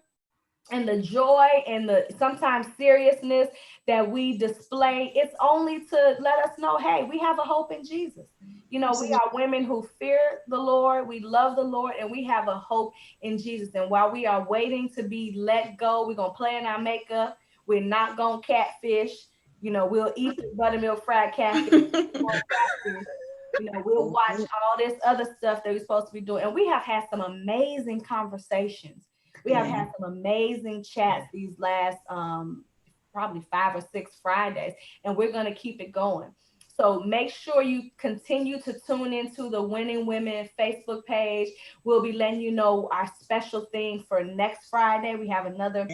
and the joy and the sometimes seriousness that we display, it's only to let us know, hey, we have a hope in Jesus. You know, we are women who fear the Lord, we love the Lord, and we have a hope in Jesus. And while we are waiting to be let go, we're gonna play in our makeup. We're not gonna catfish. You know, we'll eat the buttermilk fried catfish. You know, we'll watch all this other stuff that we're supposed to be doing. And we have had some amazing conversations. We have had some amazing chats these last probably 5 or 6 Fridays, and we're going to keep it going. So make sure you continue to tune into the Winning Women Facebook page. We'll be letting you know our special thing for next Friday. We have another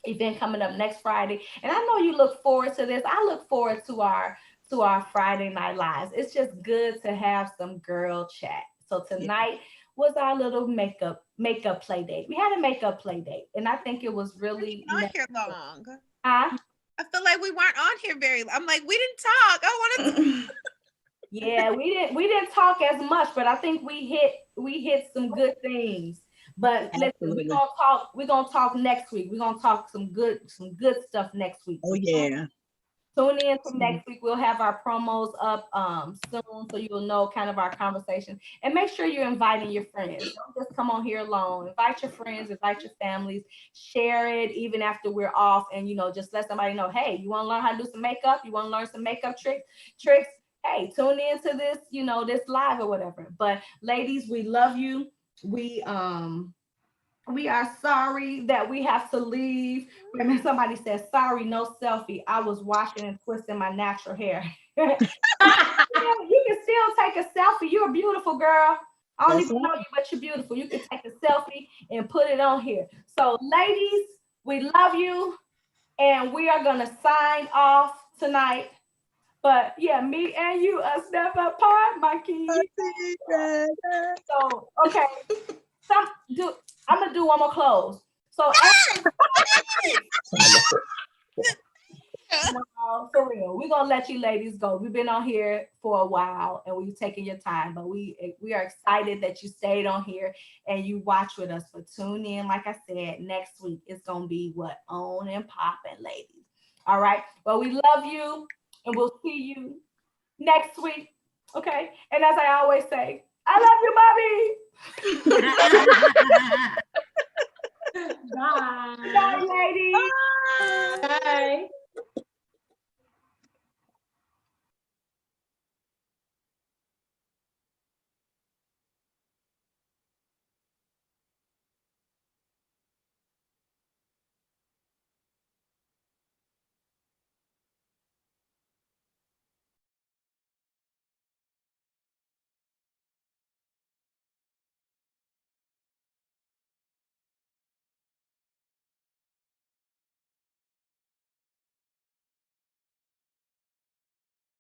event coming up next Friday. And I know you look forward to this. I look forward to our Friday Night Lives. It's just good to have some girl chat. So tonight was our little makeup play date. We had a makeup play date, and I think it was really on here long. I feel like we weren't on here very long. I'm like, we didn't talk. I wanted to. Yeah, we didn't talk as much, but I think we hit some good things. But listen, we're gonna talk next week. We're gonna talk some good stuff next week. Oh yeah. Tune in to next week. We'll have our promos up soon, so you'll know kind of our conversation. And make sure you're inviting your friends. Don't just come on here alone. Invite your friends, invite your families, share it even after we're off, and just let somebody know, hey, you want to learn how to do some makeup? You want to learn some makeup tricks? Hey, tune in to this, this live or whatever. But ladies, we love you. We are sorry that we have to leave. And somebody said, sorry, no selfie. I was washing and twisting my natural hair. You can still take a selfie. You're a beautiful girl. I don't even know you, but you're beautiful. You can take a selfie and put it on here. So ladies, we love you. And we are going to sign off tonight. But yeah, me and you a step apart, my king. So, okay. I'm gonna do one more close. So no, for real, we're gonna let you ladies go. We've been on here for a while and we've taken your time, but we are excited that you stayed on here and you watch with us. But tune in, like I said, next week it's gonna be what on and popping, ladies. All right, well, we love you and we'll see you next week. Okay, and as I always say, I love you, Bobby. Bye. Bye, ladies. Bye.